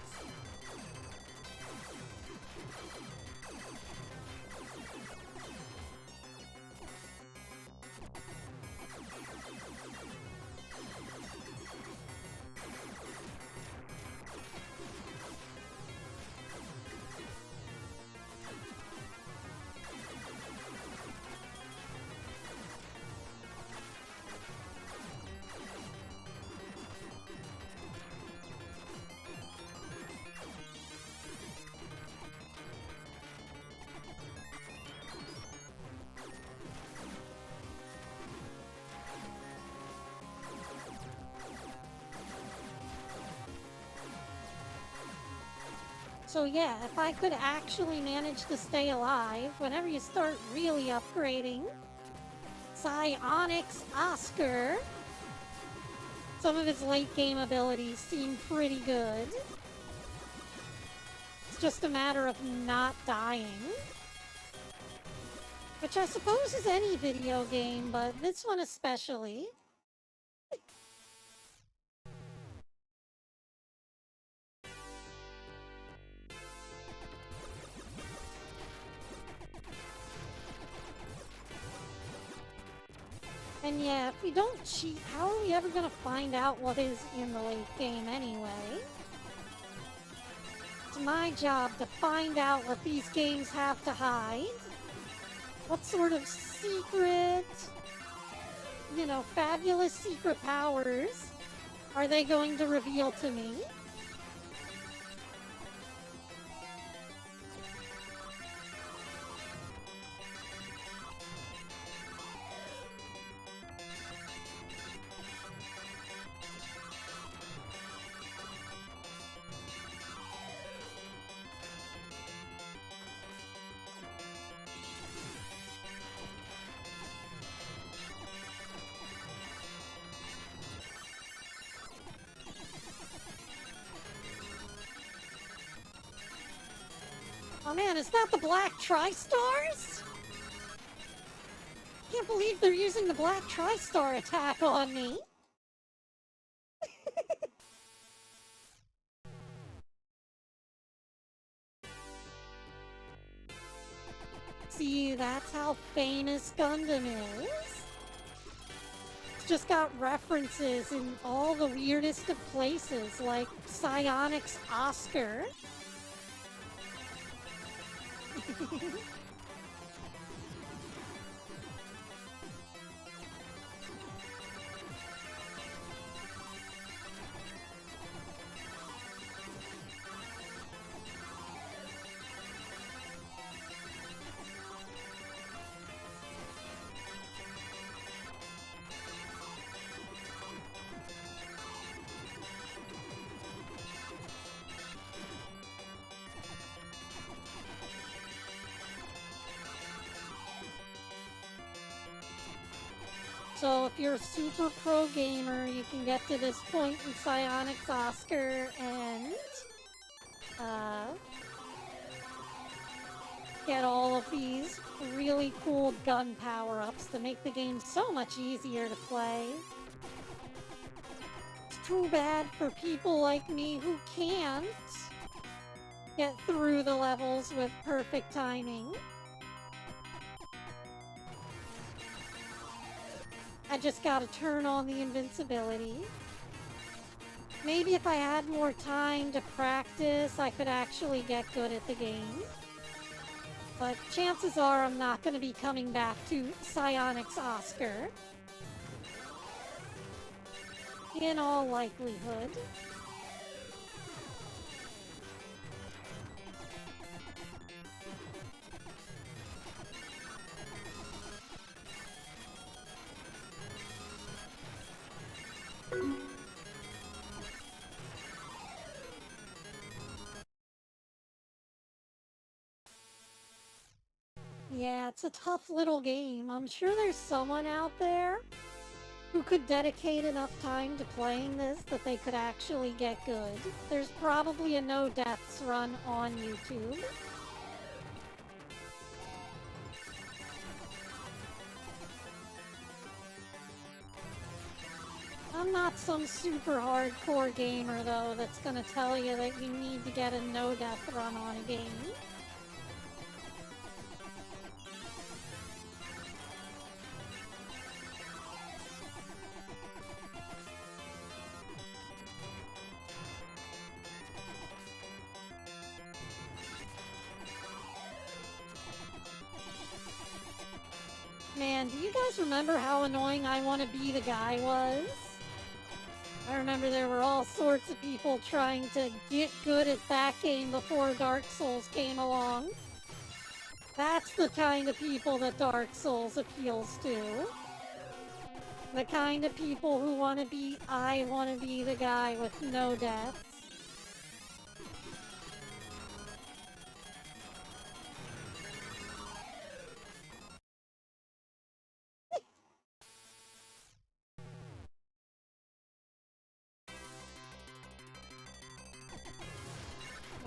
So yeah, if I could actually manage to stay alive, whenever you start really upgrading, Psionics Oscar, some of his late game abilities seem pretty good. It's just a matter of not dying. Which I suppose is any video game, but this one especially. And yeah, if we don't cheat, how are we ever gonna find out what is in the late game anyway? It's my job to find out what these games have to hide. What sort of secret, you know, fabulous secret powers are they going to reveal to me? Oh man, is that the Black Tri-Stars? Can't believe they're using the Black Tri-Star attack on me. See, that's how famous Gundam is. It's just got references in all the weirdest of places, like Psionics Oscar. So if you're a super pro gamer, you can get to this point in Psionics Oscar and get all of these really cool gun power-ups to make the game so much easier to play. It's too bad for people like me who can't get through the levels with perfect timing. I just gotta turn on the invincibility. Maybe if I had more time to practice, I could actually get good at the game. But chances are I'm not going to be coming back to Psionics Oscar. In all likelihood. Yeah, it's a tough little game. I'm sure there's someone out there who could dedicate enough time to playing this that they could actually get good. There's probably a no deaths run on YouTube. I'm not some super hardcore gamer though that's gonna tell you that you need to get a no death run on a game. Man, do you guys remember how annoying I Want to Be the Guy was? I remember there were all sorts of people trying to get good at that game before Dark Souls came along. That's the kind of people that Dark Souls appeals to. The kind of people who want to be, I want to be the guy with no deaths.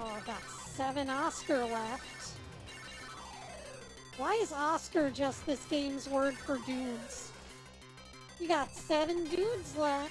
Oh, I've got 7 Oscar left. Why is Oscar just this game's word for dudes? You got 7 dudes left.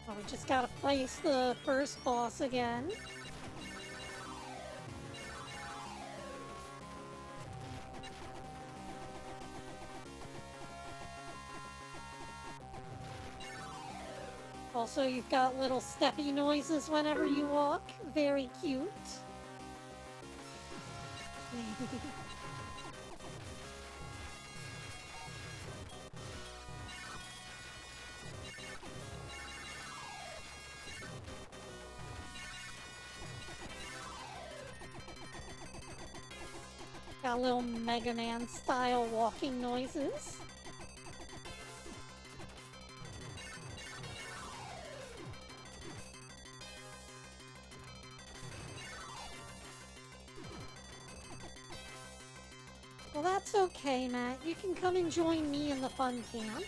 Oh, we just gotta place the first boss again. Also, you've got little steppy noises whenever you walk. Very cute. Got little Mega Man style walking noises. Well, that's okay, Matt. You can come and join me in the fun camp.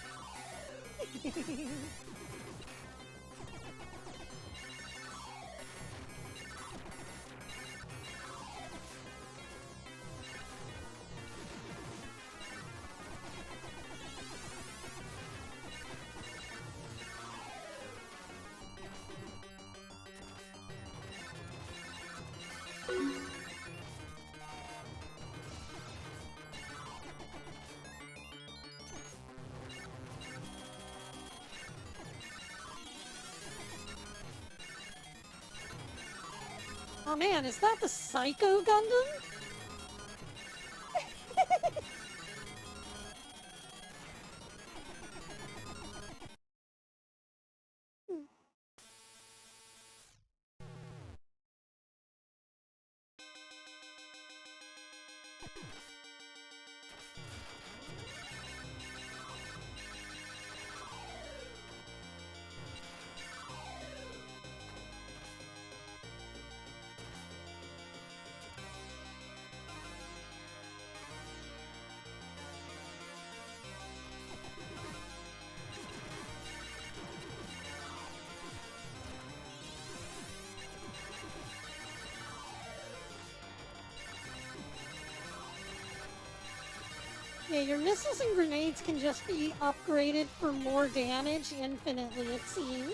Oh man, is that the Psycho Gundam? Yeah, your missiles and grenades can just be upgraded for more damage infinitely, it seems.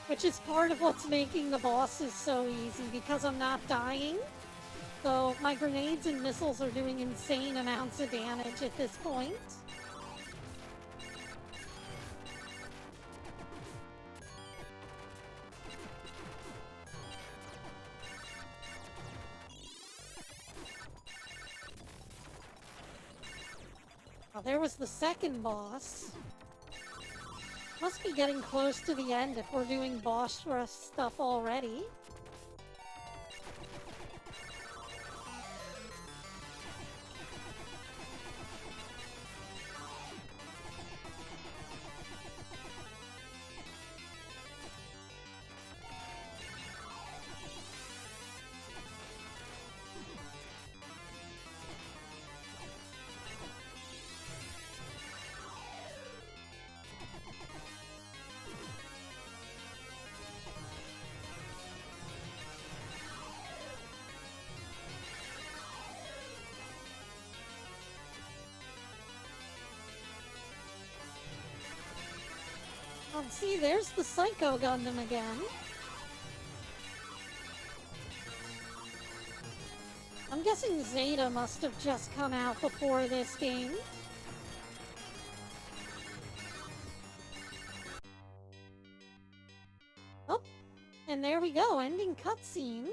Which is part of what's making the bosses so easy, because I'm not dying. So my grenades and missiles are doing insane amounts of damage at this point. Oh, there was the second boss. Must be getting close to the end if we're doing boss rush stuff already. Oh, see, there's the Psycho Gundam again. I'm guessing Zeta must have just come out before this game. Oh, and there we go, ending cutscene.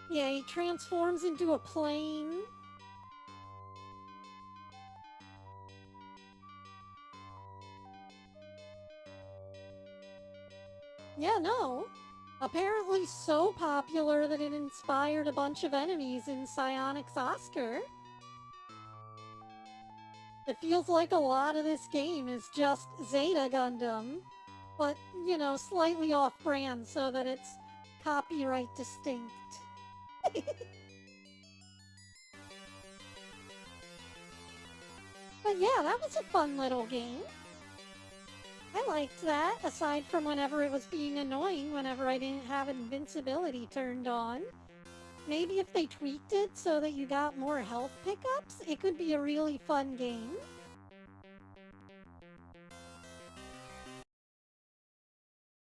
Yeah, he transforms into a plane. Yeah, no. Apparently so popular that it inspired a bunch of enemies in Psionic's Oscar. It feels like a lot of this game is just Zeta Gundam, but, you know, slightly off-brand so that it's copyright distinct. But yeah, that was a fun little game. I liked that, aside from whenever it was being annoying whenever I didn't have invincibility turned on. Maybe if they tweaked it so that you got more health pickups, it could be a really fun game.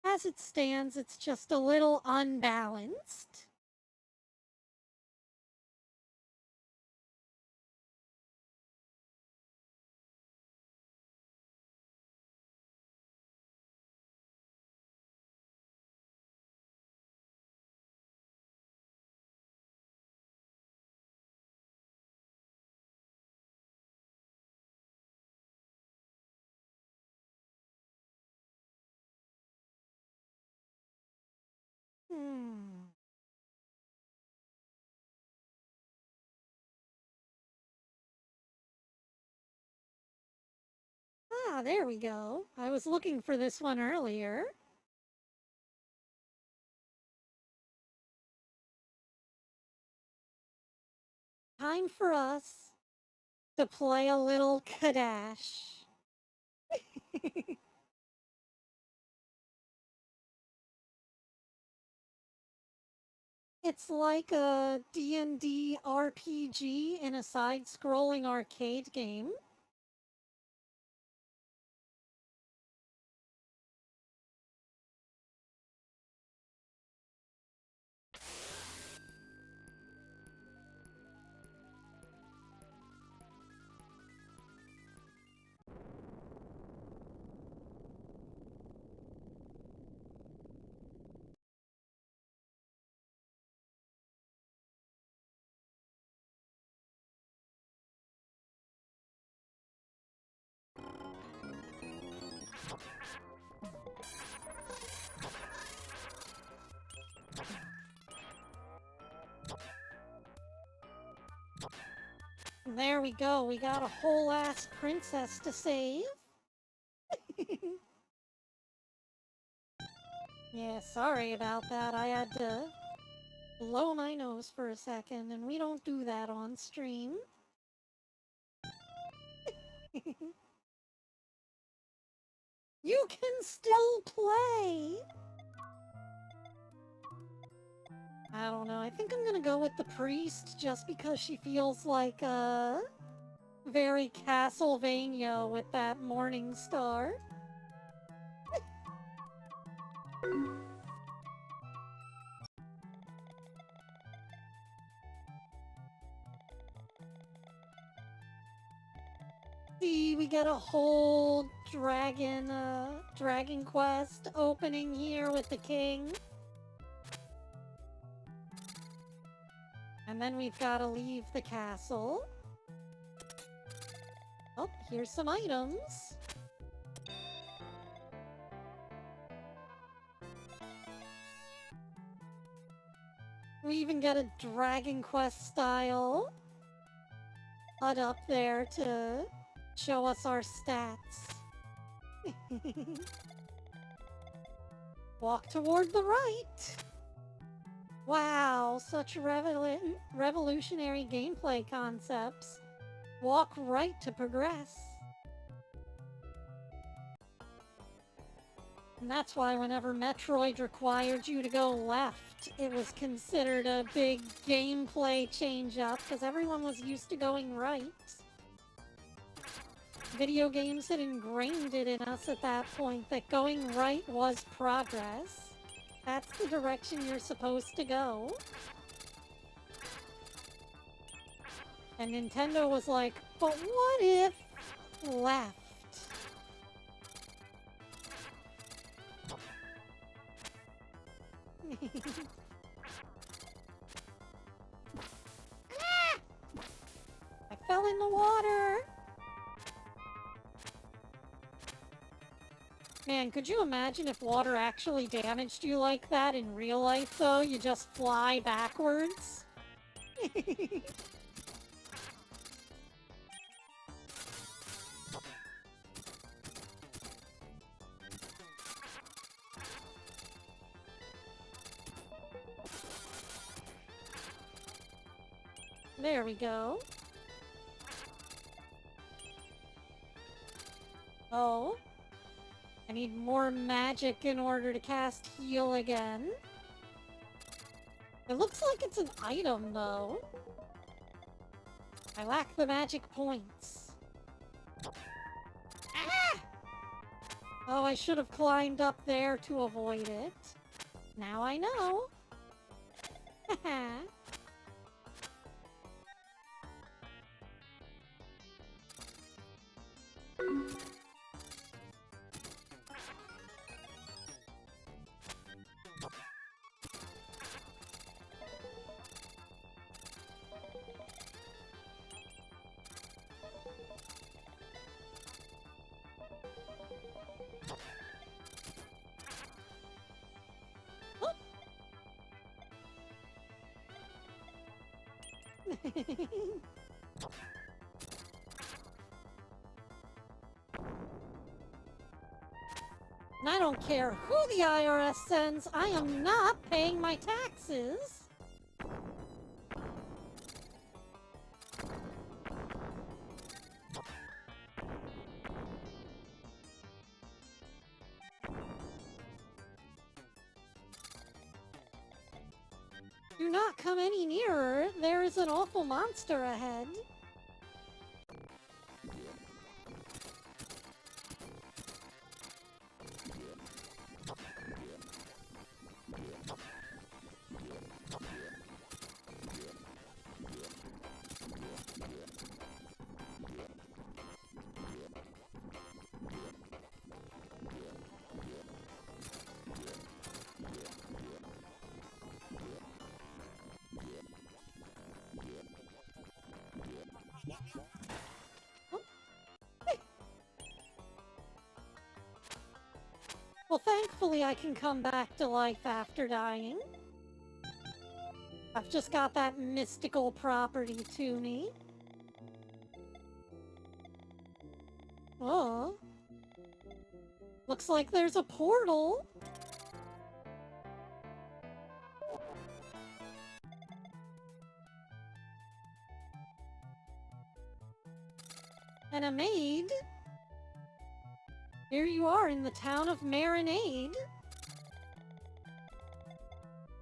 As it stands, it's just a little unbalanced. Hmm. Ah, there we go. I was looking for this one earlier. Time for us to play a little Cadash. It's like a D&D RPG in a side-scrolling arcade game. There we go, we got a whole ass princess to save. Yeah, sorry about that. I had to blow my nose for a second, and we don't do that on stream. You can still play! I don't know, I think I'm gonna go with the priest just because she feels like, very Castlevania with that morning star. See, we get a whole Dragon Quest opening here with the king. And then we've got to leave the castle. Oh, here's some items. We even get a Dragon Quest style HUD up there to show us our stats. Walk toward the right. Wow, such revolutionary gameplay concepts. Walk right to progress. And that's why whenever Metroid required you to go left, it was considered a big gameplay change-up, because everyone was used to going right. Video games had ingrained it in us at that point that going right was progress. That's the direction you're supposed to go. And Nintendo was like, but what if left? Ah! I fell in the water! Man, could you imagine if water actually damaged you like that in real life, though? You just fly backwards? There we go. Oh. I need more magic in order to cast heal again. It looks like it's an item, though. I lack the magic points. Ah! Oh, I should have climbed up there to avoid it. Now I know. Haha. And I don't care who the IRS sends, I am not paying my taxes. Do not come any nearer. There is an awful monster ahead. Well, thankfully I can come back to life after dying. I've just got that mystical property to me. Oh. Looks like there's a portal. And a maid. Here you are in the town of Marinade.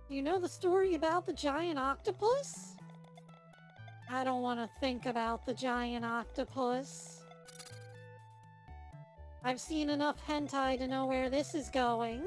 Do you know the story about the giant octopus? I don't want to think about the giant octopus. I've seen enough hentai to know where this is going.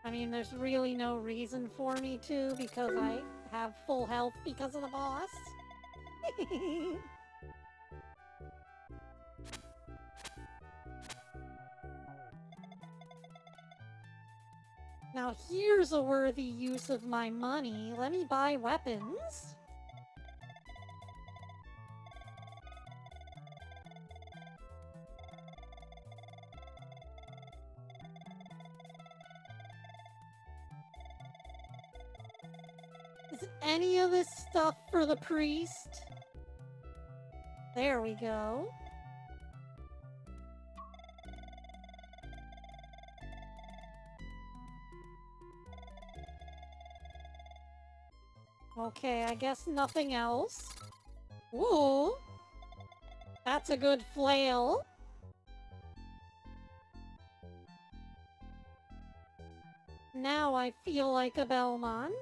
I mean, there's really no reason for me to, because I have full health because of the boss. Now here's a worthy use of my money. Let me buy weapons. Is any of this stuff for the priest? There we go. Okay, I guess nothing else. Ooh! That's a good flail. Now I feel like a Belmont.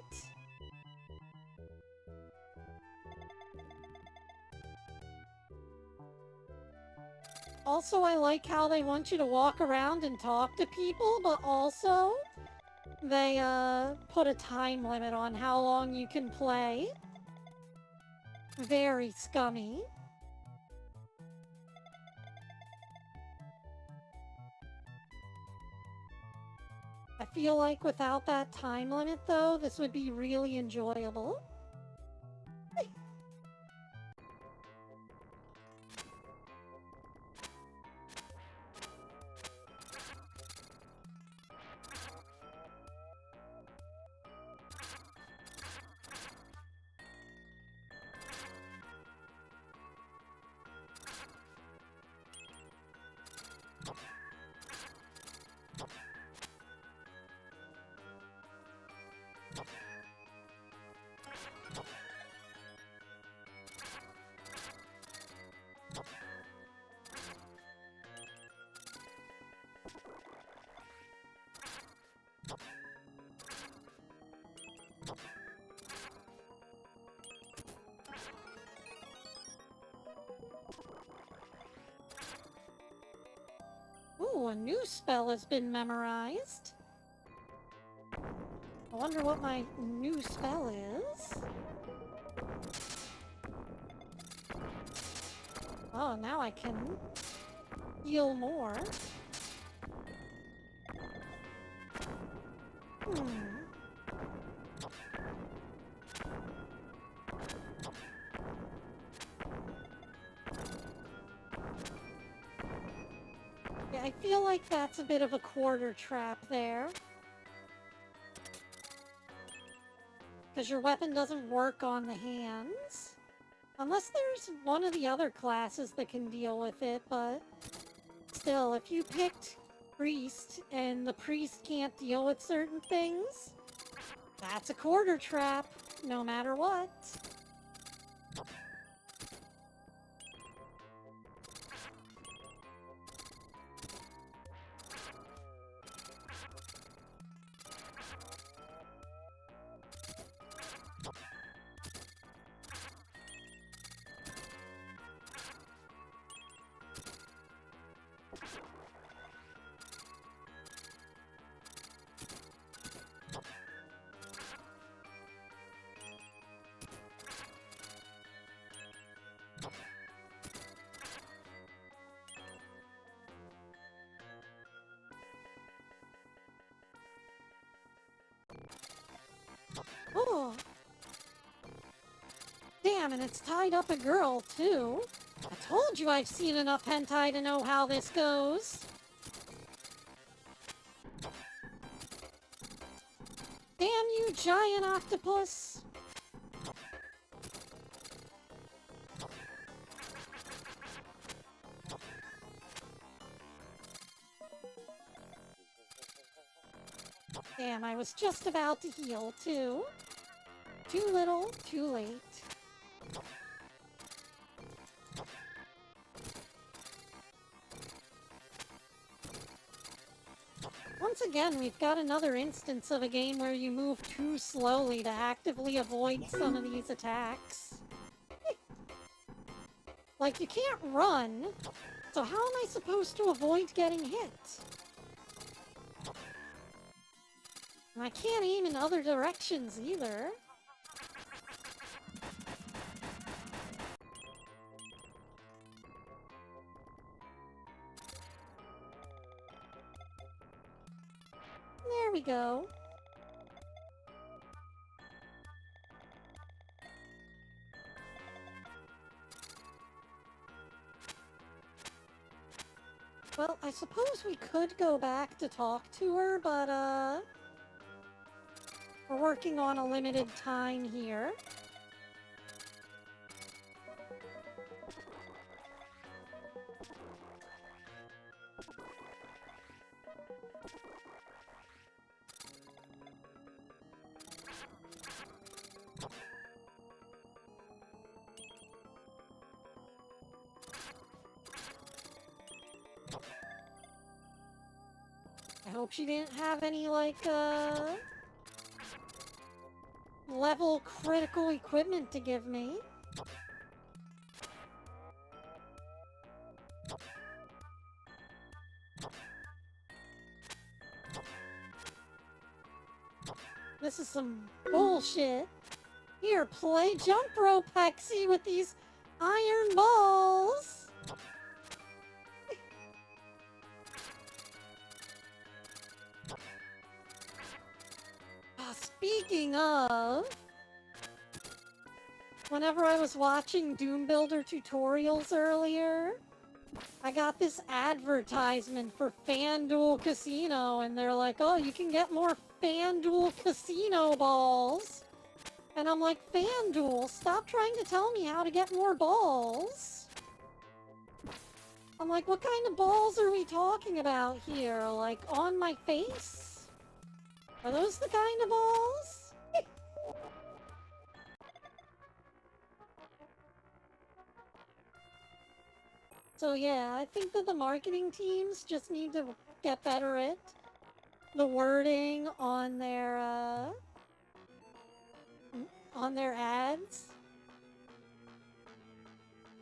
Also, I like how they want you to walk around and talk to people, but also they put a time limit on how long you can play. Very scummy. I feel like without that time limit, though, this would be really enjoyable. Ooh, a new spell has been memorized. I wonder what my new spell is. Oh, now I can heal more. Yeah, I feel like that's a bit of a quarter trap there. Because your weapon doesn't work on the hands. Unless there's one of the other classes that can deal with it, but still, if you picked priest and the priest can't deal with certain things, that's a quarter trap, no matter what. Oh. Damn, and it's tied up a girl, too. I told you I've seen enough hentai to know how this goes. Damn you, giant octopus! Damn, I was just about to heal, too. Too little, too late. Once again, we've got another instance of a game where you move too slowly to actively avoid some of these attacks. Like, you can't run, so how am I supposed to avoid getting hit? And I can't aim in other directions either. There we go. Well, I suppose we could go back to talk to her, but, we're working on a limited time here. I hope she didn't have any, like, level critical equipment to give me. This is some bullshit. Here, play jump rope, Hexi, with these iron balls. Speaking of, whenever I was watching Doom Builder tutorials earlier, I got this advertisement for FanDuel Casino, and they're like, oh, you can get more FanDuel Casino balls. And I'm like, FanDuel, stop trying to tell me how to get more balls. I'm like, what kind of balls are we talking about here? Like, on my face? Are those the kind of balls? So yeah, I think that the marketing teams just need to get better at the wording on their ads.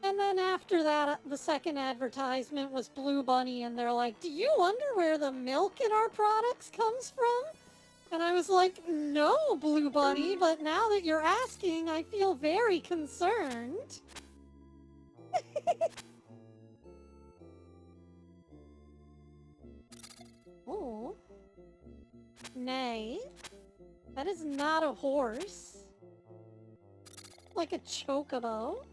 And then after that, the second advertisement was Blue Bunny, and they're like, do you wonder where the milk in our products comes from? And I was like, no, Blue Bunny, but now that you're asking, I feel very concerned. Oh. Nay. That is not a horse. Like a chocobo.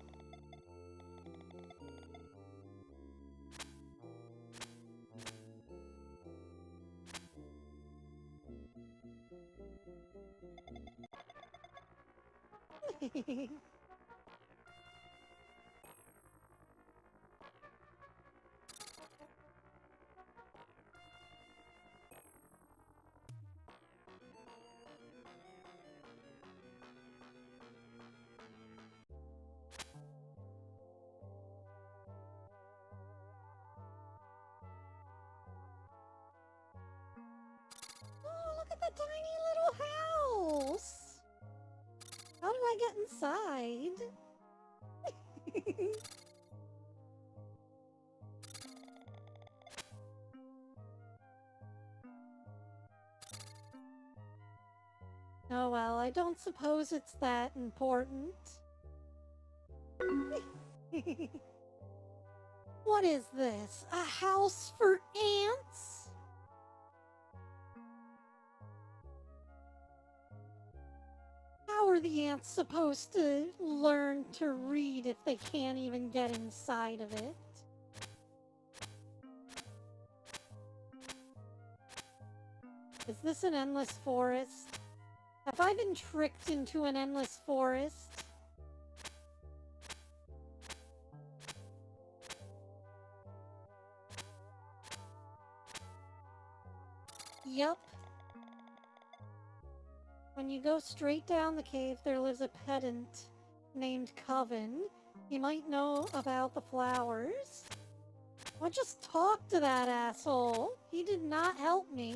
Oh, look at the tiny little house! How do I get inside? Oh well, I don't suppose it's that important. What is this? A house for ants? How are the ants supposed to learn to read if they can't even get inside of it? Is this an endless forest? Have I been tricked into an endless forest? Yup. When you go straight down the cave, there lives a pedant named Coven. He might know about the flowers. Well, just talk to that asshole. He did not help me.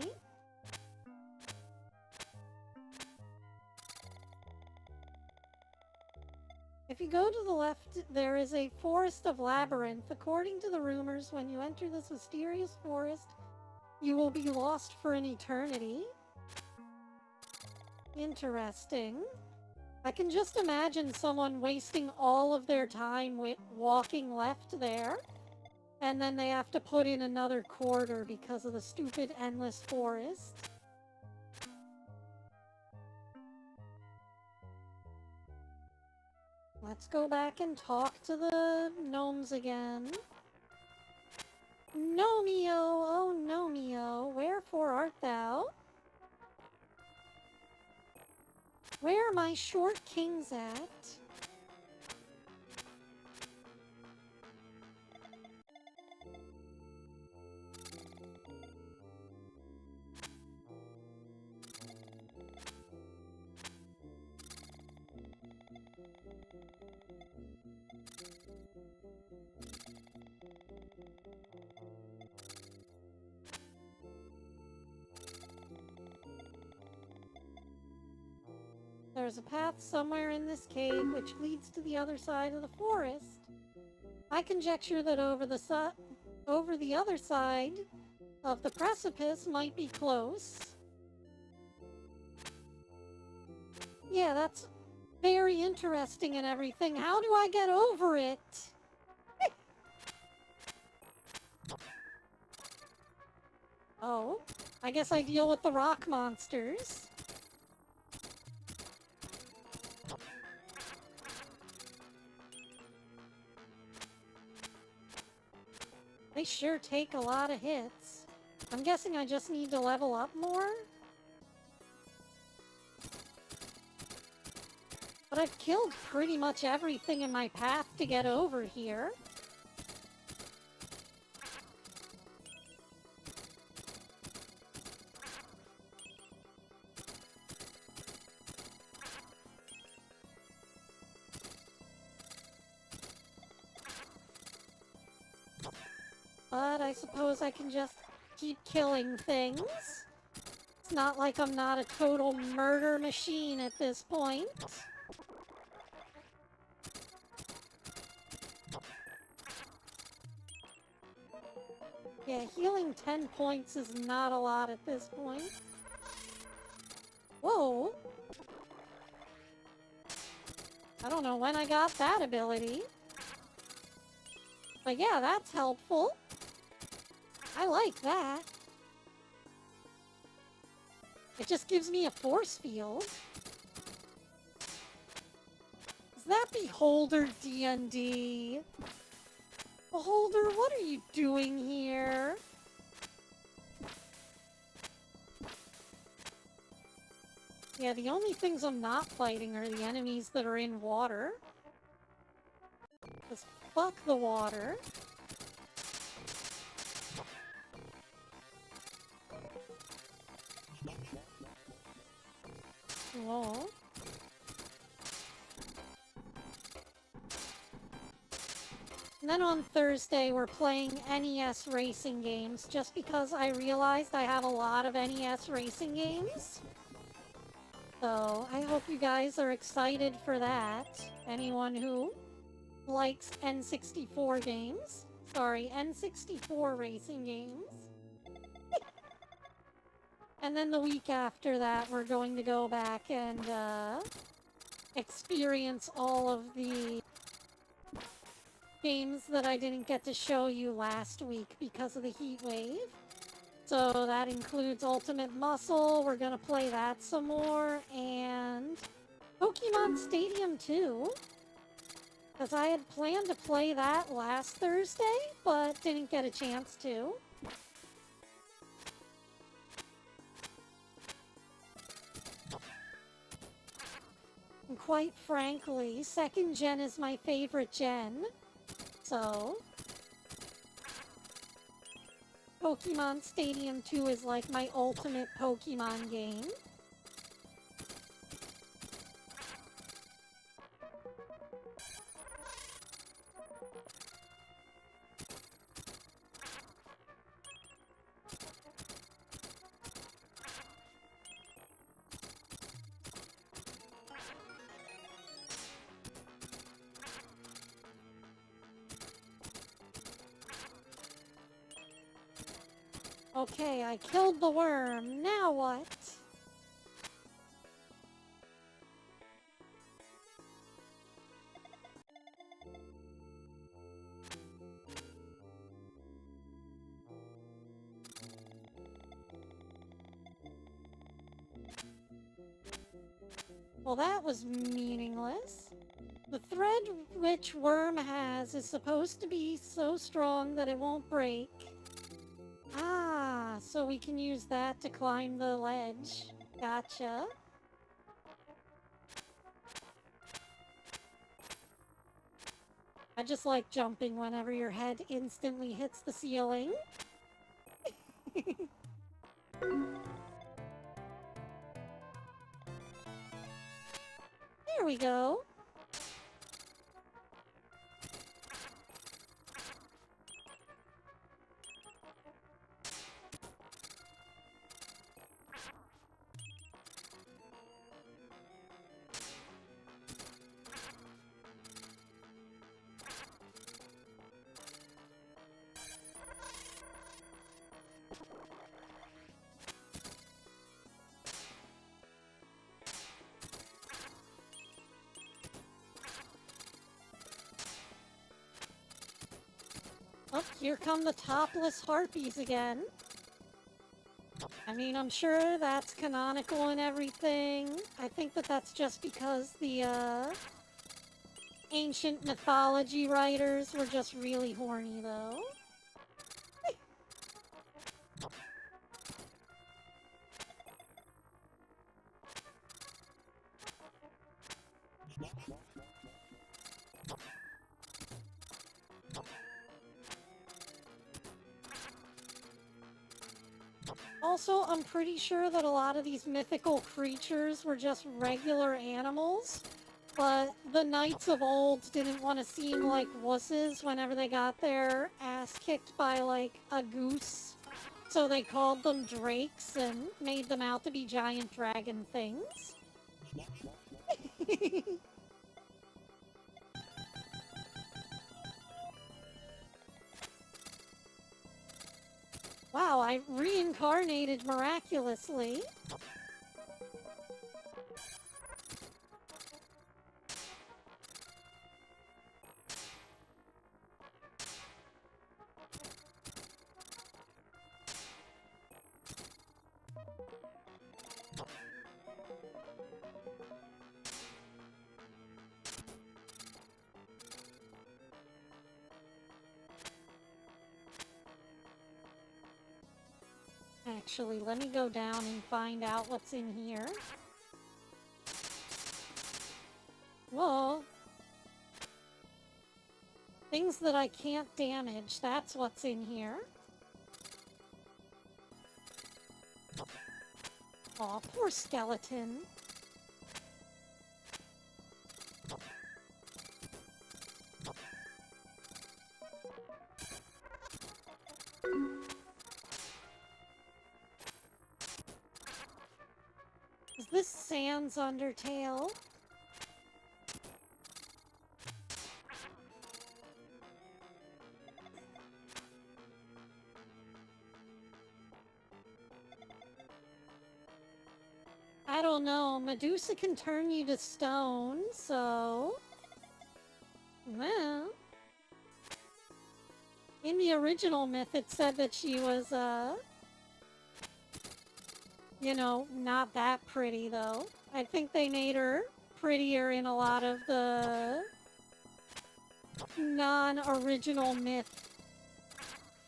If you go to the left, there is a forest of labyrinth. According to the rumors, when you enter this mysterious forest, you will be lost for an eternity. Interesting. I can just imagine someone wasting all of their time with walking left there, and then they have to put in another quarter because of the stupid endless forest. Let's go back and talk to the gnomes again. Gnomeo, oh Gnomeo, wherefore art thou? Where are my short kings at? There's a path somewhere in this cave which leads to the other side of the forest. I conjecture that over the other side of the precipice might be close. Yeah, that's very interesting and everything. How do I get over it? Oh, I guess I deal with the rock monsters. They sure take a lot of hits. I'm guessing I just need to level up more? But I've killed pretty much everything in my path to get over here. But I suppose I can just keep killing things. It's not like I'm not a total murder machine at this point. Yeah, healing 10 points is not a lot at this point. Whoa! I don't know when I got that ability. But yeah, that's helpful. I like that. It just gives me a force field. Is that Beholder D&D? Beholder, what are you doing here? Yeah, the only things I'm not fighting are the enemies that are in water. Because fuck the water. Whoa. And then on Thursday, we're playing NES racing games, just because I realized I have a lot of NES racing games. So, I hope you guys are excited for that. Anyone who likes N64 games. Sorry, N64 racing games. And then the week after that, we're going to go back and experience all of the games that I didn't get to show you last week because of the heat wave. So that includes Ultimate Muscle, we're gonna play that some more, and Pokemon Stadium 2. Because I had planned to play that last Thursday, but didn't get a chance to. quite frankly, 2nd gen is my favorite gen. So, Pokemon Stadium 2 is like my ultimate Pokemon game. Okay, I killed the worm. Now what? Well, that was meaningless. The thread which worm has is supposed to be so strong that it won't break. Ah, so we can use that to climb the ledge. Gotcha. I just like jumping whenever your head instantly hits the ceiling. There we go. Oh, here come the topless harpies again. I mean, I'm sure that's canonical and everything. I think that that's just because the, ancient mythology writers were just really horny, though. Also, I'm pretty sure that a lot of these mythical creatures were just regular animals, but the knights of old didn't want to seem like wusses whenever they got their ass kicked by, like, a goose. So they called them drakes and made them out to be giant dragon things. Wow, I reincarnated miraculously. Actually, let me go down and find out what's in here. Whoa. Things that I can't damage, that's what's in here. Aw, poor skeleton. Is this Sans Undertale? I don't know. Medusa can turn you to stone, so... Well... In the original myth, it said that she was, you know, not that pretty, though. I think they made her prettier in a lot of the non-original myth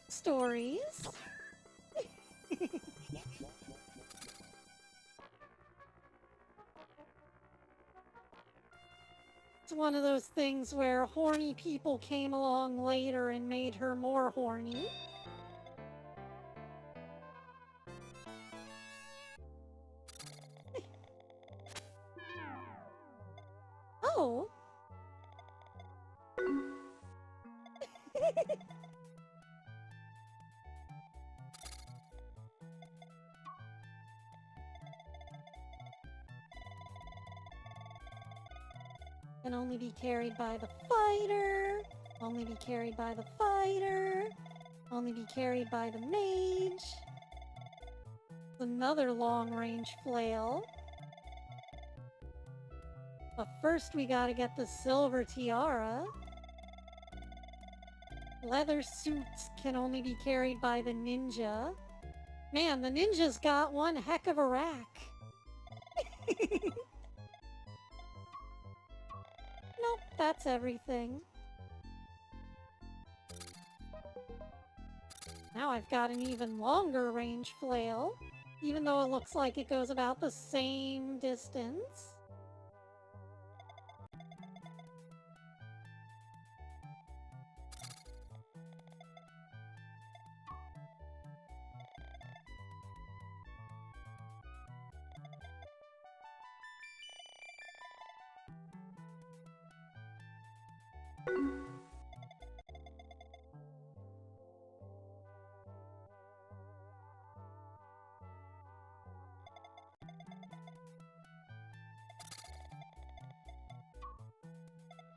stories. one of those things where horny people came along later and made her more horny. Oh! Can only be carried by the fighter. Only be carried by the fighter. Only be carried by the mage. Another long-range flail. But first we gotta get the silver tiara. Leather suits can only be carried by the ninja. Man, the ninja's got one heck of a rack. Nope, that's everything. Now I've got an even longer range flail, even though it looks like it goes about the same distance.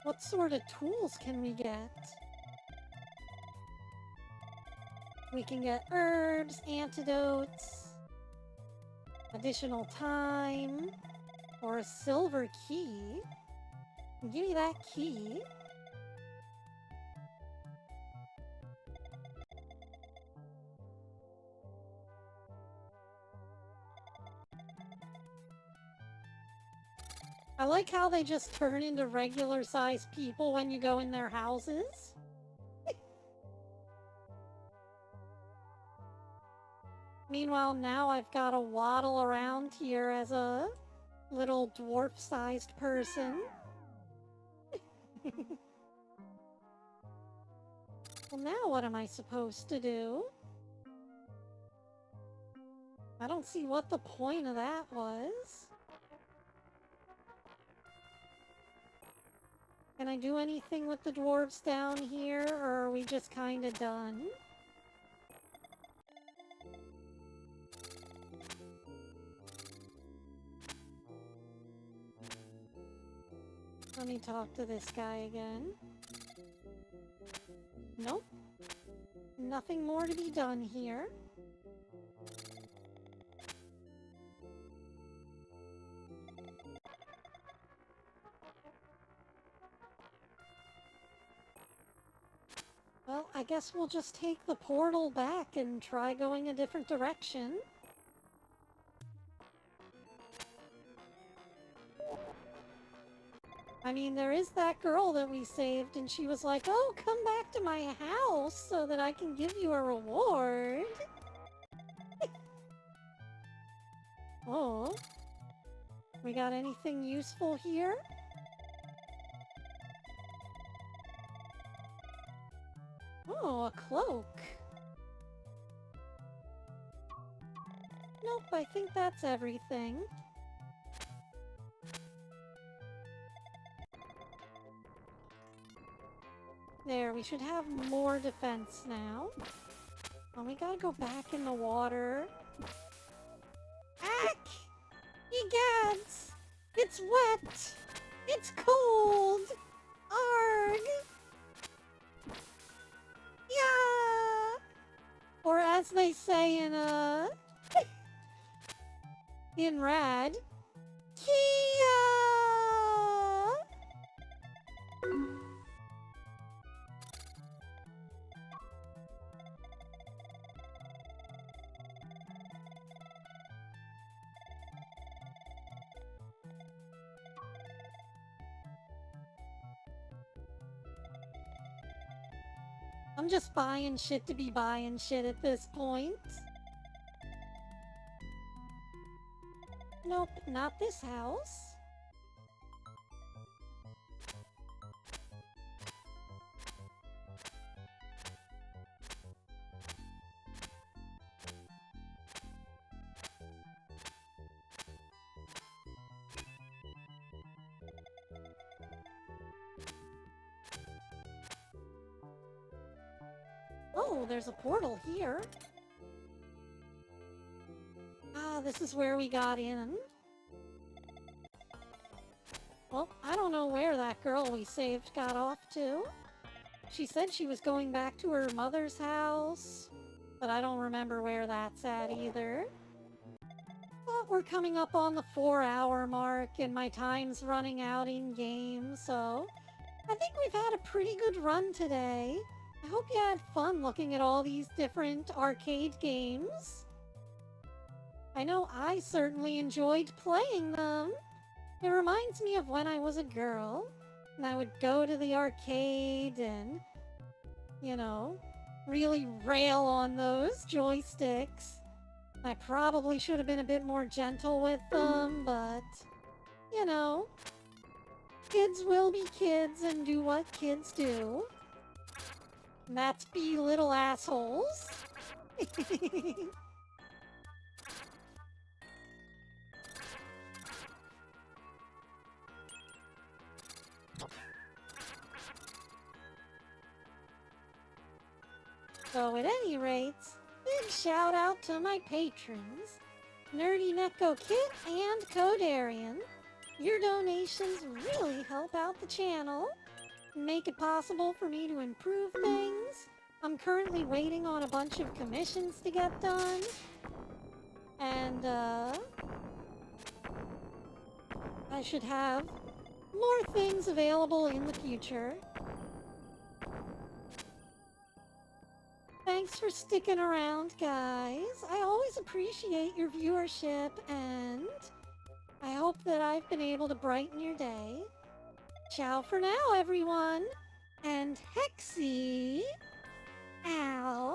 What sort of tools can we get? We can get herbs, antidotes, additional time, or a silver key. Give me that key. I like how they just turn into regular-sized people when you go in their houses. Meanwhile, now I've got to waddle around here as a little dwarf-sized person. Well, now what am I supposed to do? I don't see what the point of that was. Can I do anything with the dwarves down here, or are we just kinda done? Let me talk to this guy again. Nope. Nothing more to be done here. Well, I guess we'll just take the portal back and try going a different direction. I mean, there is that girl that we saved, and she was like, oh, come back to my house so that I can give you a reward. Oh. We got anything useful here? Oh, a cloak. Nope, I think that's everything. There, we should have more defense now. Oh, we gotta go back in the water. Ack! Egads! It's wet! It's cold! Arg! Yeah! Or as they say in Rad, Kia! I'm just buying shit to be buying shit at this point. Nope, not this house. Oh, there's a portal here. Ah, this is where we got in. Well, I don't know where that girl we saved got off to. She said she was going back to her mother's house, but I don't remember where that's at either. But we're coming up on the 4-hour mark and my time's running out in game, so I think we've had a pretty good run today. I hope you had fun looking at all these different arcade games. I know I certainly enjoyed playing them. It reminds me of when I was a girl, and I would go to the arcade and, you know, really rail on those joysticks. I probably should have been a bit more gentle with them, but, you know, kids will be kids and do what kids do. And that's be little assholes. So at any rate, big shout out to my patrons, Nerdy Neko Kit and Codarian. Your donations really help out the channel and make it possible for me to improve things. I'm currently waiting on a bunch of commissions to get done. And, I should have more things available in the future. Thanks for sticking around, guys. I always appreciate your viewership, and I hope that I've been able to brighten your day. Ciao for now, everyone, and Hexi out.